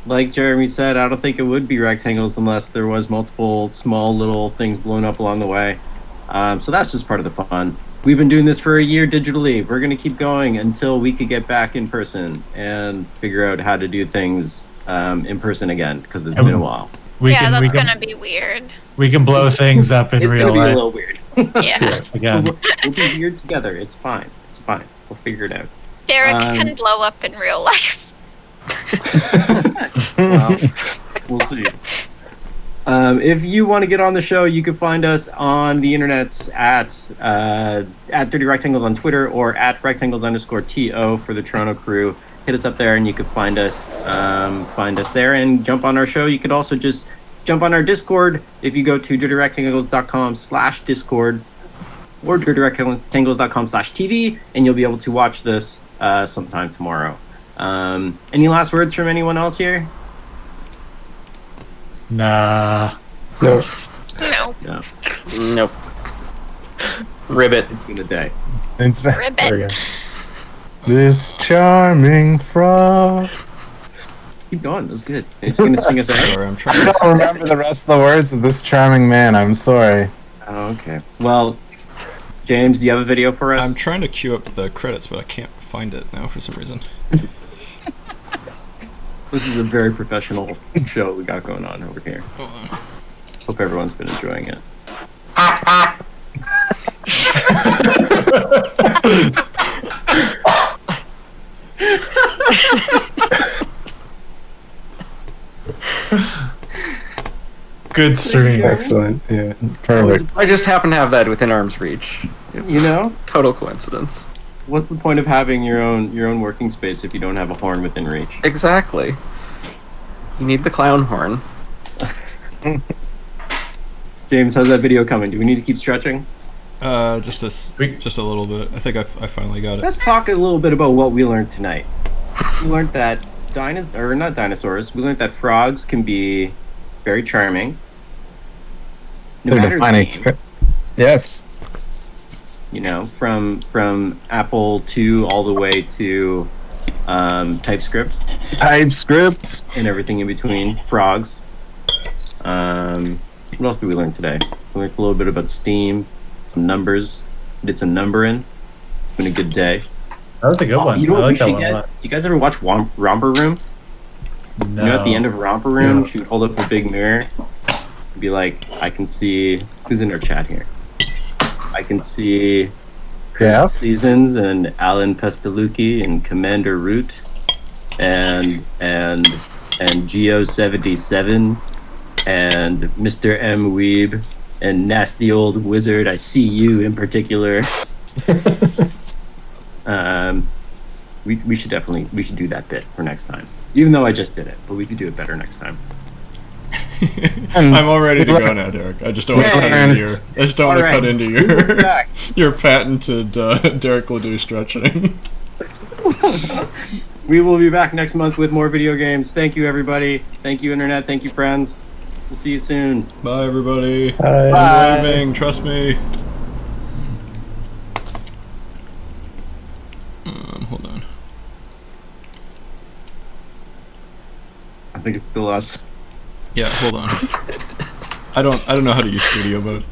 Like Jeremy said, I don't think it would be rectangles unless there was multiple small little things blown up along the way. So that's just part of the fun. We've been doing this for a year digitally. We're going to keep going until we could get back in person and figure out how to do things in person again, because it's been a while. That's going to be weird. We can blow things up in real life. It's going to be a little weird. Yeah. Again. We'll be weird together. It's fine. It's fine. We'll figure it out. Derek can blow up in real life. Well, we'll see. If you want to get on the show, you can find us on the internets at Dirty Rectangles on Twitter or at rectangles_TO for the Toronto crew. Hit us up there and you can find us there and jump on our show. You could also just jump on our Discord if you go to dirtyrectangles.com/Discord or dirtyrectangles.com/TV, and you'll be able to watch this sometime tomorrow. Any last words from anyone else here? Nah. No. No. Nope. Ribbit. It's been a day. It's been Ribbit. This charming frog. Keep going. That was good. Are you gonna sing us out? Sorry, I'm trying. I don't remember the rest of the words of this charming man. I'm sorry. Oh, okay. Well, James, do you have a video for us? I'm trying to queue up the credits, but I can't find it now for some reason. This is a very professional show we got going on over here. Hope everyone's been enjoying it. Good stream. Excellent. Yeah. Perfect. I just happen to have that within arm's reach. You know? Total coincidence. What's the point of having your own working space if you don't have a horn within reach? Exactly. You need the clown horn. James, how's that video coming? Do we need to keep stretching? Just a little bit. I think I finally got it. Let's talk a little bit about what we learned tonight. We learned that not dinosaurs. We learned that frogs can be very charming. No matter the game. Yes. You know, from Apple II all the way to TypeScript. TypeScript. And everything in between. Frogs. What else did we learn today? We learned a little bit about Steam, some numbers. We did some numbering. It's been a good day. That was a good one. You know what I like we that should one a get? lot. You guys ever watch Romper Room? No. You know, at the end of Romper Room, No. she would hold up a big mirror and be like, I can see who's in our chat here. I can see Chris Seasons and Alan Pestalozzi and Commander Root and Geo77 and Mr. M Weeb and Nasty Old Wizard. I see you in particular. We should do that bit for next time. Even though I just did it, but we could do it better next time. I'm all ready to go now, Derek. I just don't want to cut into your. I just don't want to cut into your your patented Derek Ledoux stretching. We will be back next month with more video games. Thank you, everybody. Thank you, Internet. Thank you, friends. We'll see you soon. Bye, everybody. Bye. I'm waving. Trust me. Hold on. I think it's still us. Yeah, hold on. I don't know how to use studio mode.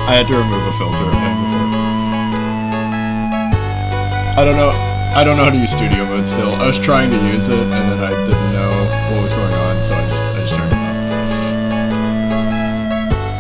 I had to remove a filter before. I don't know how to use studio mode still. I was trying to use it and then I didn't know what was going on, so I just turned